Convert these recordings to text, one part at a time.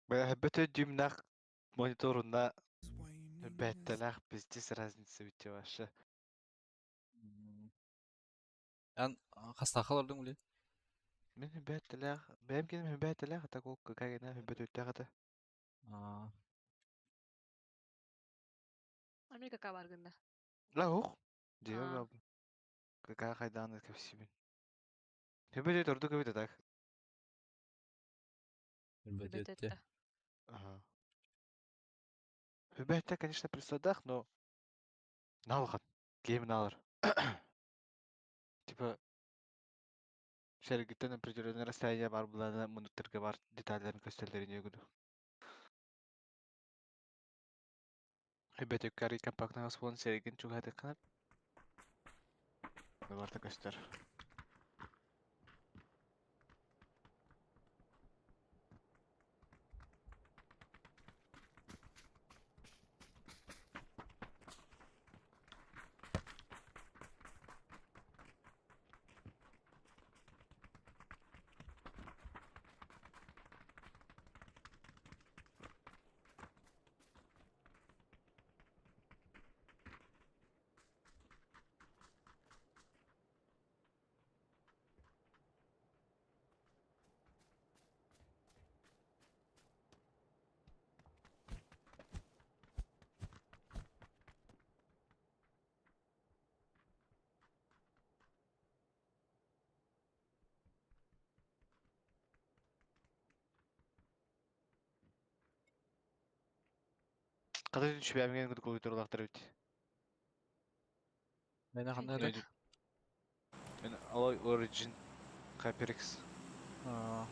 بحب ديمناخ мониторуна бәттеләх бездес разница үте башы. Ан хастахал ордың үле. Мен бәттеләх, бәм кем бәттеләх та кок кагына бәттәгә та. Америка кабаргында. Ла ух. Диyor Aa. abi. Kaka kaydan kapsibin. Hebe tordu gibi tak. Бөтөттө. Ага. Hebe это, конечно, присадах, но налган. Кейм налар. Типа шерегиттен определенное расстояние бар буларда мунуттарга бар детальларын көстөлдөрүнө өгүдү. Hebe теккари компактный спон шерегин чугаты канат. Барта көстөр. Кады түшүбәмген күдү кулуйтурлактар бит. Мен кандай элек? Мен Alloy Origin Hyperx.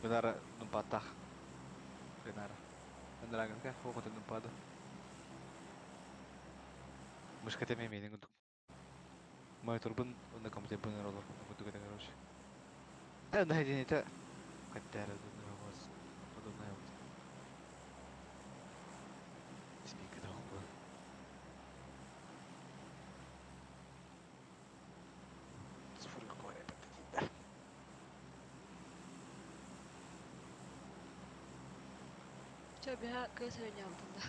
Бинара нумпатах. Бинара. Бинара ка хокото нумпада. Мышка теме менин күдү. Мой турбун на кому-то бунер олор. Буду гада короче. Да один это. Хотя раз у вас подобное вот. Тебе когда было. Цифры какой это. Çöbeğe kıyas oynayalım bunda.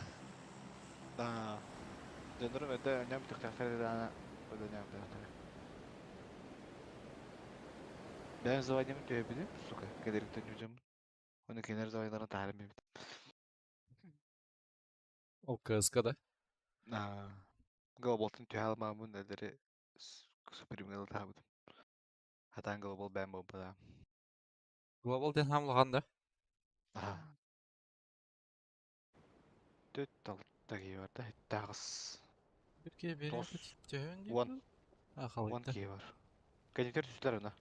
Да. Дендер это ням тахтахтар да она. Ода ням тахтар. Ben заводим төбүнү, сука, кедеректен жүжөм. Оны кенер завойларын таарым бит. Ол кыска да. Глобалтын түйал мамын элдери суперимгалы таабыт. Хатан глобал бәм бомбада. Глобал ден хамлаганда. Төт талттаги бар да, тагыс. Бирке бере Тос. битен One. дип. One Ахалыкта. key бар. Коннектор түстер она.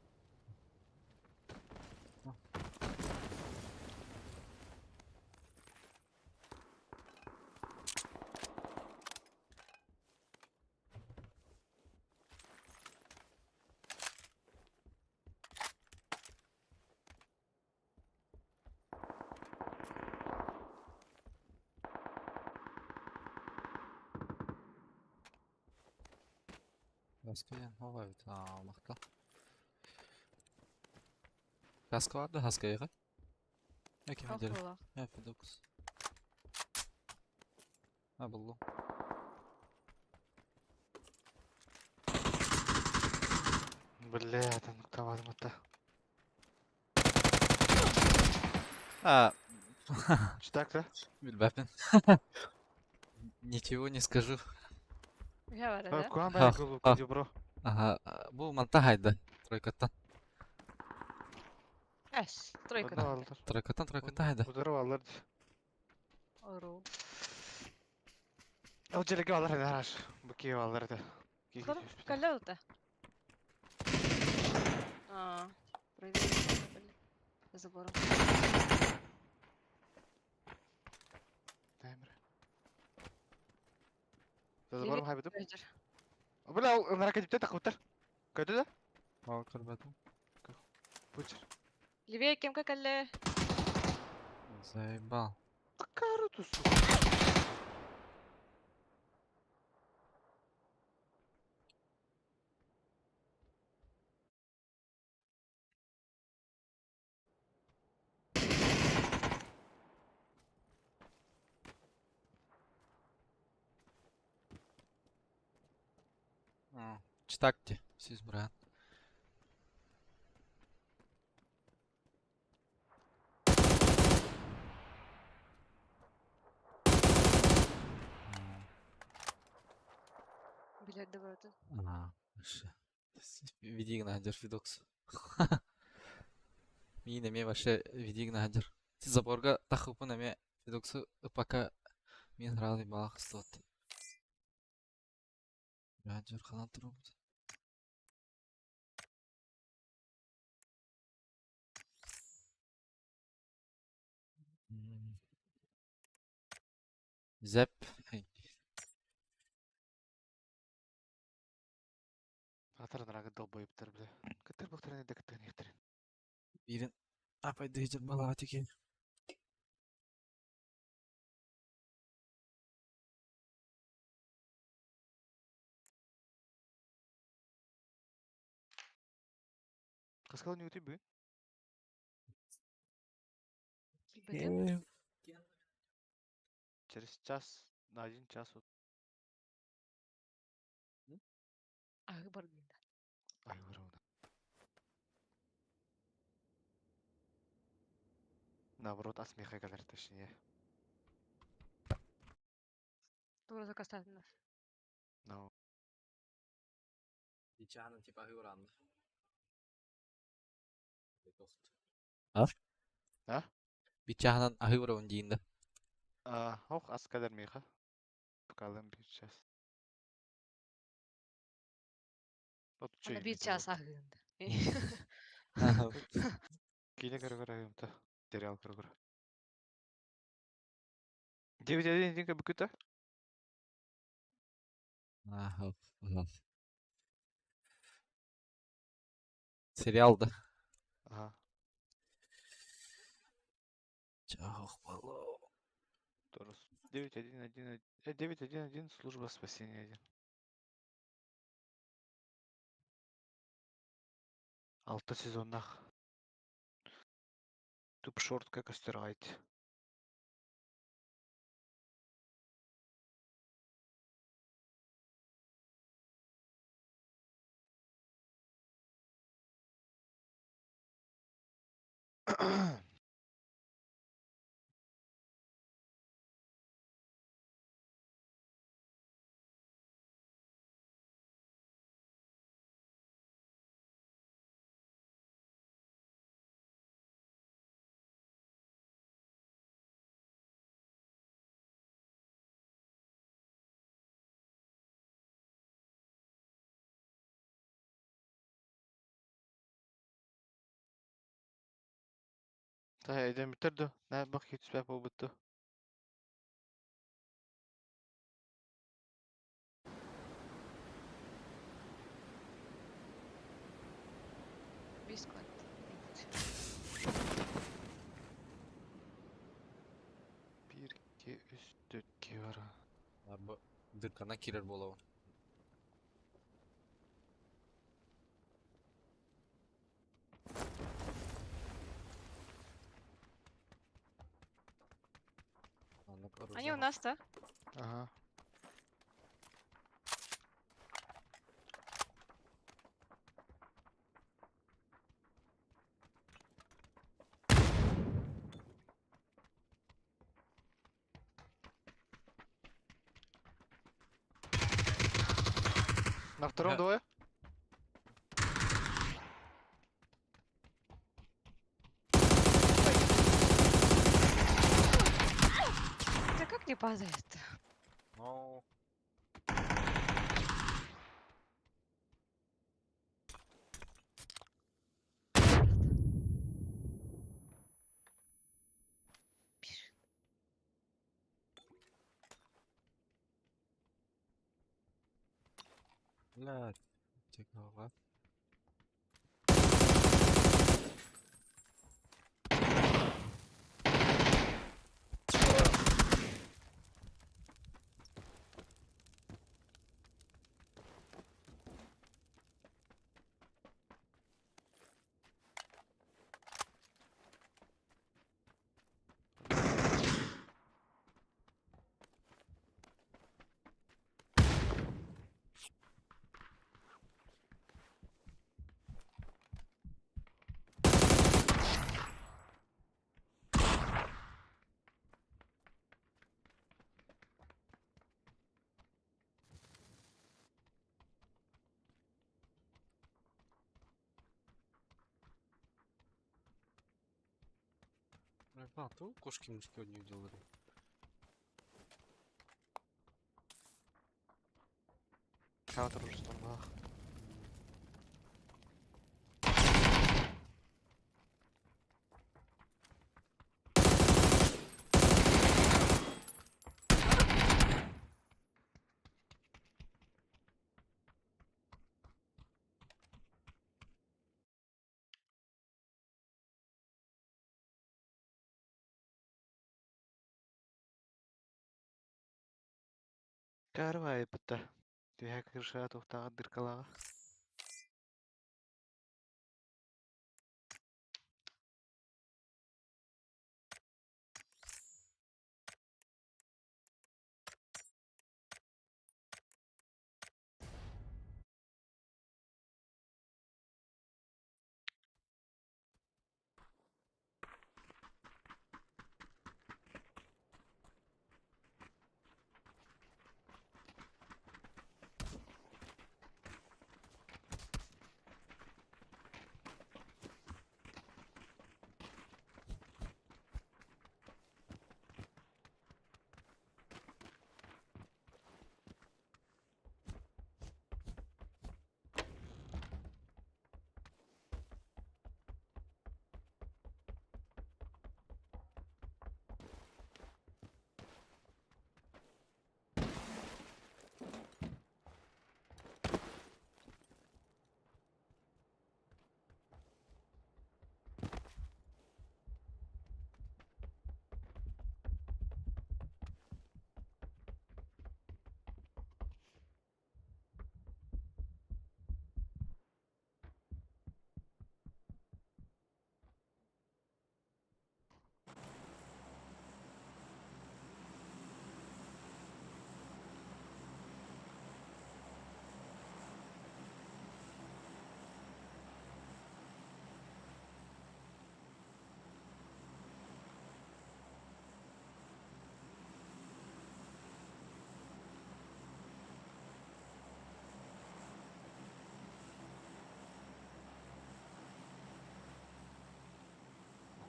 Каска ага бит алмакта. Каска vardı Haska'ya. Яки мен деле. Akıllı. F9. Ha buldum. Бля, там табадым ата. Читак да? Билбепин. Ничего не скажу. Ya var öyle. Куан бай голу кыжы бро. Ага, bu мантахайда. Тройкаттан. Es. Тройка. Одно алдар. Тройкаттан хайда. Ударып алар. Oru. Ал жерге алар хараш. Бу кей алар да. Kır. Kalle oldu. Aa. Проверим. Забором. Темир. Забарым хайбыдым. Öldür. Бля, ал наракет диптен такыптар. Көйдө да? Ал кырбатым. Бучер. Левее кемка Kalle. Заебал. Акару тусу. Читакте. Сіз брат. Билет да баратын. Вообще. Видик нахаджар видокс. Мин эме вообще видик нахаджар. Сіз заборга тахыпын эме видоксу пока мен рады балақ стот. Нахаджар қалан тұрып. Зәп. Атырын рағы долбойыптар біле. Кіттір бұқтырын еді кіттір нектірін. Ирин апай дейдер балаға текен. Қысқалы не өтей бүгін? Билем. Через час, на 1 час. Ағы бар деймін. Ай, вырауна. Наоборот, асмеха кәлер точнее. Тура заказ татындар. No. Бичаны типа хыуранды. А? Бичанан ахыурауын дейінді. Ох, ас кәлер меха. Калым 1 час. Ана bir час ағығынды. Кейле көргөр айымта. Сериал көргөр. 9-1 дейінгі бүкіті? Сериалды. Ага. Чағық балау. Дұрыс. 9-1-1 служба спасения 1. 6 сезоннақ. Туп шортка көстер айт. Та әйден бітерді. Нә бақ етіспәп ол бұтты. Бискот. 1, 2, 3, 4 бар. Абы дыркана кирер болауын. Они у нас-то. Ага. На втором двое? Да как не падает? Ну... Блядь. Текала. Бату кошки мышки одни делали. Counter uçtum bak. Карвай бітті. Түйе кіршіға тоқтаға дыркалаға.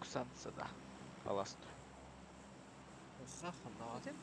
Oksansa da. Palastı. Сахар, да. Ötüm.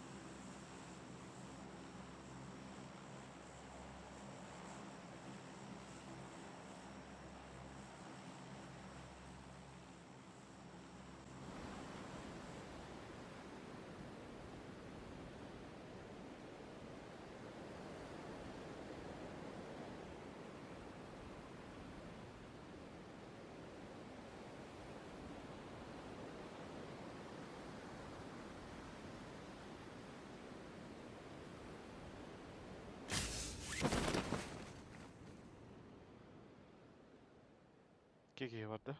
Keki vardı.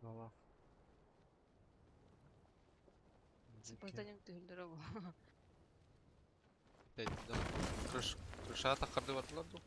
Valla. Спартанин түйілдірі бұл. Крыша тақырды бардылар да.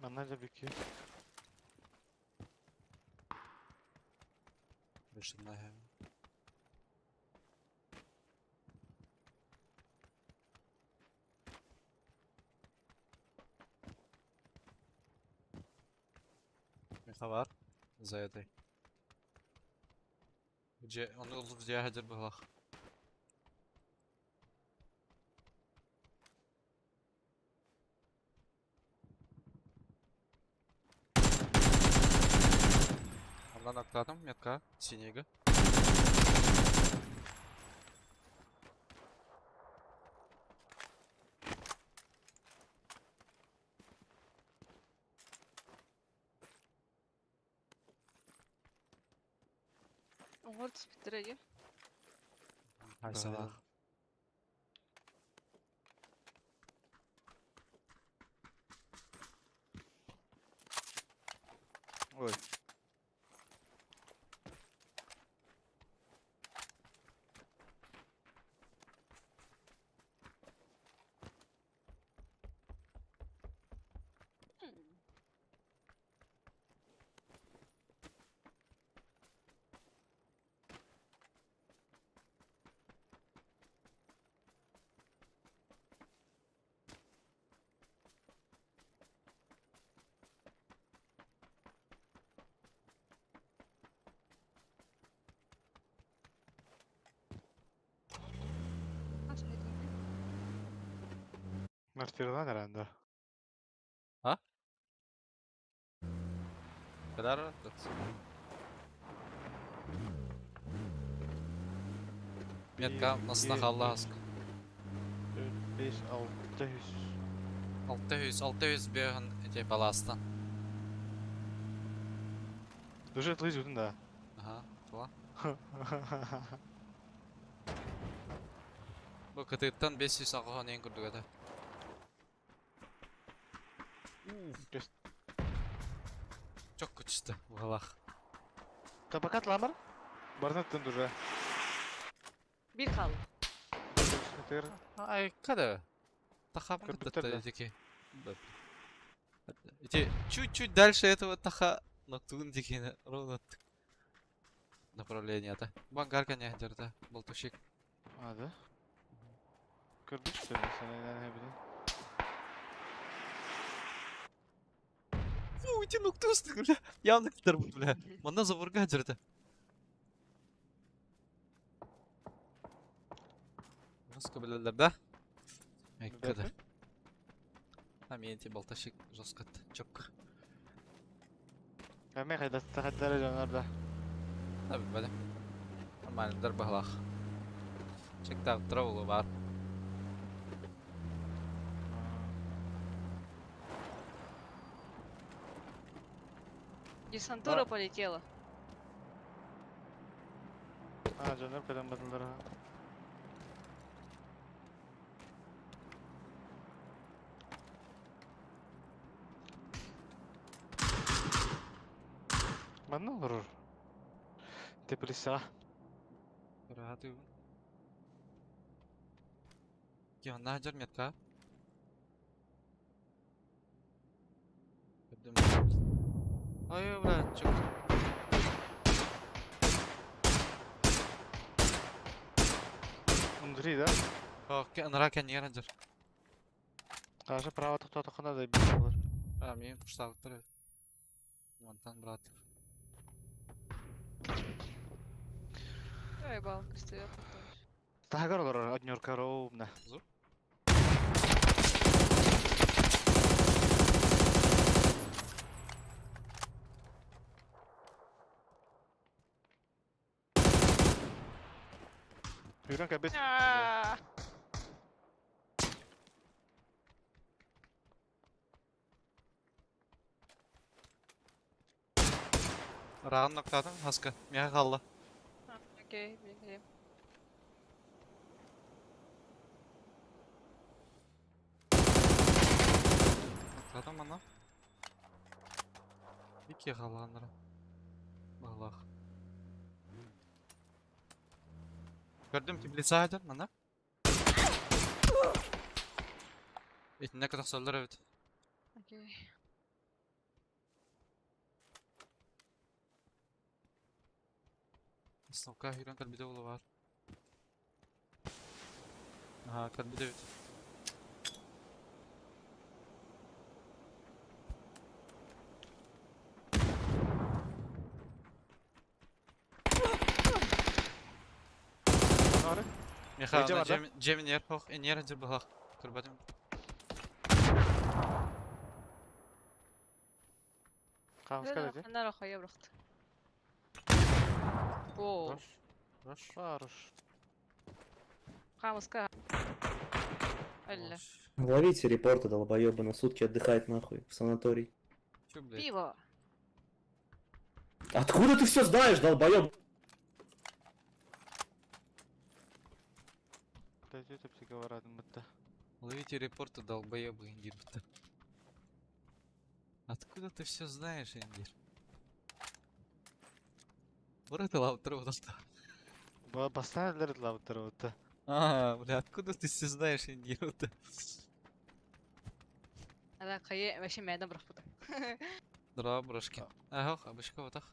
Bana da büküyor. Решена я. Михавар за этой. Где он где Хадир был? Nokladım metka sinegi. Оңғыр түспіттір әге. Haysa. Bakalım. Ой. Nasıl ne diyeyim? Мартирдан herhalde. Kadar rahat. Metka nasıl kaldı hask. 4, 5, 600. 600 bir ece balastan. Уже 300 да. Aha, tamam. Bu kıtıktan 500 akıhan en kurduk eda. Göz- Çok kötüstü bu halak. Табакат ламар? Барнаттан уже. Bir kaldı. Тер. Ay kada. Таха Кырпыттар, да. таки. Эти чуть-чуть дальше этого таха ноктугун дикени ровно направление-то. Бангарка не дерда, болтушик. А, да? Кырдык что ли? Sen bileyim. Фу, эти ноктусты, бля. Явно китар bu, бля. Мана завурга дерда. Жестко білелер, да? Ай, kada. Ha, menti болтушик жесткат. Çok. Кәме қайда сағаттары жанарда. Tabi böyle. Normaldir bağlaq. Çek tağıtıra olu var. Десантура полетела. А, жанар қайдан батылдары. Бана vurur. Tepelisi Rahat uygun. Yanına hacer metka. Gördüm. Ay bırak çok. Внутри, да? Нракен yer hacer. Karşı prava tıkta tıkına da bir olur. Ha, benim kuşlarlıkları. Montan bırak. Ой, балка стоял. Тагар olur, однерка ровно. Зур. Yürüyen kabet. Aaaa! Rağın noktadan haska. Miha kaldı. Окей, блин. Noktadan bana. İki kalağınlara. Bağlaq. Gördüm ki bilisa hacer bana. Ne kadar sallar evet. Окей. Stavka hüren kalbide oğlu var. Aha kalbide evet. Nari? Miha Gece ana var da. Cemin yer hoq en yer hacer bağlaq. Kırbadım. Kalmış kaleci. أنا راح يا برخت. О, Rush. Барыш. Хамыска. Алле. Rush. Ловите репорты, долбоёбы, на сутки отдыхает нахуй в санаторий. Чё, блядь? Пиво. Откуда ты все знаешь, долбоёб? Дайте тепси говорадым бітті. Ловите репорты, долбоёбы, Индир. Откуда ты все знаешь, Индир? Burada лаутер вот это. Бастан әлдер лавтыр өтті. Бля, откуда ты все знаешь, Индир? Ада кайы вообще мәдәм бұрақ бұды. Дыра, брошки. Ах, обычка вот так.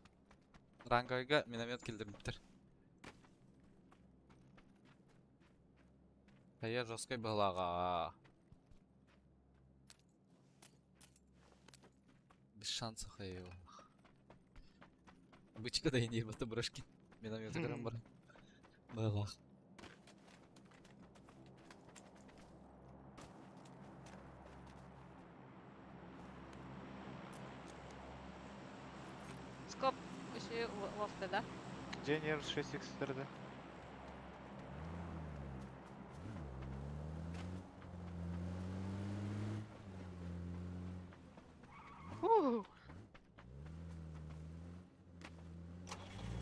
Рангайга миномет келдірмептер. Кая жесткой балаға. Без шансов его. Обычка да Индир, вот брошки. Минометы грам бар. Балақ. Скоп еще лофты, да? Дженер 6x-терді.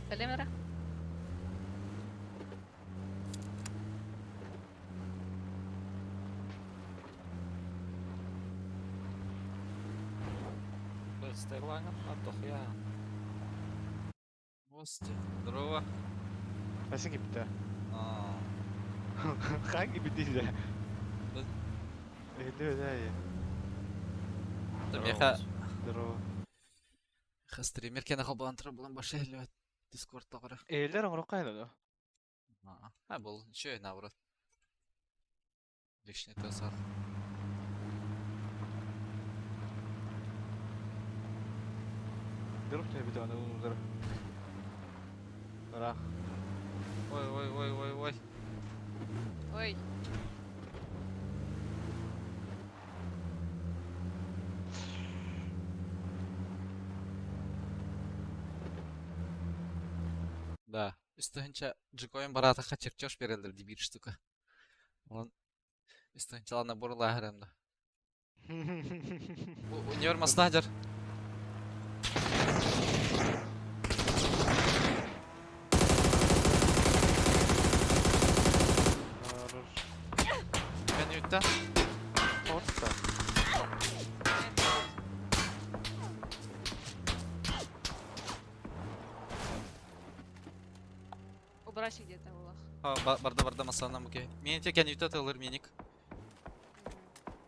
Сәлемдер. Стерлангом, я. Гости. Здорово. Әсің кепті. А, Қанgi бітейді? Біз- Әлі өді. да меха. Здорово. Стример кені қалбантыры бұлан башы әлі Дискордта қара. Әлдер оңырық қайын өді. Бұл ничего, наоборот. Лишний тесар. Дұрып не біті аны ұзыр. Бірақ. Ой. Ой. Да. Üstünce Джикоин барата хачерчош берелдер ди bir штука. Он üstünce лана борла хремда. Универ мастадер. Барыш. Ben yükten. Отста. Убрать где-то улах. Барда масана окей. Мен тек я yükten alır minik.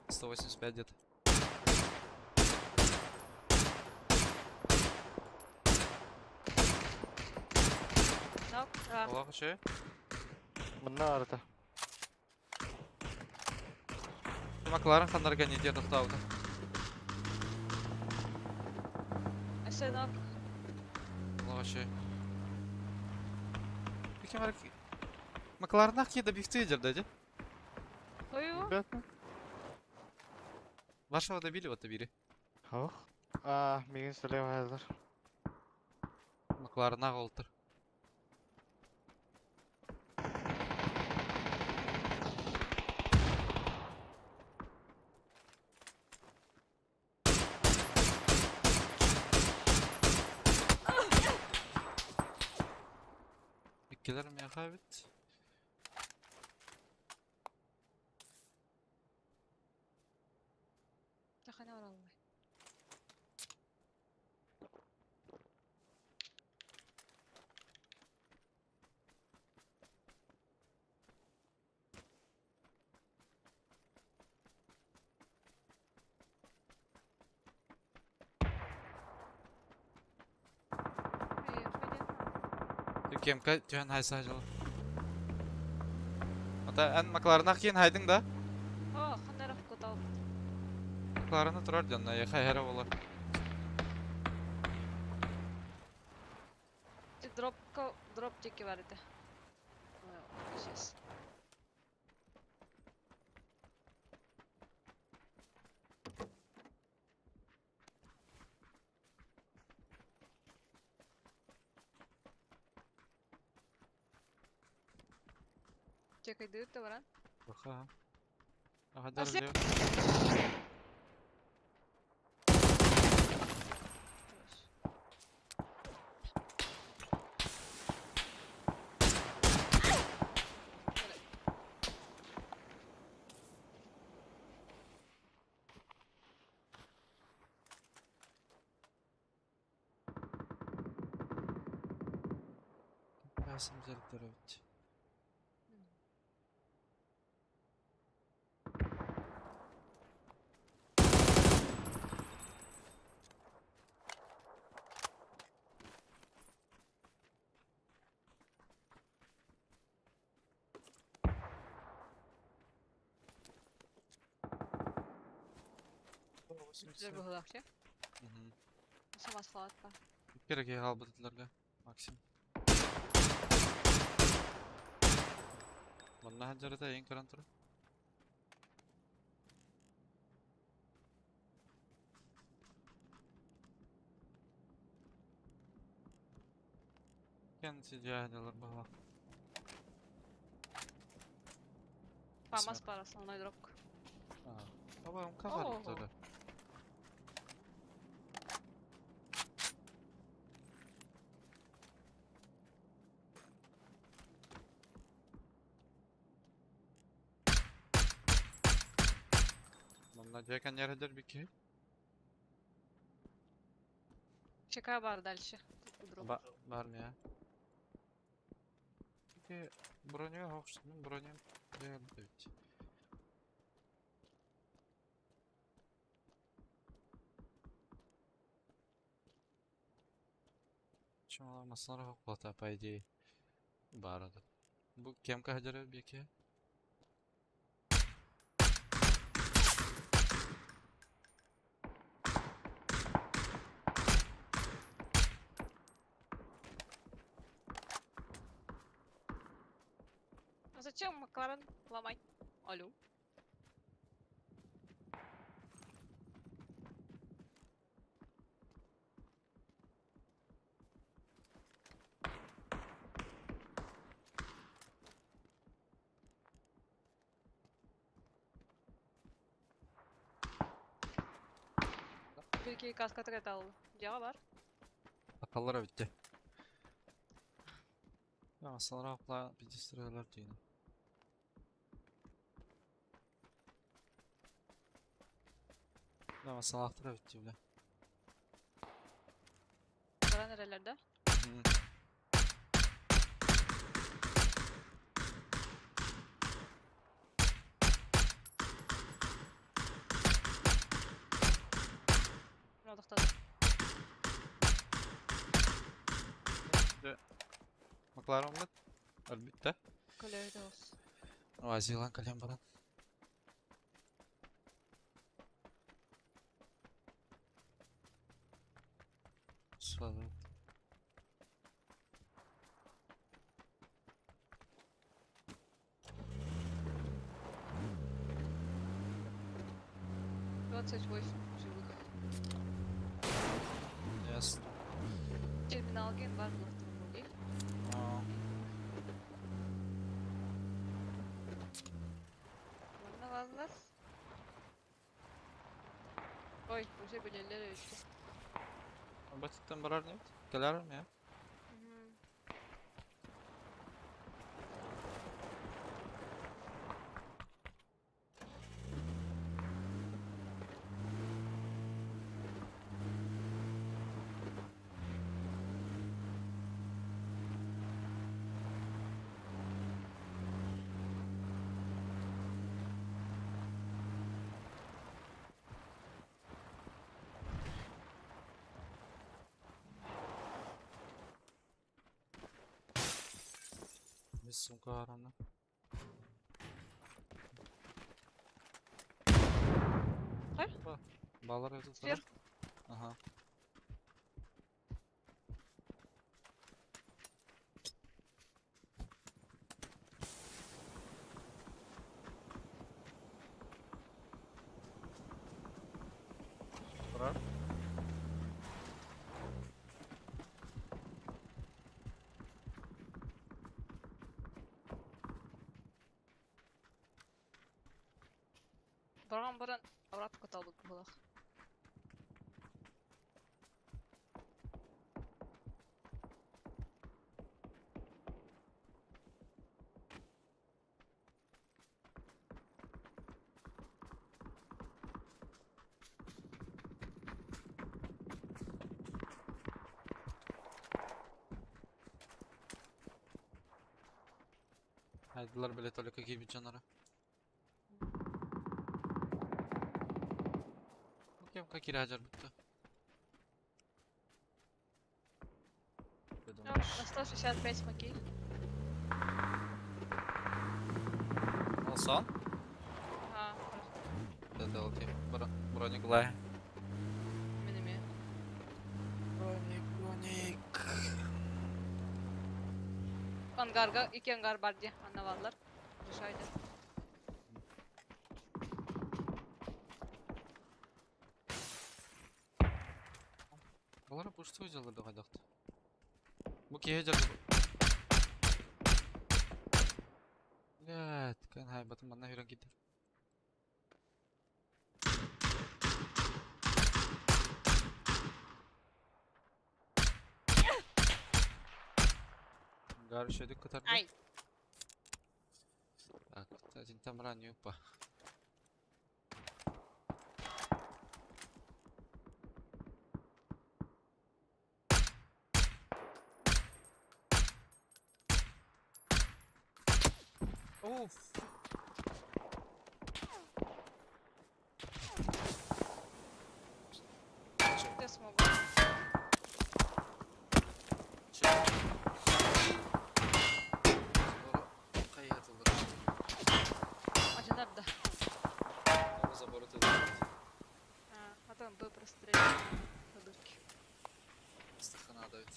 185 где-то. Нок. Олақ үші. Мұнна арыта. Макларын қандарға не де тоқтауды. Әші нок. Олақ үші. Пекен бар ки. Макларын ақ еді бифті едерді, де? Ой-ой. Ребята. Вашего добили, вот добили. Хауқ. Меген сәлем әлдер. Макларын ақ олтыр. Bikkilerim ya kabit. Тахана оралмай. Кемка түйен хайса жыл. Ата ән макларына кейін хайдың да? О, қандай рақып көтал. Макларына тұрар жанна, ехай әрі олар. Тек дроп теки бар еді. Сейчас. Чекай да баран. Baxa. Aha Asya- darılıyor. Хорош. Yasin güzellikler evet. Güzel bir hılak ya. Mhm. Sama salatka. Gerek ya halbudilerle. Maksim. Bana hancarada en karantıra. Kendisi cahiller baba. Famas parası ona drop. Babam Oo. kabarıkları. Bana jakan yer eder bir ki. Чекай бар дальше. Тут дроп. Var mı ya? Peki bronyo hoşlanın bronyo değerli evet. Şimdi maslara hoplata по идее. Barada. Bu kemka hajarı bir ki. А зачем Макларен ломать? Алло. Bir kaska tıkret aldı. Cevap var. Akallara bitti. Ya maslara hopla bir sıralar diyor. Ya masalahtıra bitti bile. Para nerelerde? Hı. Roduk'ta. McLaren mı? Elbette. Kaloride olsun. Vazilan kalem bana. Sualım. Двадцать восемь живых. Ясно. Терминалген бар в автомобиле. Aa, Bunda vazlar. Oy, уже bileler öldü. Batitten barar ne? Gelir mi ya? Biz sumka aranı. Hayır. Bağlar evde Сверху. Aha. Bırak. Там баран обратно каталык было. Haydiler bile только gibi canları. Bakayım как hajar bitti. Ну, на 165 макей. Olsan. Ага, Да, окей. Броник лай. миними. Броник. Ангарга, 2 ангар бар де, анаваллар. Решайды. Олар пушты өзелерді қайдақты. Бұл кеге жарды. Блядь, кән хайбатым бана үйрен кетер. Гары шөдік кітарды. Ай! Так, один там ранее упа. Уф. Де смогу? Каятылır. Acılar da. Ama забор это А там Б прострелил. Подурки. стахана давит.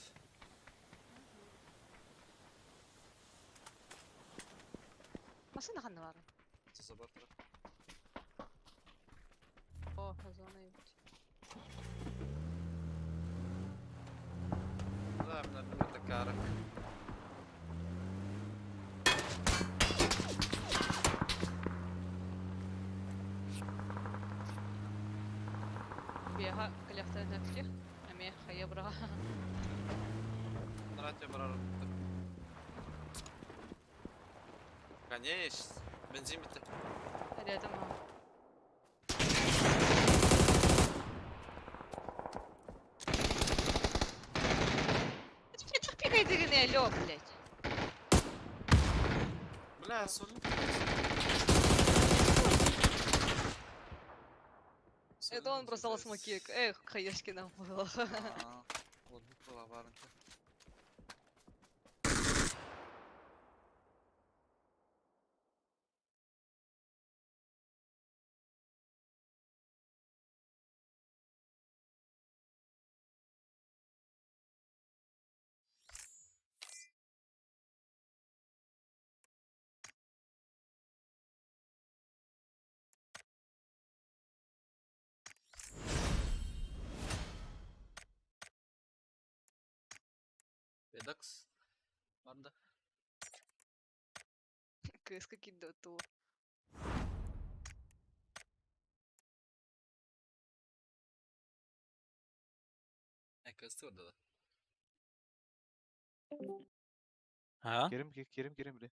Машина ханны var. Это забор тарaf. О, зона ебать. Да, мне это кара. Бега каляхта нәфсих. Әме хая бұрға. Нравится брар. Конечно. Бензин бітті. Рядом. Пикай дегені әлі, блядь. Бля, соль. Это он бросал смокик. Эх, хаешки нам было. Вот была варенка. Ведакс. Vardı. КС какие-то то. Kız orada da. Ha? Kerim bile.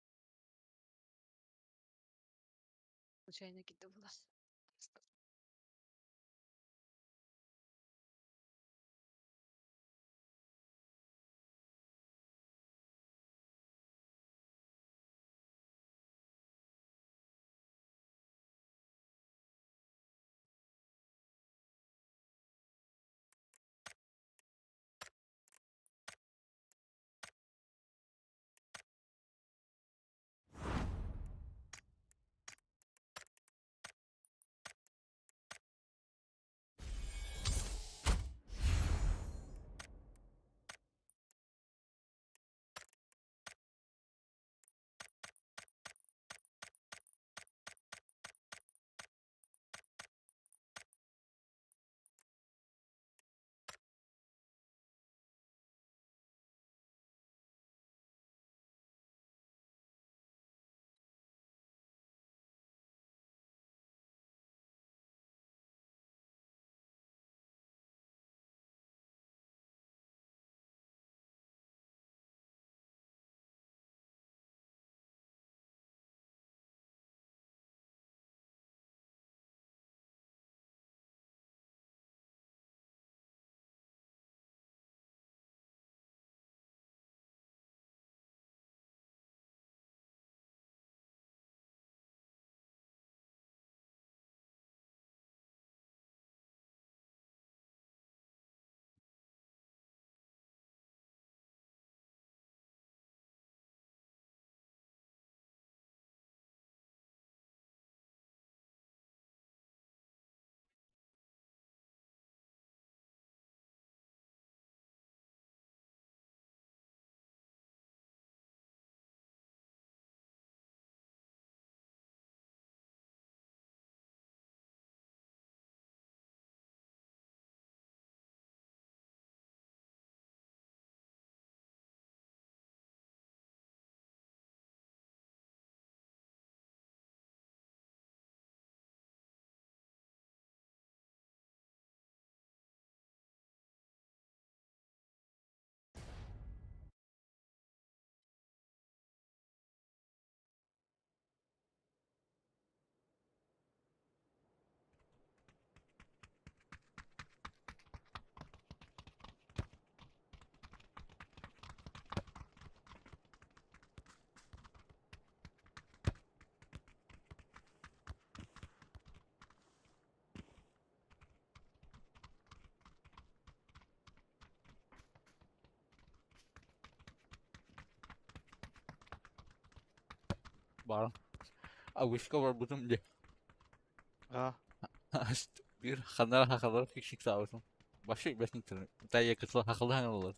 Случайно какие-то было. Barın. Avuşka var budum diye. Aa. Bir kanal hakaları küçük sağolsun. Başı besin tırı. Tay yakıtlı hakalı hangi olur.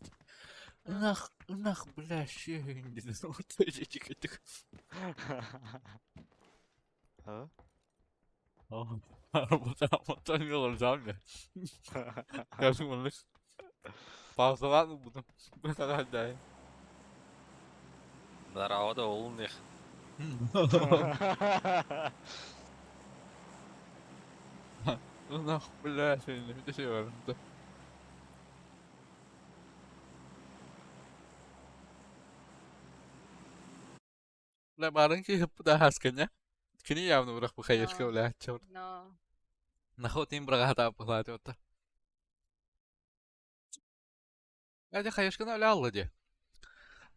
Inak bileşin dedi. Ortaya çıktık. Ha? Arabadan motor yol olacağım ya. Yazım olur. Fazla var mı bunun? Bu kadar da. Bunlar havada oğlum diye. Inak bileşin dedi. Bir şey var. La barın ki hep da haskanya. Kini явно bırak bu kayışka No. öyle açıyor. No. Nahotin bırak hata yapıladı otta. Hadi kayışkana öyle aldı diye.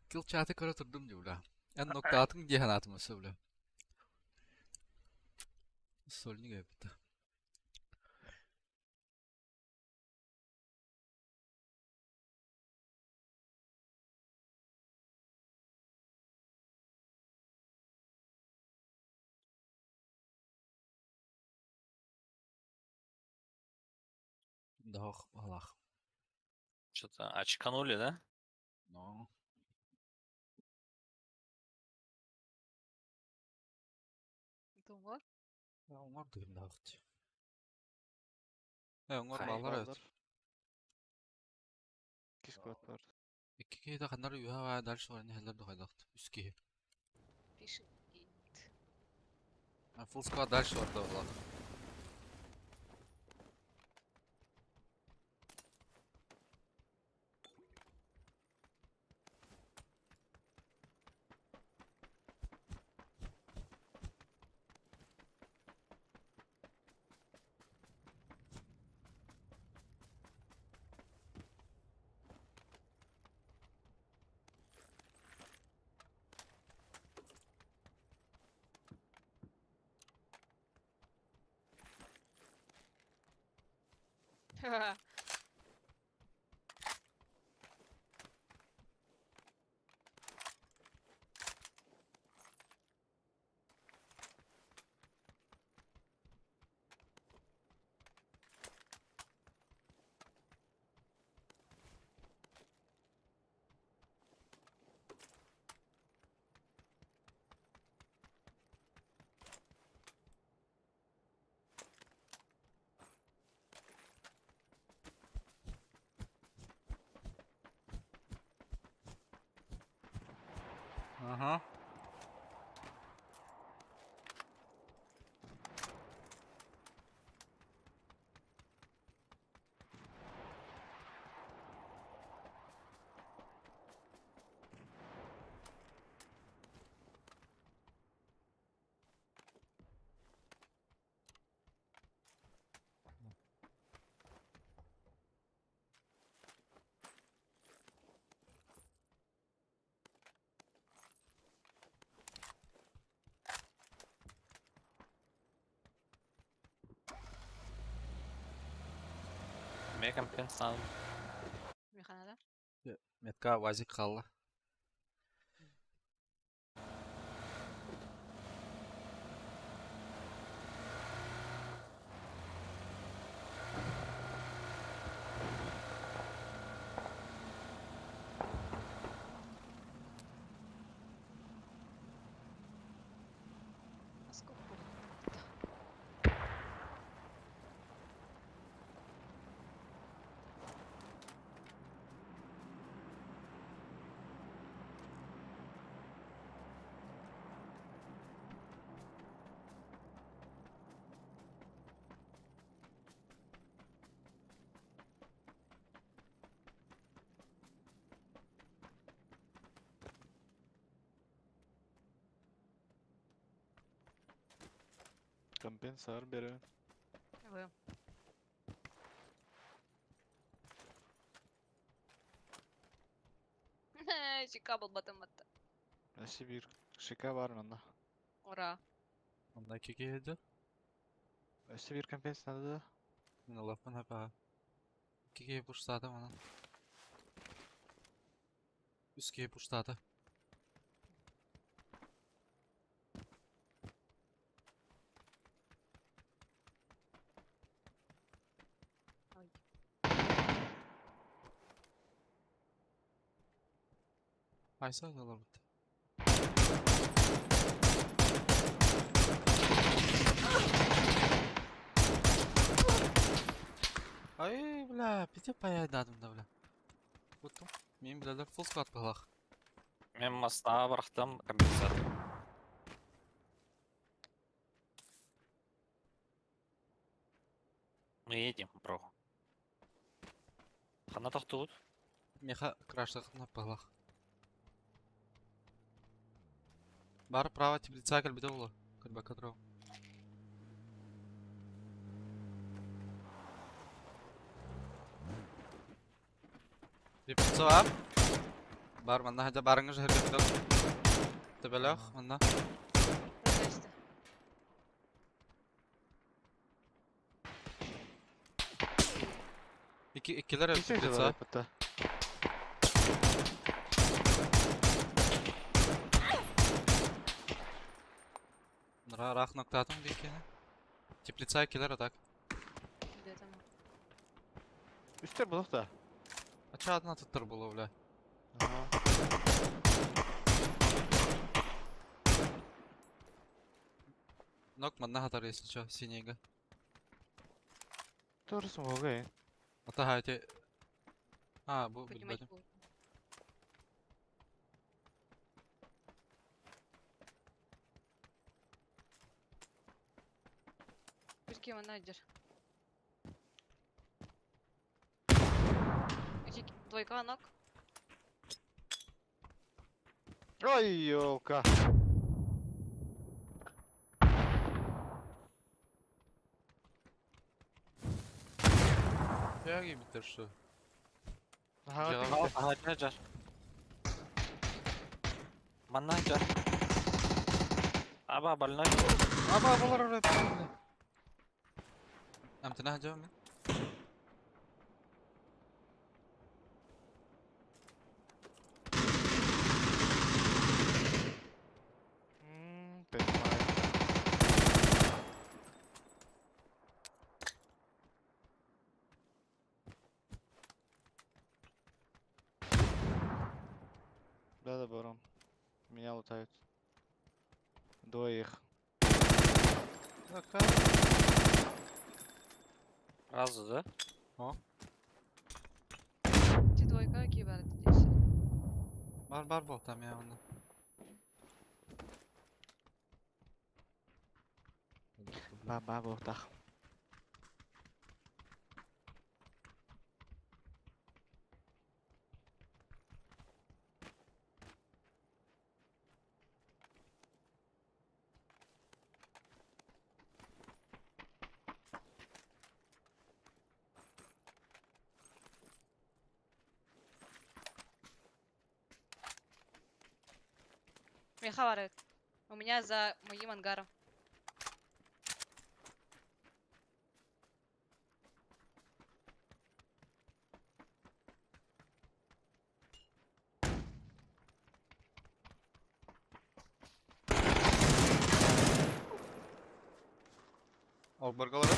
Kıl çatı kara turdum diyor la. En nokta atın diye hanatımı söyle. Solini göbütte. Daha Allah. Что-то очканули, да? No. Тум var. Ya onlar duyum daha hiç. Onlar Hay bağlar evet. Bağlar. 2 squad var. İki kere de kanları yuha ve ders var ne heller de haydaktı. Üski. Пишет. Гейт. Full squad ders var da valla. Aha. Niye компенсант? Meyhanede. Metka vazik kaldı. Насколько будет? Компенсар бері. Вы. Чика был батым battı. Әші bir şika var onda. Ура. Onda iki geldi. Әші bir компенсаdı da. Yine lafın hep ha. İki kere puşladı bana. Üst kere puşladı. Айса олар бит. Ай, бля, пите паядадым да, бля. Вот там. Мен билелер фул склад балах. Мен мостаға бырақтым компенсатор. Мы едем, бро. Қана тоқтығыд? Меха краштахна балах. Бар право теплица кальбиде улы. Кальба кадров. Теплица бар. Бар, манна хаджа барыңыз жерге бидел. Тебелех, манна. Пожалуйста. Икилер Ничего себе, теплица. опыта. Рах ноктатым дикени. Теплица икилер атак. Где там? Үстер бұлық та. Ача одна туттар было, бля. Нок манна хатар если чё, синейга. Торсын болғай. Ата хайте. А, бу Поднимать билбедим. буду. Пусть менеджер. Двойка ног. Ой, ёлка. Яги битер что? Ага, Жа- теңізде. Ага, жар. Манна жар. Аба, больной. Аба, болар орай бля. Амтына хаджа мен. Понимаю. Да, барон. Меня лутают. Двоих. Разы, да? Ти двойка киберді десе. Бар бол там я онда. Баба бұлықтақ. Меха варит. У меня за моим ангаром. Ол баргалар.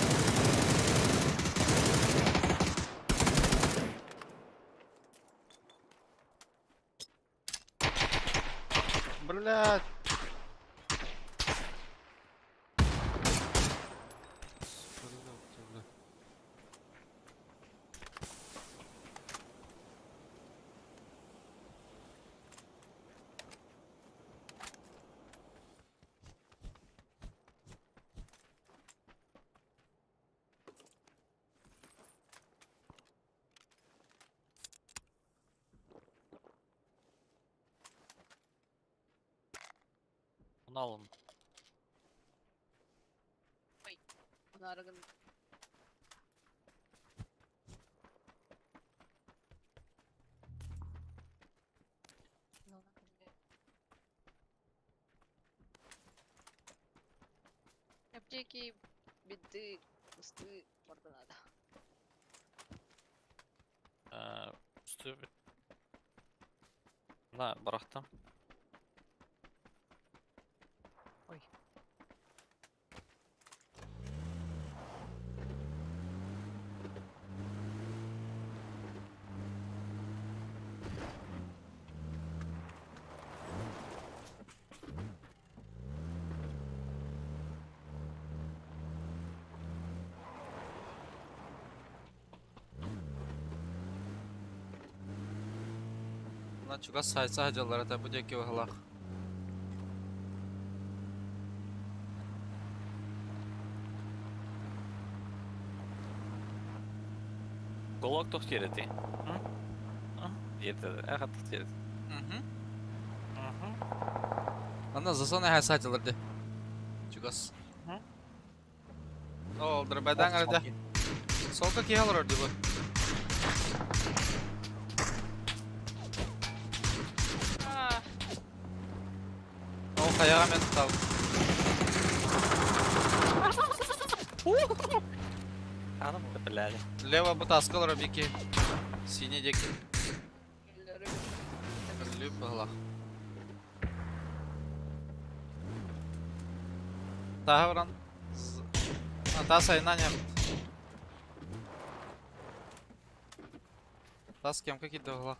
Блядь. Bunu alın. Нарган. Аптеки, биты, кусты, морда надо. Üstü bir... Da, bıraktım. Ой. Мана чугас сайса хажалар это бу деки вахлах. Голок тух тирети. Ете, эха тух тирети. Ана засона хайса хажалар де. Чугас. О, драбадан арда. Солка ки халар орди бу. А, О, хаяга мен тал. Hanım bilaలి. Лево бу таскалар бики. Синий деки. elleri Люп вахлах. Тахавран. Тас айнаням. Тас кемка кидді вахлах.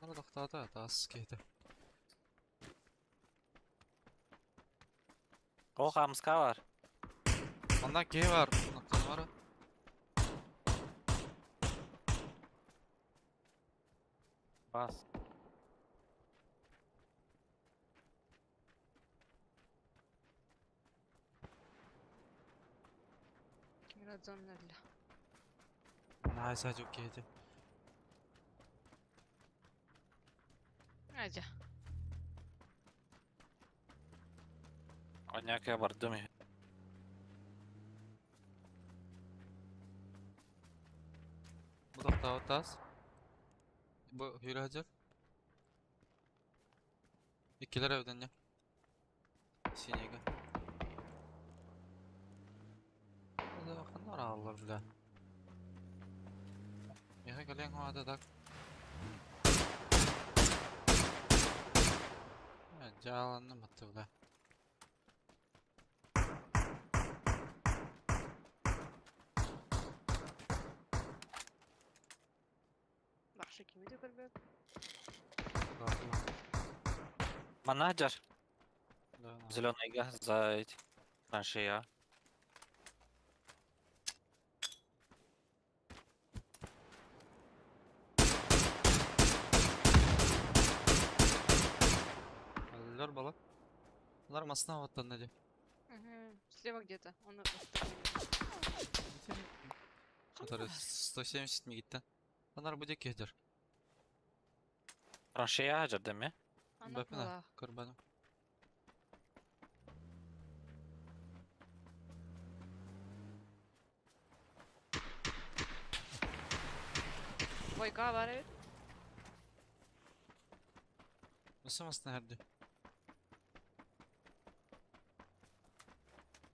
Ардақтады тас кейді. Gol hamska var. Мана кей бар. Нақтан бары. Bas. Miradonlarla. Мана айса жүк кейді. Hadi. Onyak ya var değil mi? Бу тақтауы тас. Бу хүйрі хажар. Иккелер әвден не? Синеге. Қандар ağırlar bile. Yaha gelen havada tak. Jalanını battı bile. Бақшы кемеді көрбек. Менеджер. Зеленый газ за эти траншея. Аллар бала. Алар масына ваттан неде. Слева где-то. Он Который 170 mi gitti. Onlar bu deki eder. Траншея hacer değil mi? Она Бапина, была. kurbanım. Бойка var evet. Nasıl masına herdi?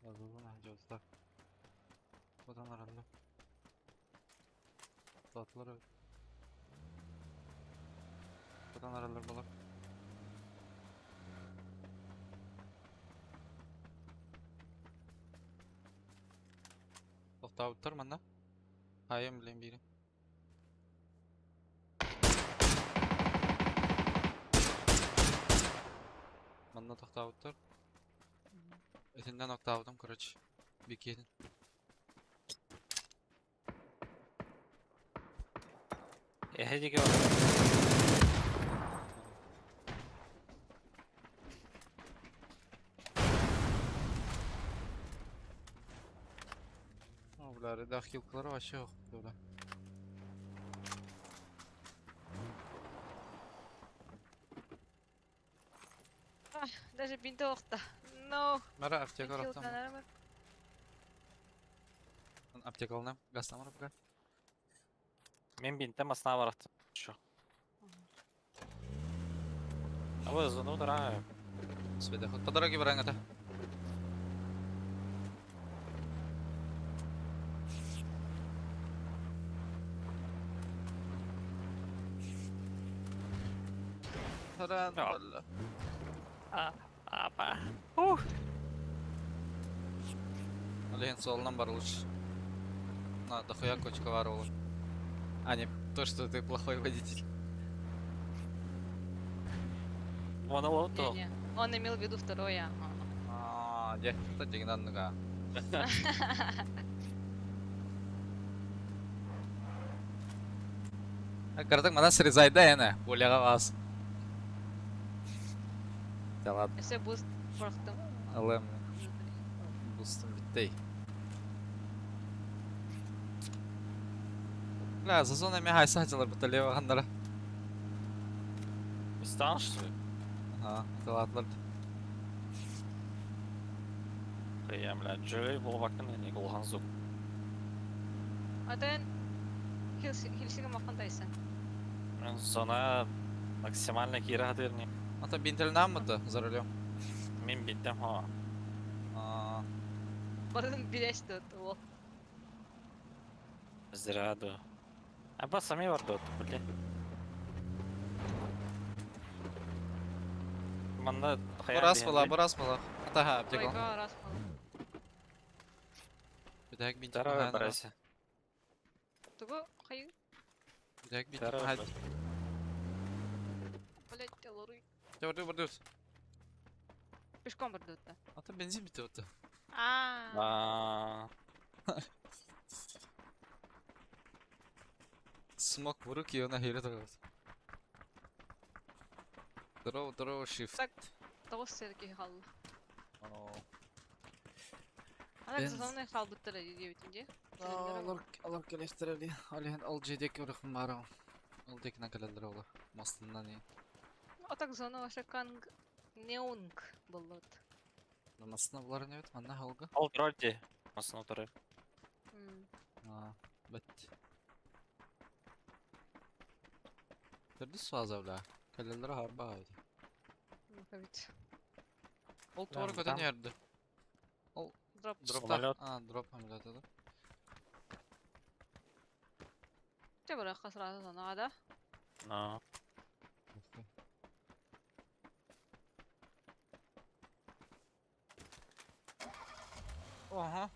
Yazıldı ne hacı tak. Buradan aralı. Tatlılar evet. Buradan aralar balak. Toxtap tutar manda. Hayım bilen biri. Manda toxtap tutar. Etinden oktavdım kuraç. Bir kedin. Hadi gör. Bunları dakikaları aşağı yok böyle. Даже бинті оқта. No. Mara aptek Kill arasam. tanarım. Aptek alınam. Gastam var bırak. Men bintim aslında var attım. Şu. Ama hızlı olur ha. Сведе ход. По дороге барангата. Таран. Ja. Валла. Apa? Алиен солынан барылыш. На, дохуя кочка var olur. А не то, что ты плохой водитель. Onu oldu. Не-не. Он имел в виду второе. А, где? Кто дигнанныга? Кырдык мана срезайда эне. Боляга калсын. Талат. Эсе буст бырактым. Алам. Бустум биттей. Ла, зазона ми хайса хачалар буталева хандара. Истан что ли? Ага, талатлар. Кыямля. Жөй бұл вакын не болған зук. Атен хилсиге макандайсың. Мен зона максимально кире хадырни. Ата бинтел намыды за рулем. Мен биттем ха. Барын билешти ол. Зраду. А ба сами варды отты, блин. Манда Бурас бала, бурас бала. Ата ха, Ой, аптека. га раз калды. Бидак бинтел Здорово, махайна. братья. Тугу кайы, Бидак бинтел Здорово, махайна. братья. блять, лорый. Дёрдü бурдус. Пешком барды өтті. Ата бензин бити өтті. А. Смок в руки, и она херет. Здорово, shift. Так, тоғыз серки қалды. Ано. Ана Бенз. кызылны қалбыттыр дебетінде. Алар келестерели. Ален ал жедек урахын барам. Ал декна келелдер олар. Мастынан не. Отак зона ваша канг неунг болот. Намасына булар не бит, манна халга. Ал дроди. Масын отыры. Бит. Терди суазавла. Келелдер харба айды. Мукавит. Ол Да, туары көтен там. ерді. Дроп. Дропта. Самолет. Дроп хамилет еді. Те бара қасырады зонаға да. No. Ага.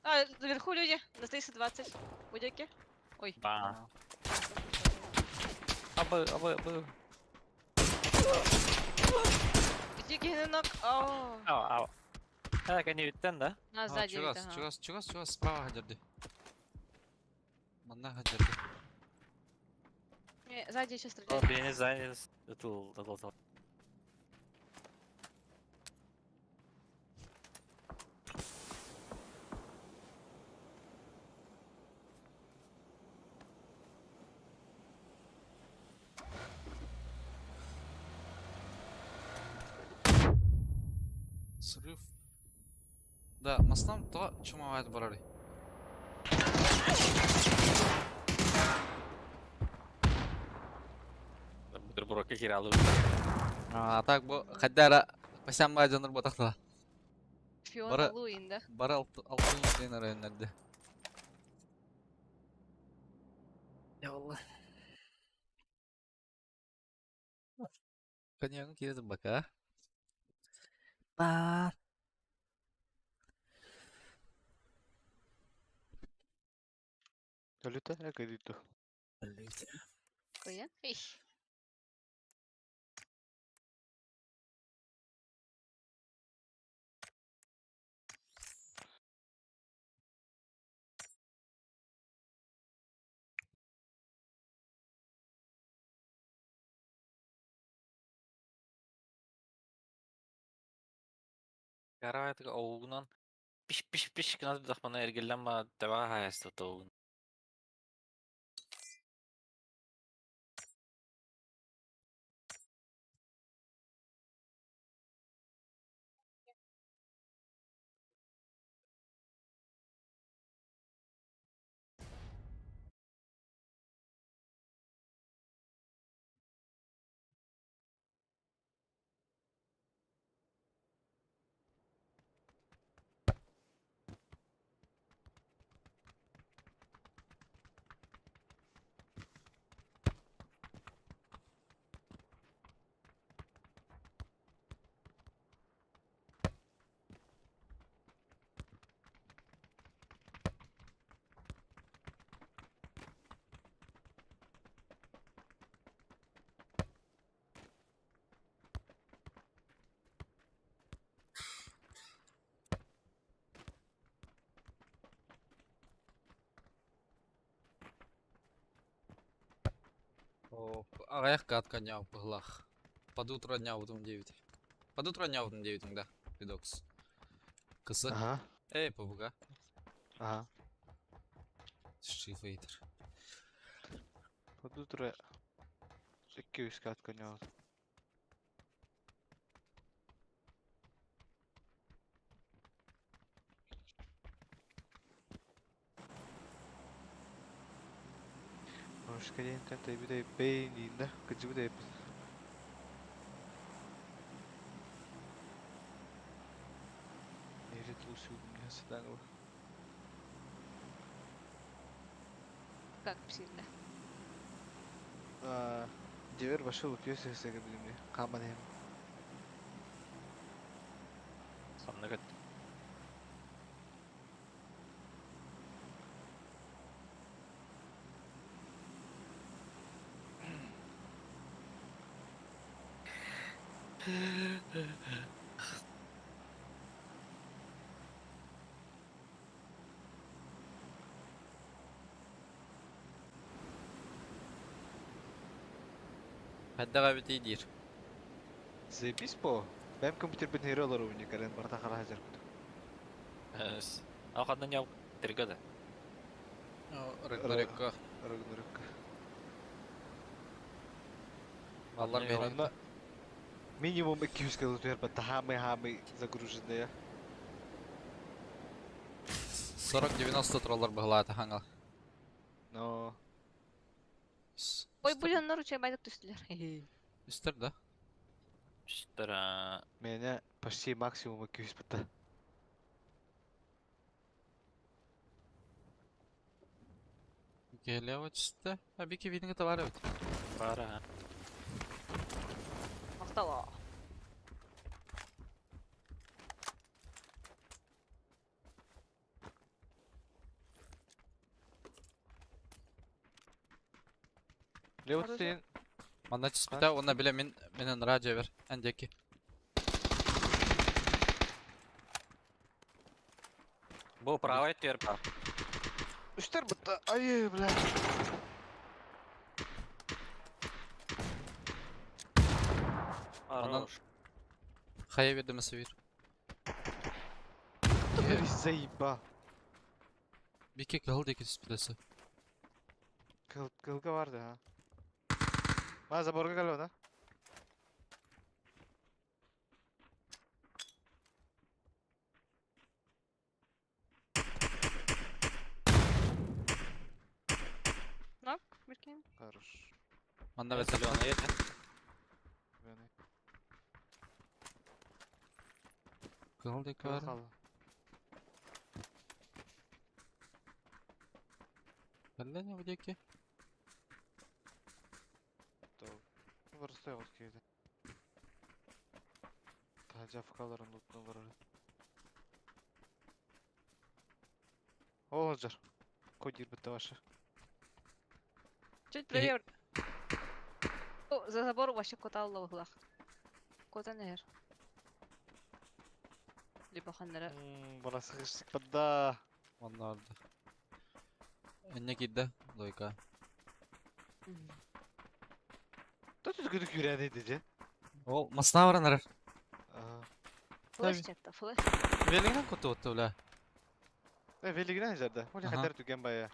А, наверху люди, на 320. Будь-які. Ой. Ба. Абы. Будь-які гінок. Ооо. Ау. Так, они биттен, да? На сзади Чугас, віта. чугас, справа хадерди. Манна хадерди. Не, сзади еще О, стреляют. бені зайняли. Тыл. Срыв. Да, мастан то чумавайт барари. Бутербродка киралу. Так бу хаддара пасямга жанр ботакта. Фиона Бара- Луин, да? Бар алтын дейін районларды. Я алла. Коньягын келеді бака. Ба. Өліті, әке дейті. Коя? Эй. Каравайтыга оугунан пиш кына дахмана эргеллен ба таба хаясты тоугун. Ағаяқ катка няу пығлақ. Под утро няудым 9. Под утро няудым 9, да. Видокс. Кысы. Ага, ПВГ. ага. Шифейтер. Под утро 200 катка не алды. Hoşka diyen kante bir de beğendiğinde gıcı bir de yapın. Neyre tuluşuyordum ya sıdan o. Как сильно? Девер başı olup yiyor sesle gidelim diye. Kalmadı hem. Самны кет. Хәддәға бит идир. Zajebiś po. Benim kompüter ben hero olur oynuyor. Karen barda kala hazır kutu. Ау хандан яу тергеді. Рагнарёкка. Ragnarok. Аллар Yok. бейрен. Onunla minimum 200 kilo ver ben hamı загружены ya. 40-90 троллар бұғылады хаңа. No. Ой, блин, наручай байдық түстілер. Үстір да. Шыттыр, Меня почти максимум 200 бата. Келе өтісті. Беке бейдің товары өт. бара. Мақтала. Leo Arada- senin Манда чиспіта, оны біле менен радио бер. Әндекі. Бұл правай тер бар. üstler bata. Ay bla. Хорош. Хая берді мәсі бер. Geri zayiba. Беке кыл декі чиспітесі. Kılga vardı ha. Ha zaborga galiba da. Нок, Біркен. Хорош. Манда бәтті. Зеленый еді. Yani. Кыл декі Kıl бар. kaldı. Әлі не декі? Doğru. Burası yok köyde. Taca fıkaların lootunu var orada. Olacak. Kodir bitti başı. Чуть проверь. О, за забор вообще кота алла в углах. Кота нер. Либо ханнера. Bana sıkıştık bada. Манда орды. Әнне кидді. Дойка. Da düzgünlük yüreğine edeceğim. Ол, масына баранар. Aha. Флэш чатта, флэш. Веліңнен көті өтті біле. Veli giren jerde. Hoca Aha. kadar tüken baya.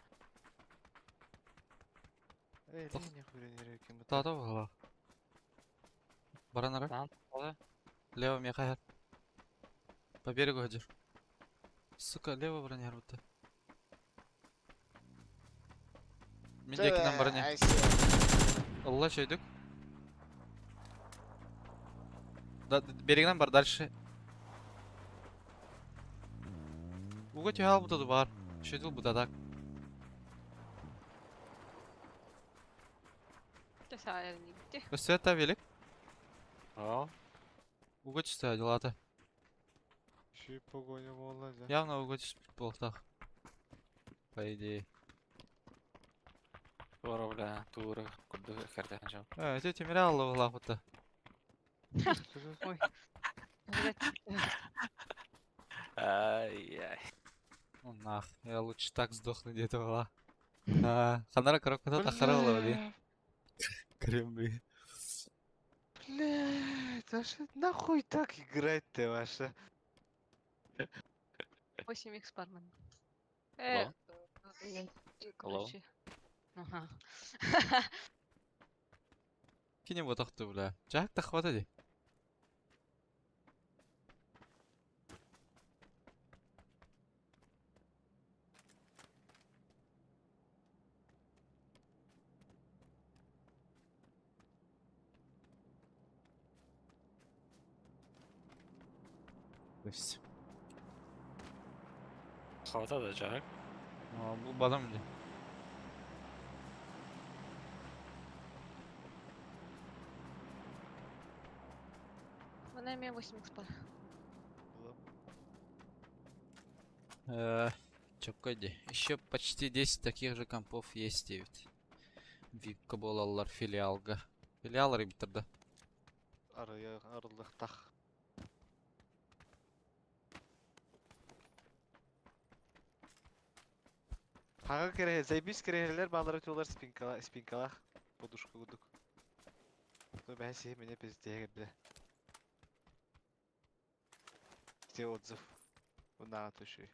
Veli Tok. ne kuyruğun yere kim bu? Тады бұғыла. Баранар. Lan, ода. Лево мне хайр. По берегу ходишь. Сука, лево броня рвута. Мендекинен броня. Алла шойдук. Берегінен бар дальше. Уға түйал бұтады бар. Шойдыл бұтадак. Тесайр не бити. Өсті та велик. О, Уға чисті адилаты. Şu pogоня olacak. Явно уға чисті болықтақ. По идее. тура, бля, тура. Куды кәрден жау. Өте темірі алды бұғылақ бұтты. Ой. Блядь. Ай-яй. Ну нах, я лучше так сдохну где-то была. Ханара коробка тахара была, блин. Кремль. Блядь, Аша, нахуй так играть-то, Аша? 8х бармен. Алло? Алло? Короче. Ага. Кине вот так ты, бля. Жак та хватади. Есть. Хватады Жак. Бұл бадам бля. Мына мен 8х бар. Чоккойди. Еще почти 10 таких же компов есть ведь. Випка болалар филиалга. Филиал ребята. Araya arılıqtaq. Haga kere, zaybis kereler bağları tuğlar spinkalaq. Poduşka guduk. Ben sihim mene pezdeye gibi. Где отзыв? На туши.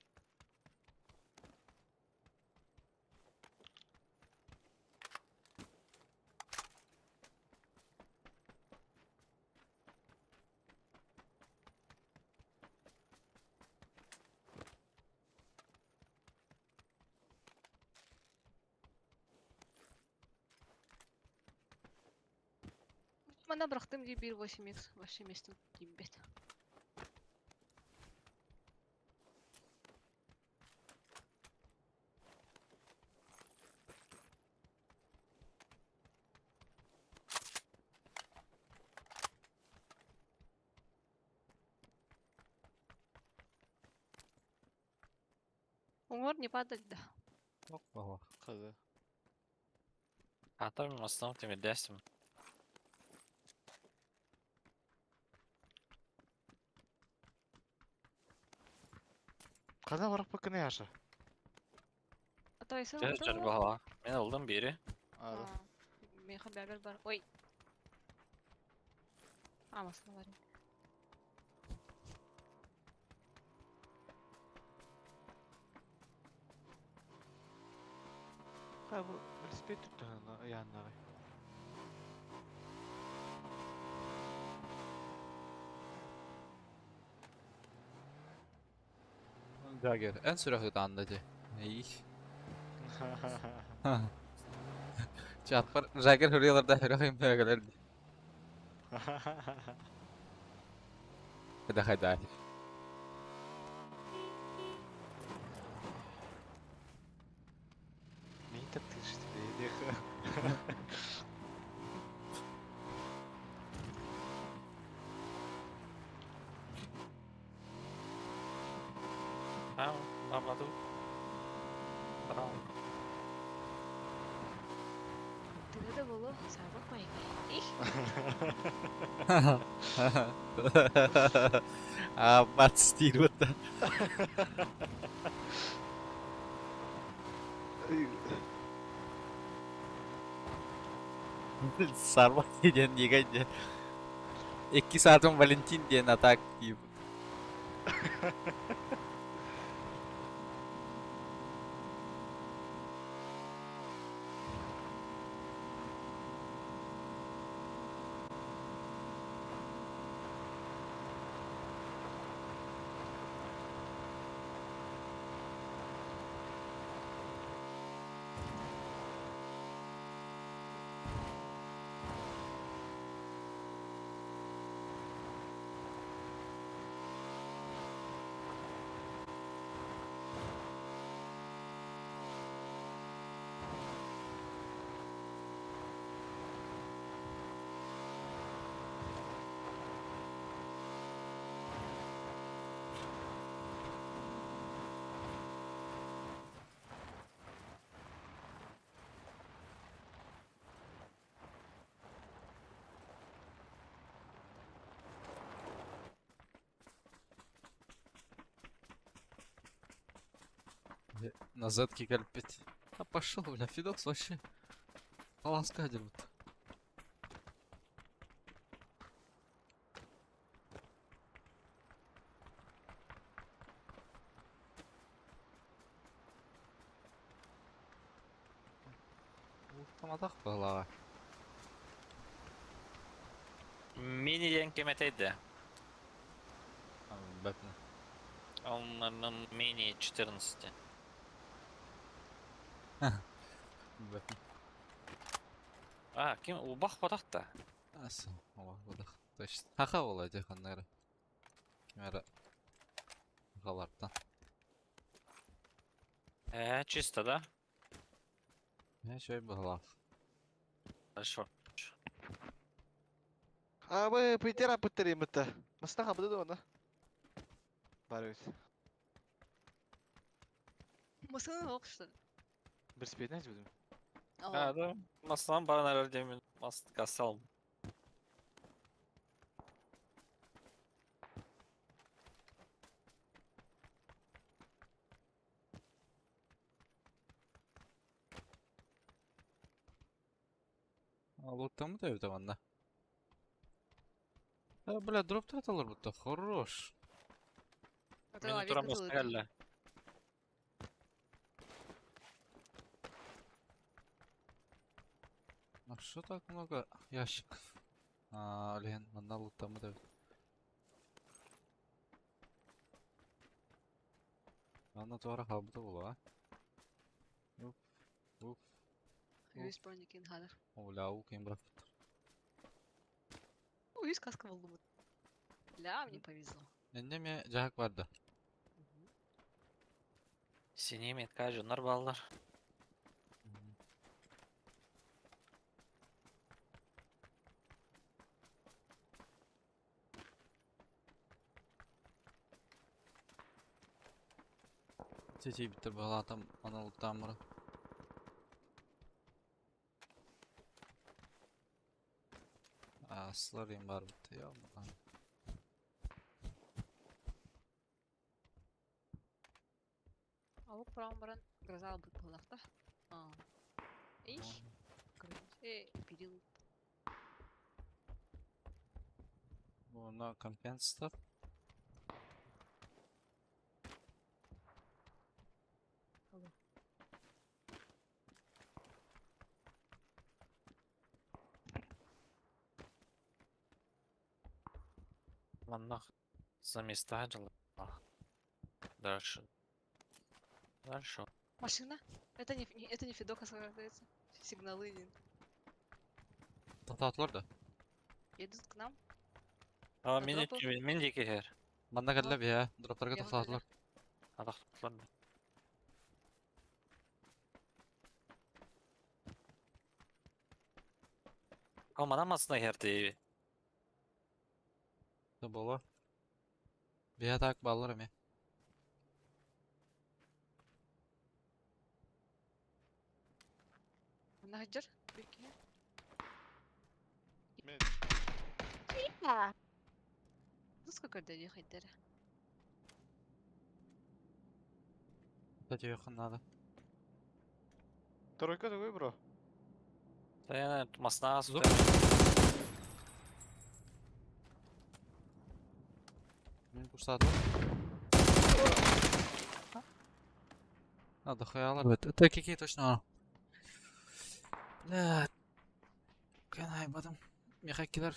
Мана бырақтым дей 1.8х вообще местің дейм бет. Оңор не падали да. Ого. Kızı. Атам основном теми десим. Kaza varak bakın yaşa. Атайсын Жер жер бағала. Мен алдым бері. Adı. Мен хабер бар. Ой. Амасына барайын. Ha bu respekt tuttu yanına. Jagger. En sürahi anladı. İyi. Çarpar. Jagger hırıyorlarda hırayım hırıyorlar. Hadi. Neyi taktın işte diye. Ау, мамаду. Ау. Тыгы да болу, сабық байғай. Их, Бат стиль вот да. Sarmak diyeceksin yegence. 2 saatin Valentin diyen atak gibi. Назад кикальпет. А пошел, бля, Фидокс вообще. Полоска вот. Tamam bağlağa. Miniden kemeteydi. Бәпне. Он мини 14. Бәпне. Kim? Убах подақта. Асы, ола бұдық. Точно. Хаха ола деханнары. Кемері. Халарттан. Чисто, да? Я шөй bağlağa. Хорошо. Абы, пытера пытери мыта. Мастаха буду оны. Барыйт. Масаны ок что ли? Bir спетнать будем. Ha, да. Масынан барын herhalde min mast kasalım. Луттамы да evde bana. Бля, дроп траталар будто. Хорош. Это Mini авик turamaz кызылы. herhalde. А что так много ящиков? Блин, мана луттамы да. Ана туара хабыда була. Уп, уп. Юис броники инхалер. Оля, укин брат. Юис каска болды бы. Ля, мне повезло. Endeme cahak vardı. Seni metka junlar ballar. Çeçeyi bitir bağla atam analıktan mırı. Aslarım var bitti ya. Аук баран баран гроза албыт болақта. Иш. Перил. Buna компенсатор. Маннах за места жила. Дальше. Дальше. Машина? Это не Федока оказывается. Сигналы не. Tatlılar da. Едут к нам. Ama Na mini drop'u- mini her. Bana geldiler bir ya. Droplarga Ya, tatlılar. Adaklar. Kalmadan masına herdi. Da bola. Bir ya tak ballarım ya. Нахджер. Прикинь. Men. Ну сколько дали хайдер? Kısa yakın nada. Тройка такой, бро. Da yani masına Zup. Beni kursadılar. Надо хаялар. Это какие точно. Бля. Кан айбадым. Мехакилар.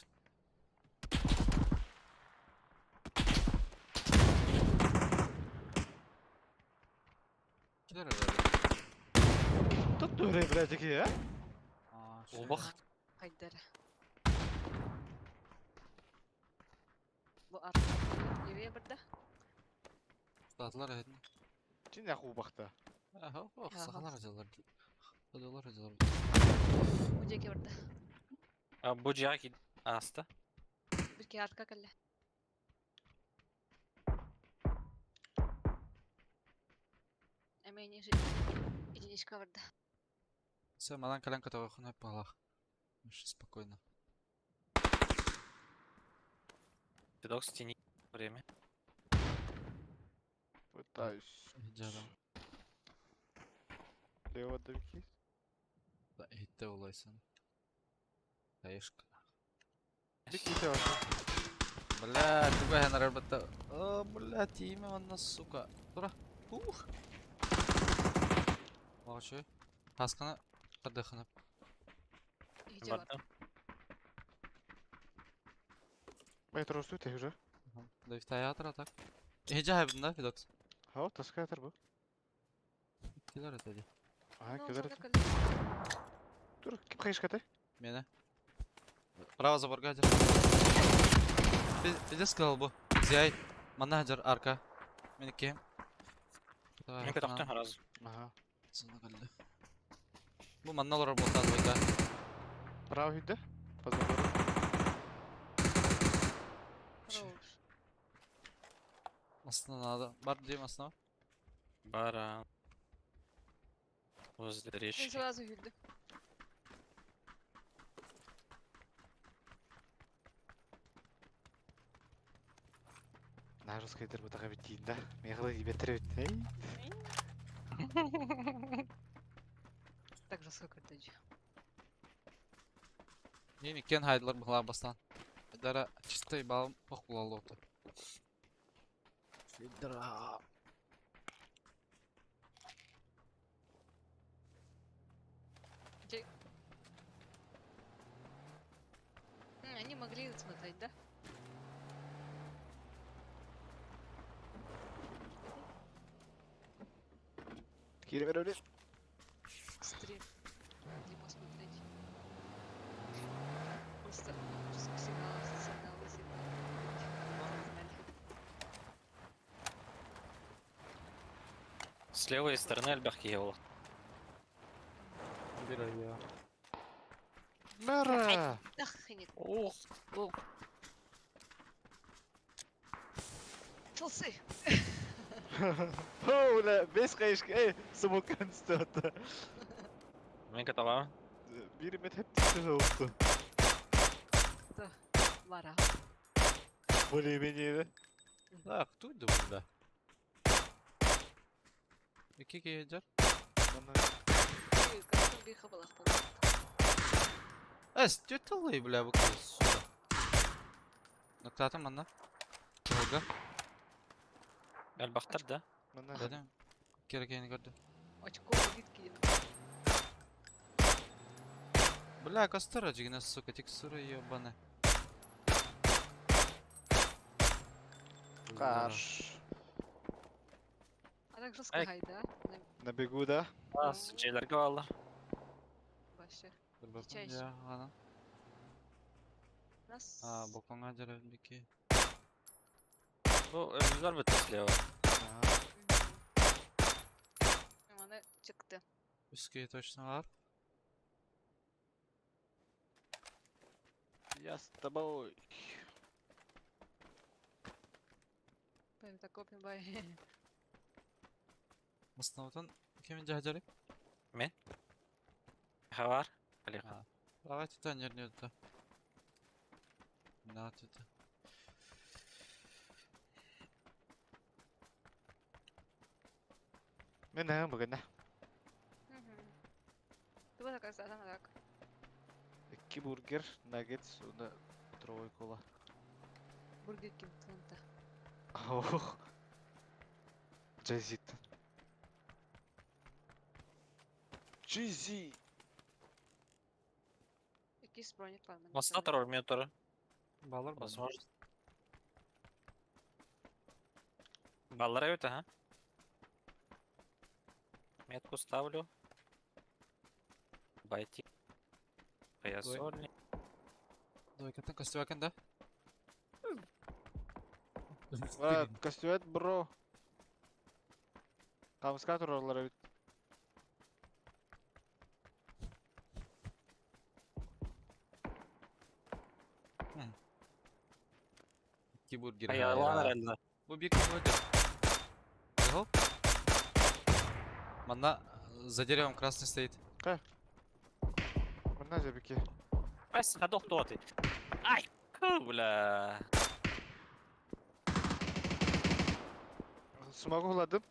Килер herhalde. Тут дуры, блядь, такие, а? Убах. Хайдер. Bu arka. Yürüye burada. Kursadılar evet. Çin ya kubakta. Aha, oh, Ya, sahalar bak. acılar. Acılar acılar. Bu ceki burada. Bu cihaki hasta. Bir ki arka kalle. Emeni единичка burada. Все, мадан коленка того хуй палах. Еще спокойно. Дедок стени время. Пытаюсь. Canım. Лево давки. Da hitte olaysın. Каешка. Диките ваши. Бля, ты бы на работа. О, бля, тиме он сука. Тура. Ух. Вообще. Хаскана подыхнып. Где Бардым. Метро стоит уже. Да втаятыр атак. Эже хайбын да, Фидокс. Ау, таскаятыр bu. Келер этеди. Ага, Ну, келер. сонда көлді. Тур, ким кайышкаты? Мені. Право заборга жер. Биде скал бу. Зяй. Мана жер арка. Меники. Мен кетақтың раз. Ага. Сына калды. Бу манналар болтан бойда. Право хидде. Позабор. Роуш. Астына надо. Бар дейм астына. Бара. Возле Він речки. зразу гілді. Нажус кайдыр bu taqa bittiğinde. Meyhılı betire bitti. Так же сука тоді. Ени кен хайдылар быхла бастан. Дара чистой балым похулалы оты. Фидра. Они могли смотреть, да? Kiri ver öyle. Стрим. Могли посмотреть. Просто сигналы. С левой стороны Альбахи его. Mera. Охренеть. Ох. Тылсы. Hola, 5 kayışk. Smoke'un üstü hatta. Мен кеталам. Biri met hep dişte oldu. Вара. Более-менее. Да, кто это бunda? Iki gejer. Как бы их было Теталый, бля, bu kız suda. Noktatım bana. Olga. Альбахтар, да? Dedim. Gerekeni gördüm. Очко улитки. Бля, костра жигна, сука, текстура ебаная. Karş. А так жестко гай, да? На бегу, да? Аз жейлерге алар. Вообще. Bir bakın Çay iç. ya ana. Нас... Aa, bokonga jere biki. Bu önümüzler bitti слева. Она çıktı. Üsküye точно var. Я с тобой. Böyle так опим бай. Основтан kimin cahacari? Хавар. Олег. Давайте та нернет та. На это. Ben ne bugün ne? Ты вот такая так. 2 burger, nuggets, onda трой кола. Бургер Кинг Твинта. Oh. Джазит. Чизи. Якийсь бронік пан. Басна торор метр. Балар Возможно. Баллар өте, ha? Метку ставлю. Байти. Паясольник. Давай катан костюакен да? Кастюет, бро. Камска туралар бит. İki burger. Паялан herhalde. Bu bir burger. Ого. Мана за деревом красный стоит. Bunlar da biki. Бес, ходок кто ты? Ай, бля. Smoguladım.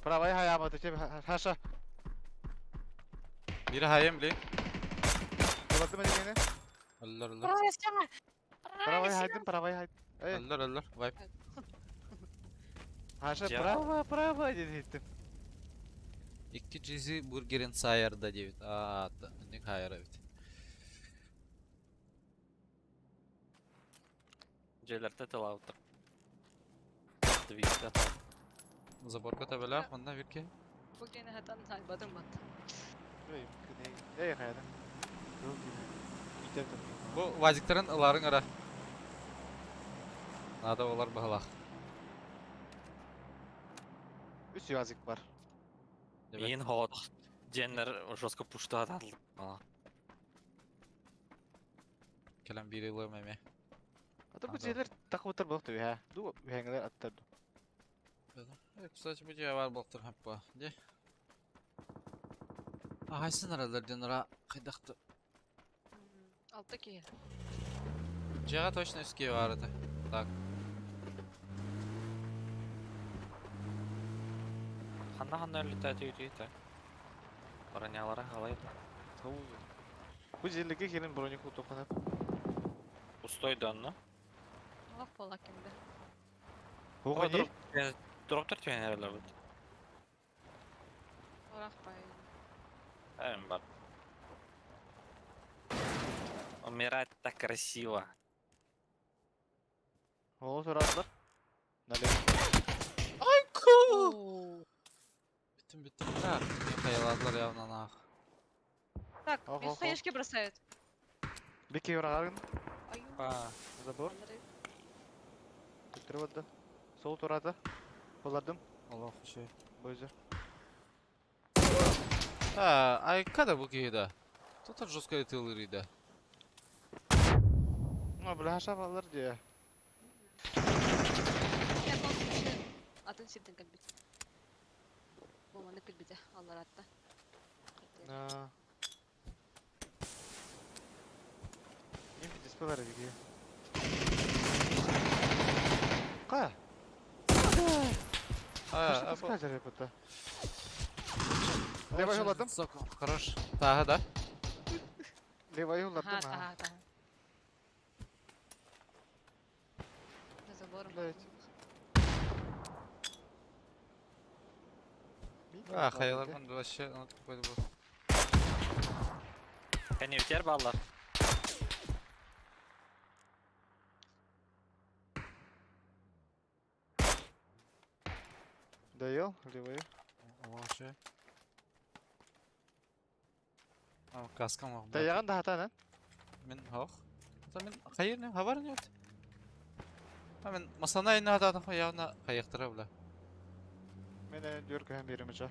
Правая hayama da тебе haşa. Biri hayem bile. Buladım hadi gene. Öller öller. Правая haydım, правая haydım. Öller öller. Vibe. Haşa Ya. prava dedi ettim. 2 cheesy burgerin sayarda debit. Aa, ne hayır evet. Желерте тылауыттық. Твикті. Заборка табелах мында бирке. Bu gene hatan halbadım bat. Şuraya yumkun değil. Hayda. Yok gibi. İter tabii. Bu vaziklerin ıların ara. Nada olar bahalak. Üst yazık var. Evet. Ең ход. Дженнер жестко пуштады атылып. Kelem bir yılı meme. Hatta bu Adam. şeyler takım atar balık tabii ha. Du hengeler atar. Evet, kısaca bu cevap baktır hep bu. De. Ahaysın aralar canlara kaydaktı. Altta ki. Cevap точно üstü vardı. Так. Қанда өлі тәті. Баранялары қалайды. Bu şeylerdeki gelin broniko topanıp. Пустойды анны. Allah pola kimde. Oha ne? Дроптар түйен әрелер бұд. Orak bay. Әрім бар. Умирать так красиво. Oğlum soradılar. Nale. Oo. Bittim. Так. Kayaladılar явно нах. Так, Ох, меня ох, хаешки бросают. Bir kere varağın. Аю. Забор. Андре. Tutturmadı. Sol torada. Kolladım. Allah şey. Boyunca. Ha, ay kada bu kıyıda. Tutar жестко тылырыйда. Ama böyle haşa bağlar diye. Я помню, атын сирден калбит. Болманы килбите, аллар атта. Na. Им bir dispe var gibi. Ка? Ha, Kaç kaç yapıta? Levay yolladım. Хорош. Daha da. Levay yolladım Ага, ha. ага, ага. За забором. Блядь. Ha, kayalardan dolaşıyor. Unuttuk böyle bu. Кәне өтер балалар. Доел, левay. Allah şey. Ama kaskam var. Dayağın da hata lan. Min hoch. Та мен hayır ne haber ne? Ha men masana inne hata da ayağına kayıktıra bile. Mene diyor ki hem birimi ça.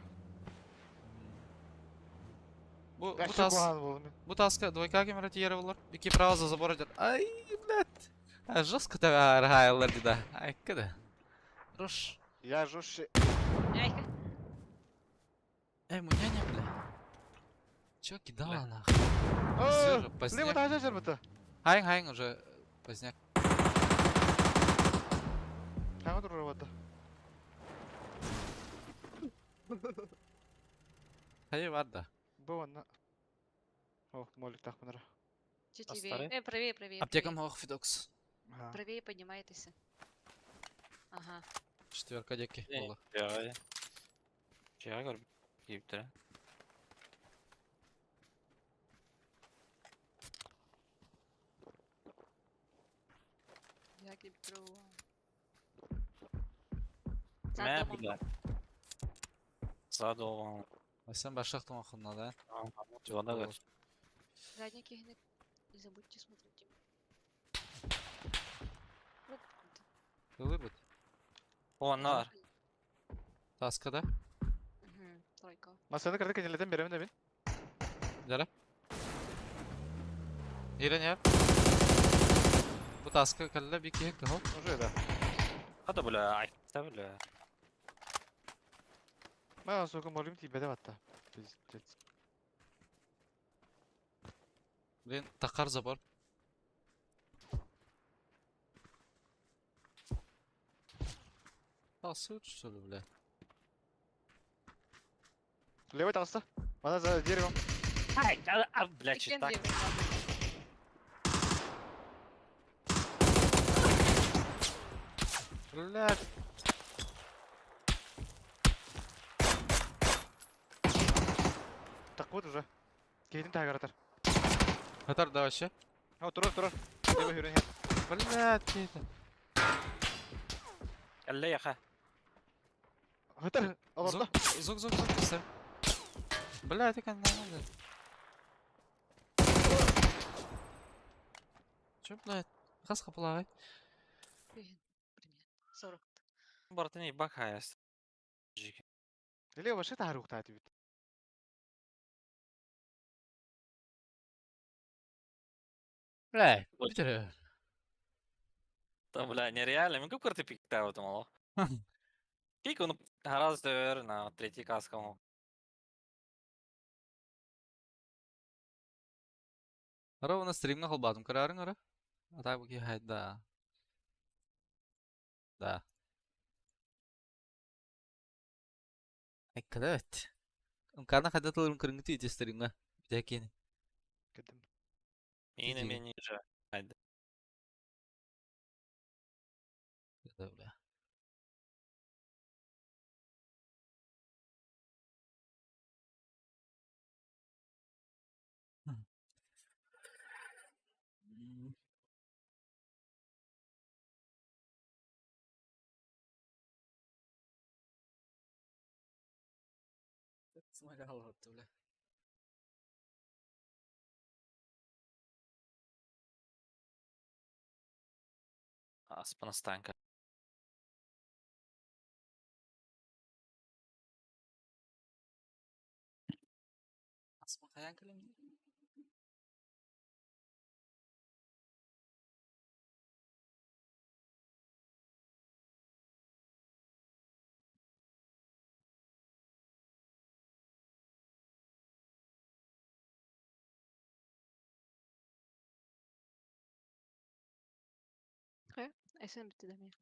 Bu Ben şu tas buhan buldum. bu taska двойка камера тиера булар. Iki право за забор идет. Ай, блядь. А жестко тебя райлер дида. Ай, куда? Руш. Я жуши. Яйка. Эй, муняня, бля. Чё кидала Бля. нахуй? Серьезно, поздняк. Лево тажа жарбыта. Хайн уже поздняк. Kanka dur arabada. Hayır var da. Bu anla. Oh, молик так понра. Чуть Постарай. левее. Правее, правее. Аптекам хох фидокс. Ha. Правее поднимайтесь. Ага. Четверка деки. Болды. Жеға көріп кейіптірі. Я киптіру. Мә білі. Зады оған. Sen başlattın okuluna da. Жуада көр. Задний кигнет. Не забудьте смотреть. Вот откуда. Kılır bit. Оған var. Taskada. Мгм, тройка. Masanı kırdık yenileden beri mi de bin? Dere. Yere ne yap? Bu taska kalle bir kiyek kahol. Уже да. Hadi böyle ayıkta böyle. Ben sokum molim tibede hatta. Pиздец. Блин, takar zabor. Alsı uçsulu bile. Левый толсто. Она за деревом. Ай, блядь, Иккен так. левый. Блядь. Вот уже. Кейтин тагыратар. Хатар да вообще. О, турар. Деба хүрен хер. Блядь, Кейта. Әллә яха. Хатар, аларда. Зук, пистолет. Блядь, это нормально. Чё, блядь? Раз капылай. Примерно. 40. Бартыны бак хаяст. Жиги. Или вообще тагырук таати бит. Блядь, битер. Та, бля, нереально. Ми купкар ти пикта вот мало. Кик он хараз дövер на третий каскам. Ара уна стримна холбадым карарың ара. Атай буки хайда. Да. Ай, клёт. Он карна хайда тылырым кырыңгы тиити стримна. Битакени. Кедим. Мини Иди. мен ниже. Хайда. Да, бля. Смагал вот, бля. Аспана станка. Асмахаян калем. Эсен битти да мен.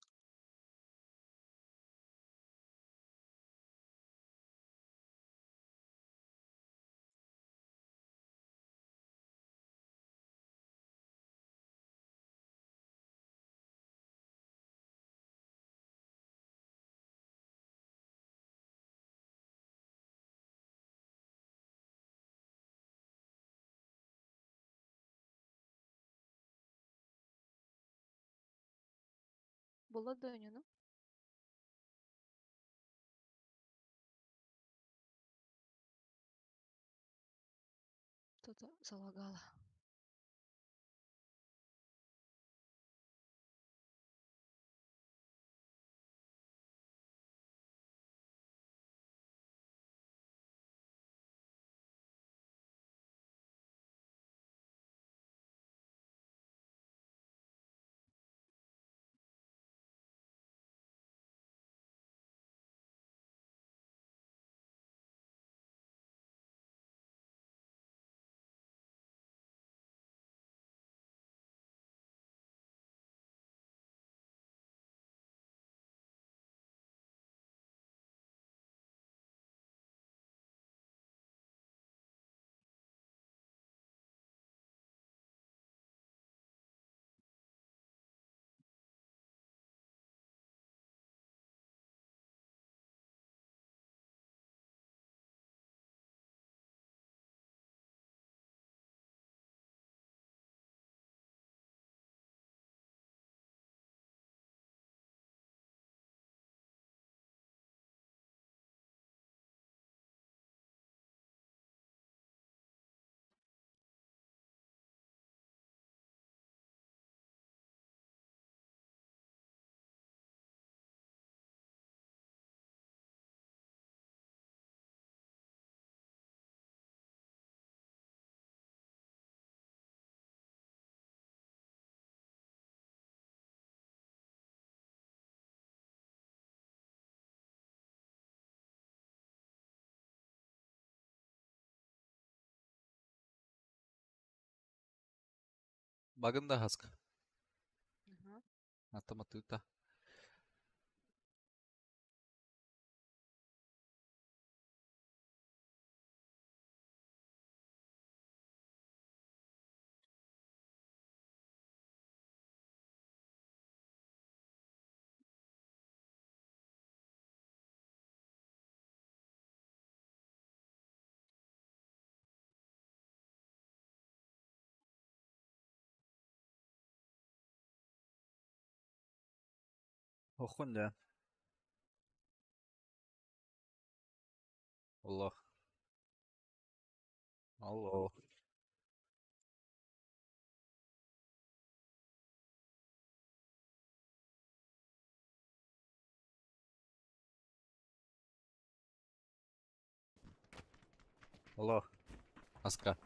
Була дönüyor. Кто-то залагало. Багында хаска. Ага. Автоматыта. Охун да. Allah. Allah. Allah. Аска.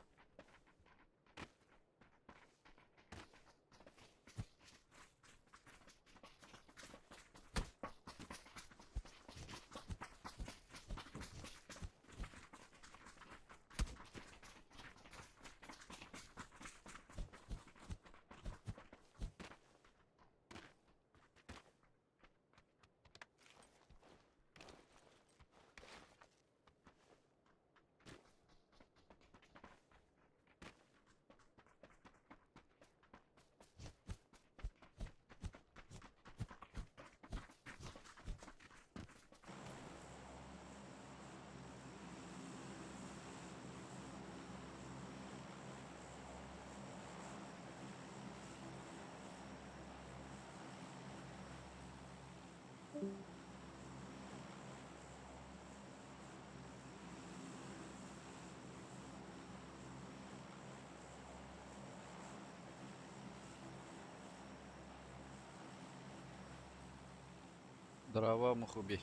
Дрова мухуби.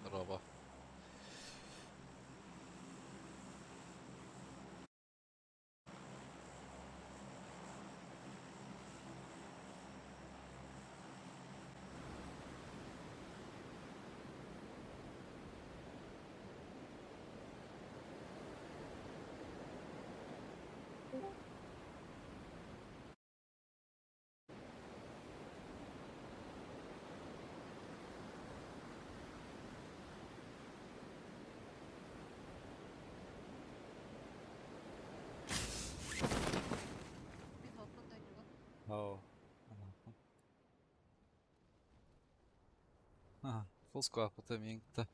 Дрова. Мен холкундан югун. Ау. Ага. Full squad på minta.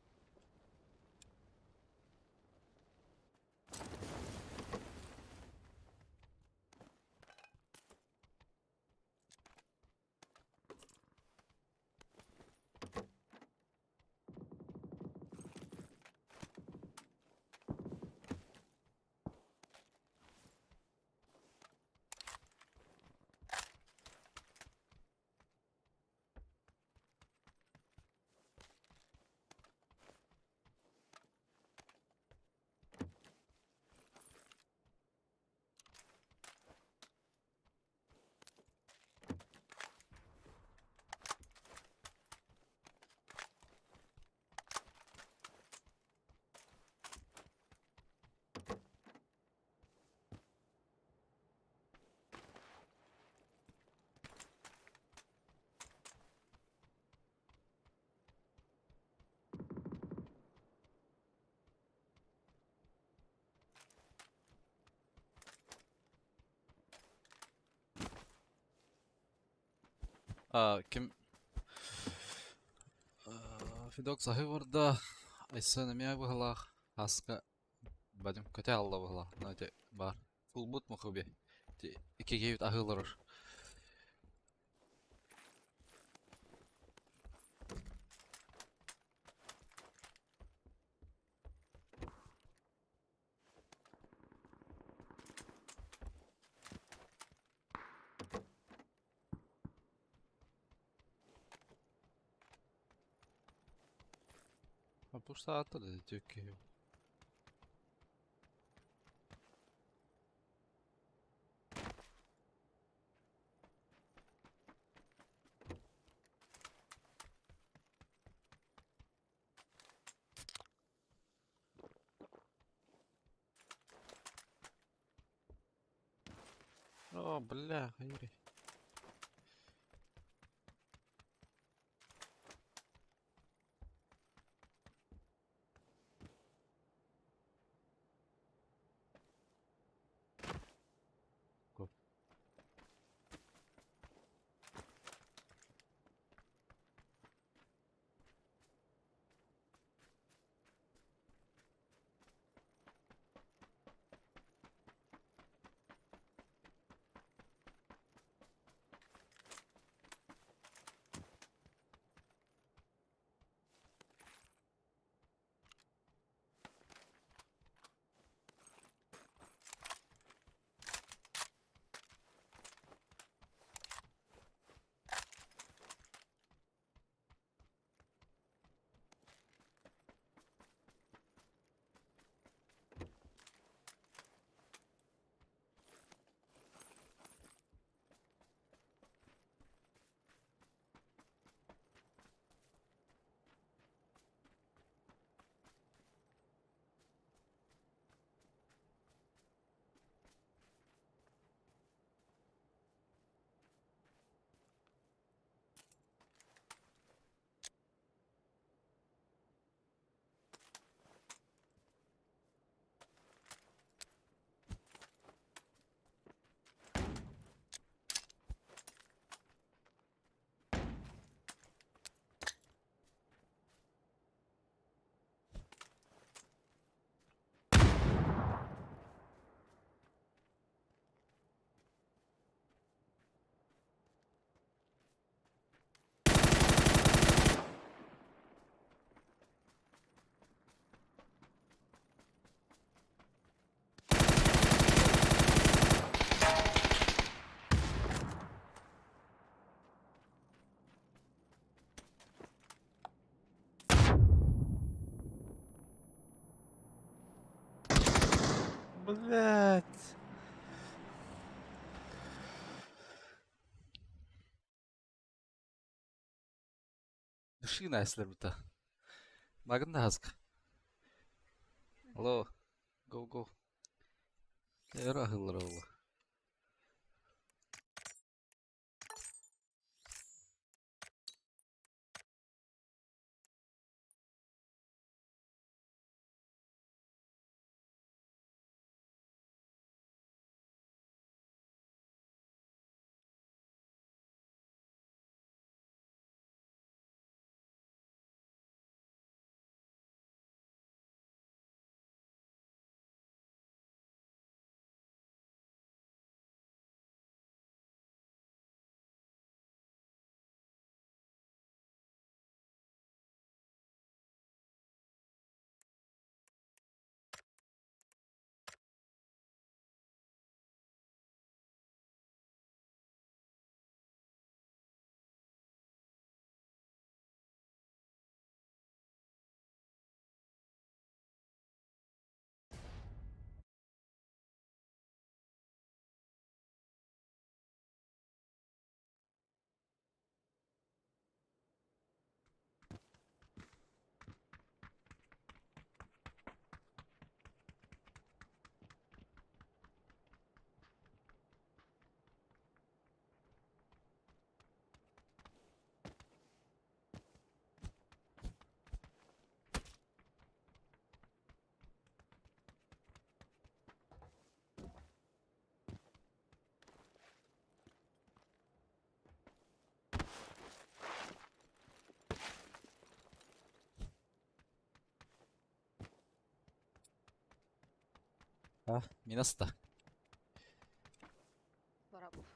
Kim Fidok sahi burada Aysan emya bıhla Aska Badim kötü Allah bıhla Nade bar Full boot muhubi İki gevit ahılır Bu saatte de diyor ki О, бля, hayır. Блять. Шина эслер бута. Багында хаск. Алло. Go. Эра ахыллар олла. А, Минаста. Барабов.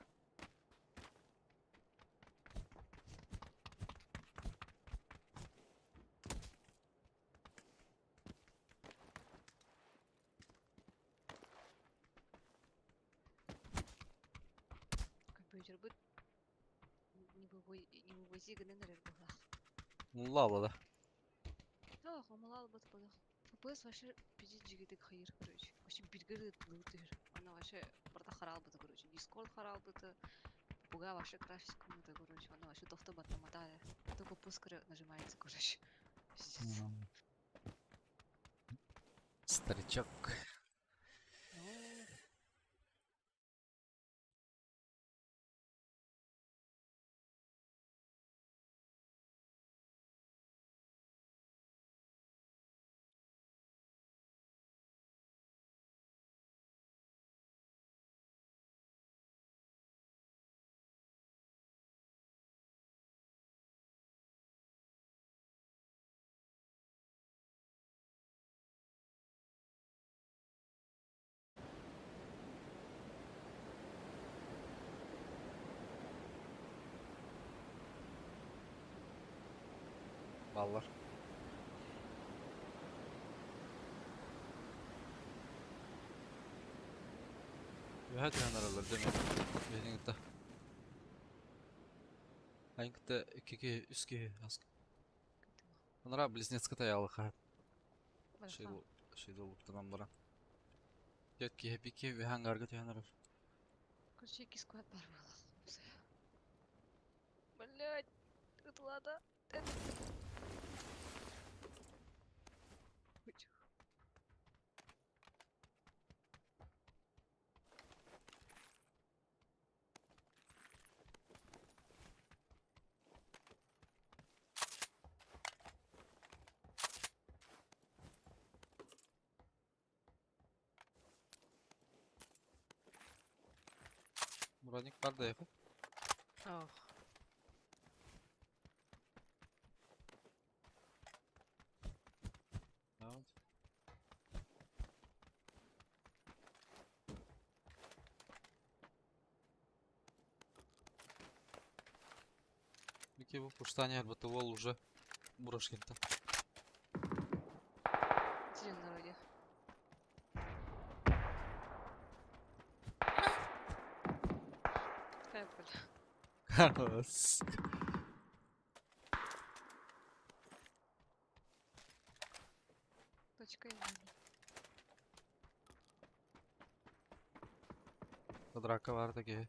Компьютер бы не вывози гненер была. Мулла алла. Да, хамалал бат была. ФПС вообще пиздец жигитек хайыр, короче. Вообще биргер лутер. Она вообще барда харал бата, короче. Дискорд харал бата. Пуга вообще графику мыта, короче. Она вообще тофта бата мотали. Только пускай нажимается, короче. Пиздец. Старичок. Ну, Баллар. Hadi yanaralar değil mi? Benim de. Hangi de iki üski ask. Onlara близнецка таялы ха. Барахан. Şey doluktan бара. Детки хепики ve hangarga таянар. Короче, кискуат бар было. Блять, тут ладно. Muradnik var da yapıp. Ох. Evet. Peki bu пуштание БТВОЛ уже Бурошкин-то. Зелёный вроде. Какая пуля? Хорош. Точка имени. Драка var da G.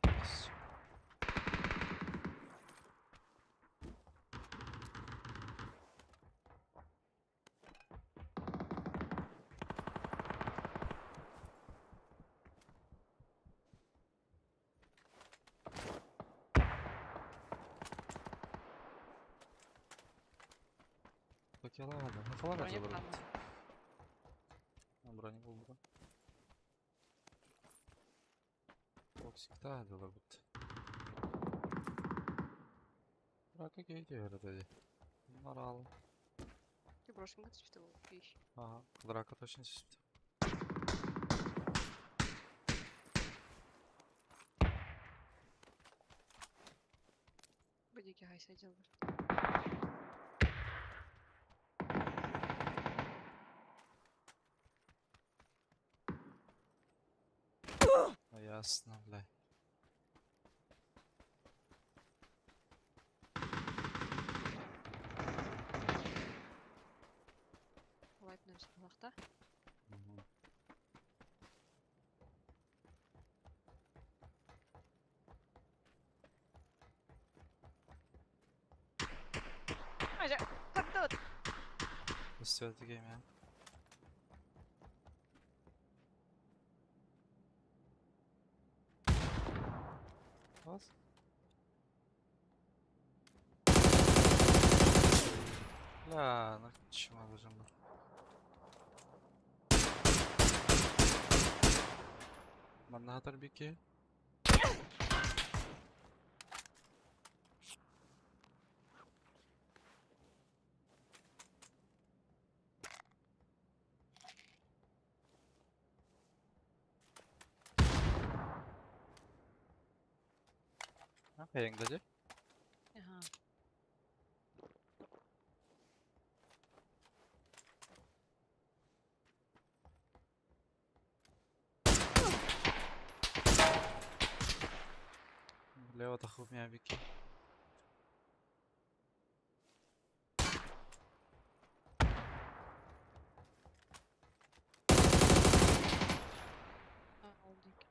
Bakıyorlar hala. Ne falan Броня acaba? правда. Броня buldu. Toksik daha ediyorlar bu. Draka G diyor dedi. Bunlar al. Ты брошен как что вещь. Ага, драка точно систем. Бодики гай сидел. Ну ясно, бля. Лайт на лахта. Мгм. Ача, как тут? Üstü game ya. Bas. La, ne çim alacağım ben. Bana hatar bir ki. Ha, peyingdeci. Ага. Leo takıp ya bir ki. Алдик.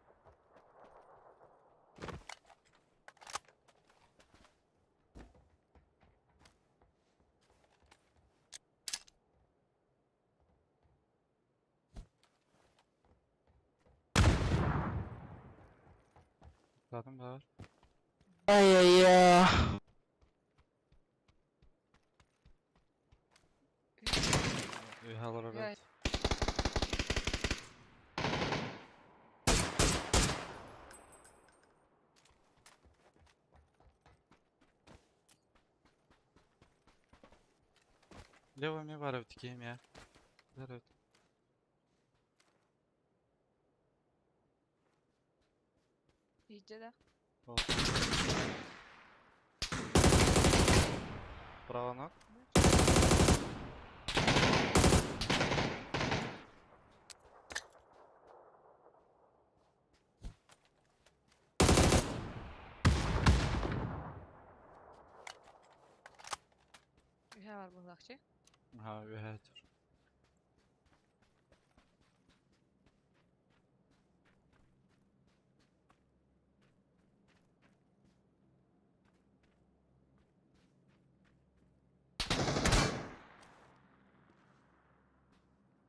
Zaten var. Ühalara Гай. evet. Leo mi var evet game ya. Evet. Иди, да? Olsun. Bravo nok. Ühe var bu lahçı. Ha ühadır.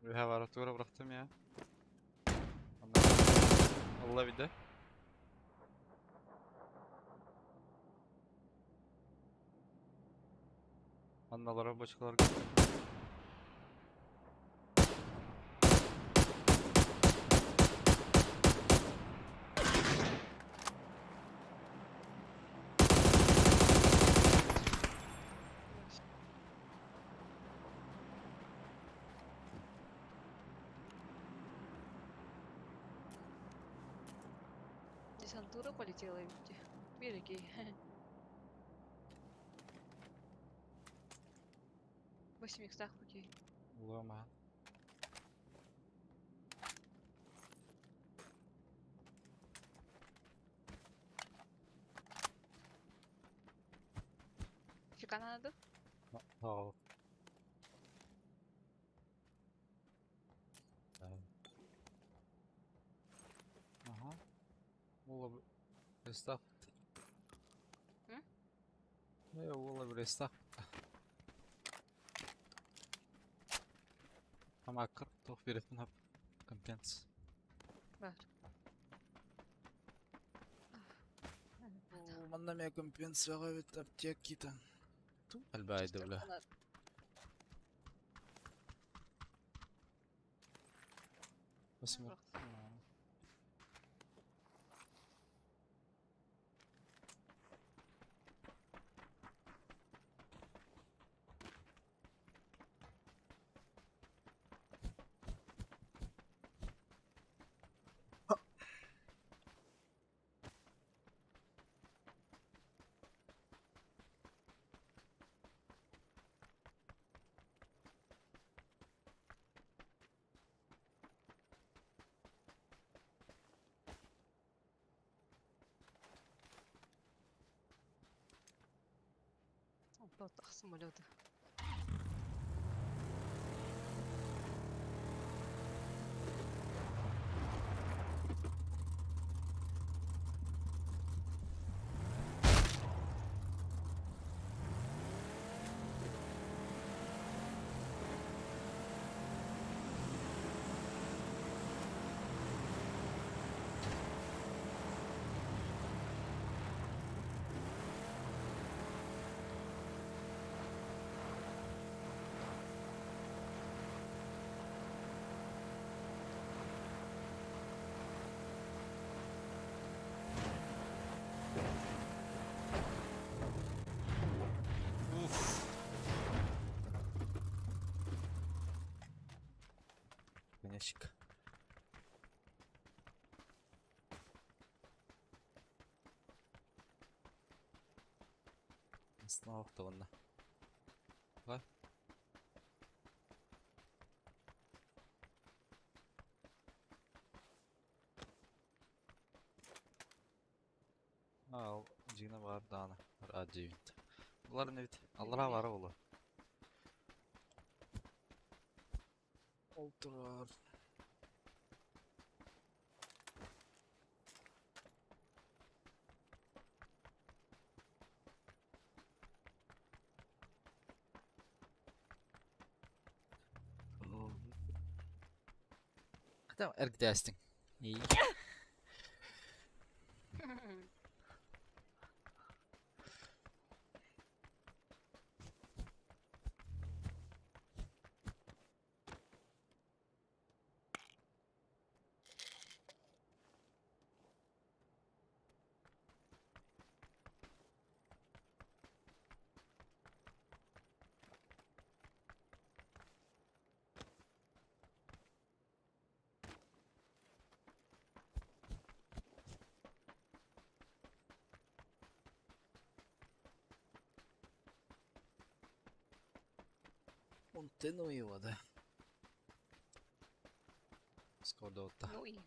Ühe var atıyorum bıraktım ya. Allah bir de. Annalara başkaları. Десантура полетела, видите. Береги. В 8 иксах окей. Лома. Фика надо? Sağ ol. Aha. Ола рестах. М? Ола рестах. Ama akır toh veretin hap. Компенс. Бар. Манна меня компенсировать аптеки-то. Альбай дövle. Посмотр. Вот самолеты. Уф. Конячик. Снова втонна. Ва? Al, Cina var dağına. Radyoyint. Bunların evet. Allah'a var oğlu. Oldular. Tamam, erkeklersin. İyi. Монтено его, да. Скодота. Ну и ой.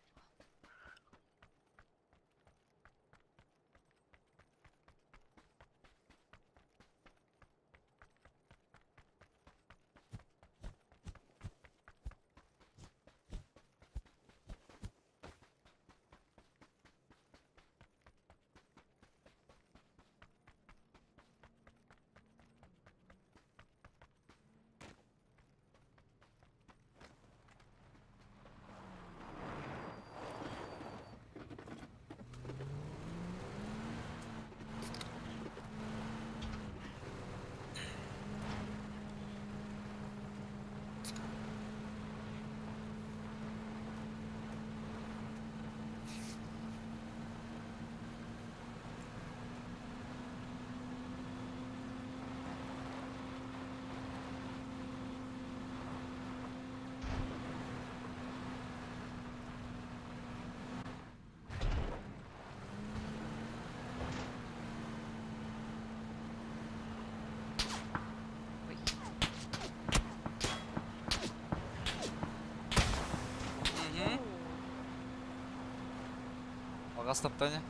Ага, стоптание.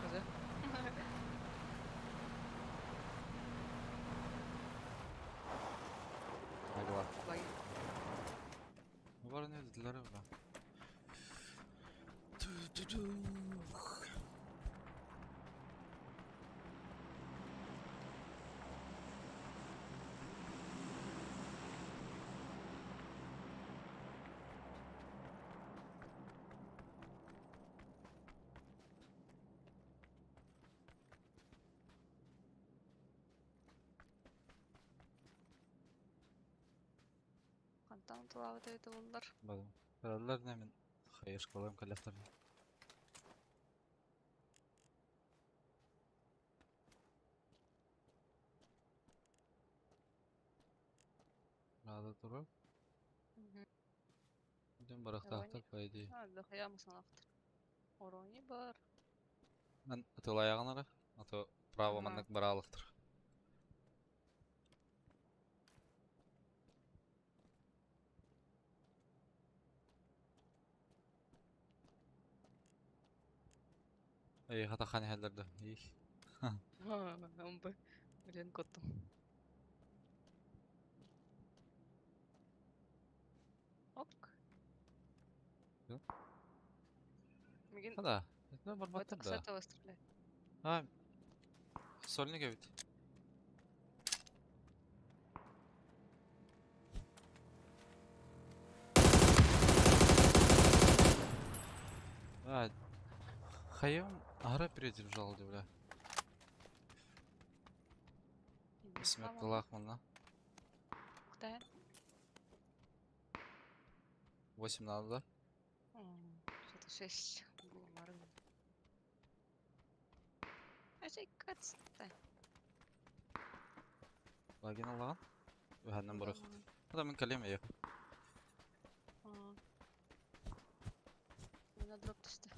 Коза. Агла. Лаги. Var ne dediler öyle. Кантан тулабыта өтө болдор. Бадым. Каралар не мен хайыр школам коллектор. Надо тура. Дем барактактар пойди. Да хая мусанактыр. Орони бар. Мен атыл аягынара, аты право Ага. маннык баралыктыр. Эй, хата хани хәлләрдә. Их. Амбы. Билен коттум. Ок. Ё. Мигин Хада. Это в барбаттыр это да. ксата выстрелять. А, сольник бит. А, хайым ара передержал, бля. Смертылах мына. Ктай. 8 надо, да? Что-то 6 было марын. А сей катстай. Лагин алаган. Өһәннән барак. Хада мен калем аяк. Меня дроп түсті.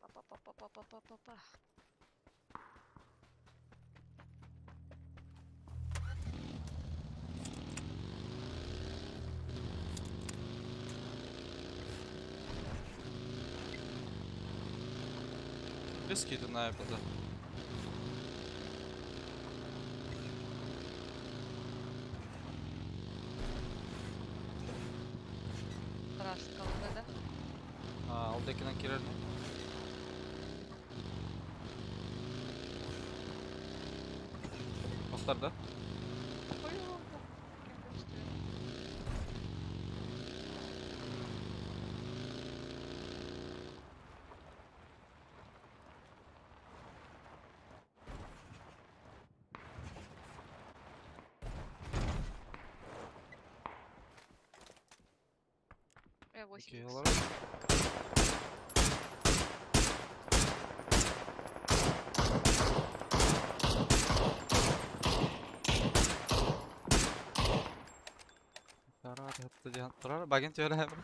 Па-па-па-па-па-па-па-па. Без киду на это. Краш калды да? А, алдекинен кирер. Охтар да? Ой, кем көмістіреді. Окей, 8 алар. Тарар хатта жан. Тарар баген төре хәбер.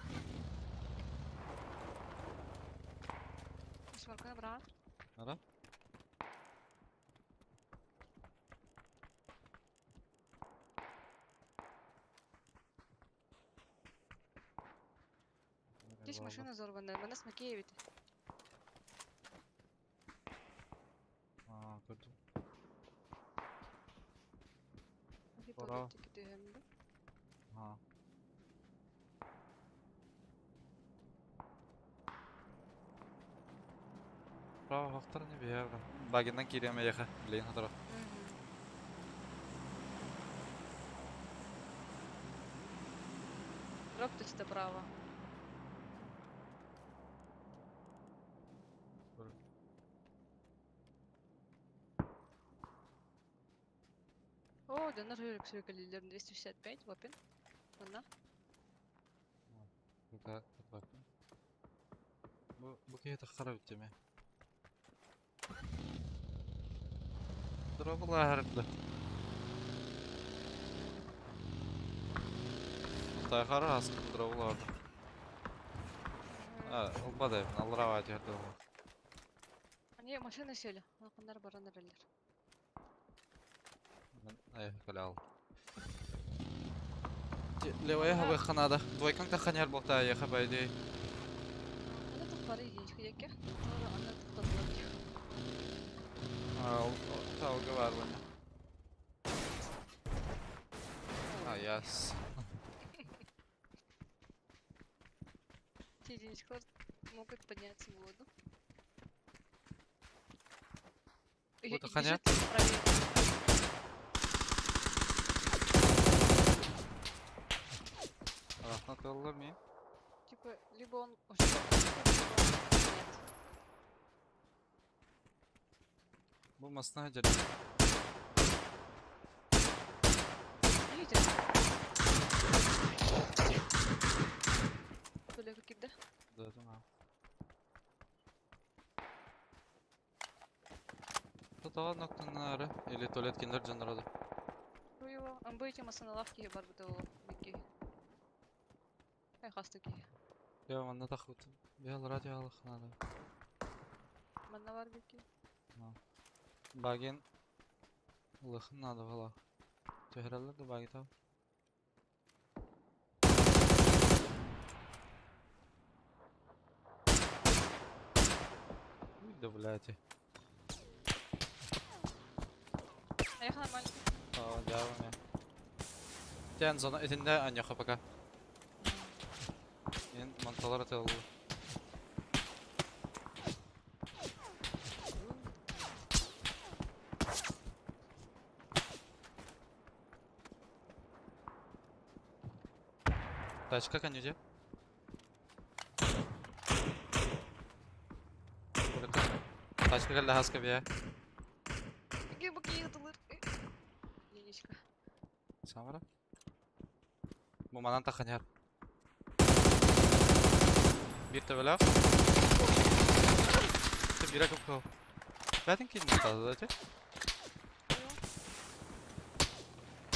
Шмарканы брат. Ара. Здесь машина взорванная. Мене смакеє від. А, көрдüm. Пора. Тільки дегенде. Ага. Право вақтар не бейавра. Багеннен кирем аяқа. Білейін хатара. Дроп түсті право. О, донор жирик сүйекелілерін 265, вапен. Мына. Бұға bakın. Bu kıyıda xara bitimi. Drop'la harikli. Tay xara askı drop'la orada. Ha, olmadı. Allah ravati yerде oldu. Они машины сели. Лақындар баран әрелер. Ben ayakkabı aldım. Levaya hava kanada. Двойкаң та ханер болта аяқа байды. Пары единичка деке. Тоже она подложила. Tavga var bana. Yes. Те единичка могут подняться в воду. Вот И охраняет. бежит правее. Рахмат olur muyum? Типа, либо он уже нет. Bulmasına gidelim. Видите? Böyle какие-то. Duydum abi. Tatağa noktanları. Eli tuvalet kinder canları da. Ну его. Он бы этим на лавке барбитал. Вики. Ай, хастаки. Ya bana takıttım. Bir radyo alıknadı. Манна бар Вики. Bagin ılıknadı valla. Töhreler de bagi tabi. Uydu blядь. А я нормально. Tamam devam ya. Can zona etinde anya kapaka. En mantalar atıldı. Тачка конюде. Тачка geldi haska bir ya. Какие боки ятылыр. Единичка. Sen var ha? Bu manan takanyar. Bir tevela. Ты бира капкал. Бәтін кейін мұқтады да те?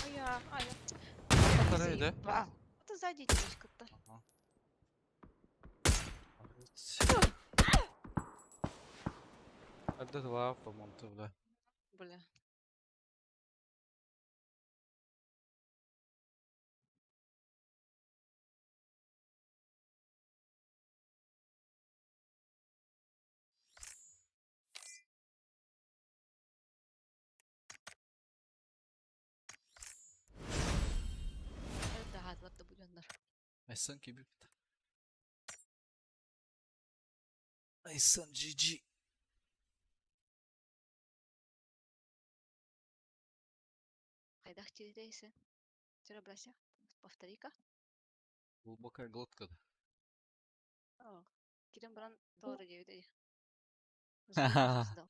Ая. Қатары еді. Это сзади единичка-то. Әлді два по-моему бля. Бля. Это гадлатта будендар. Aysan gibi. Aysan GG. Хайдах терейся. Вчера брася. Повтори-ка. Глубокая глотка. О. Кирен Бран тоже 9. Сдал.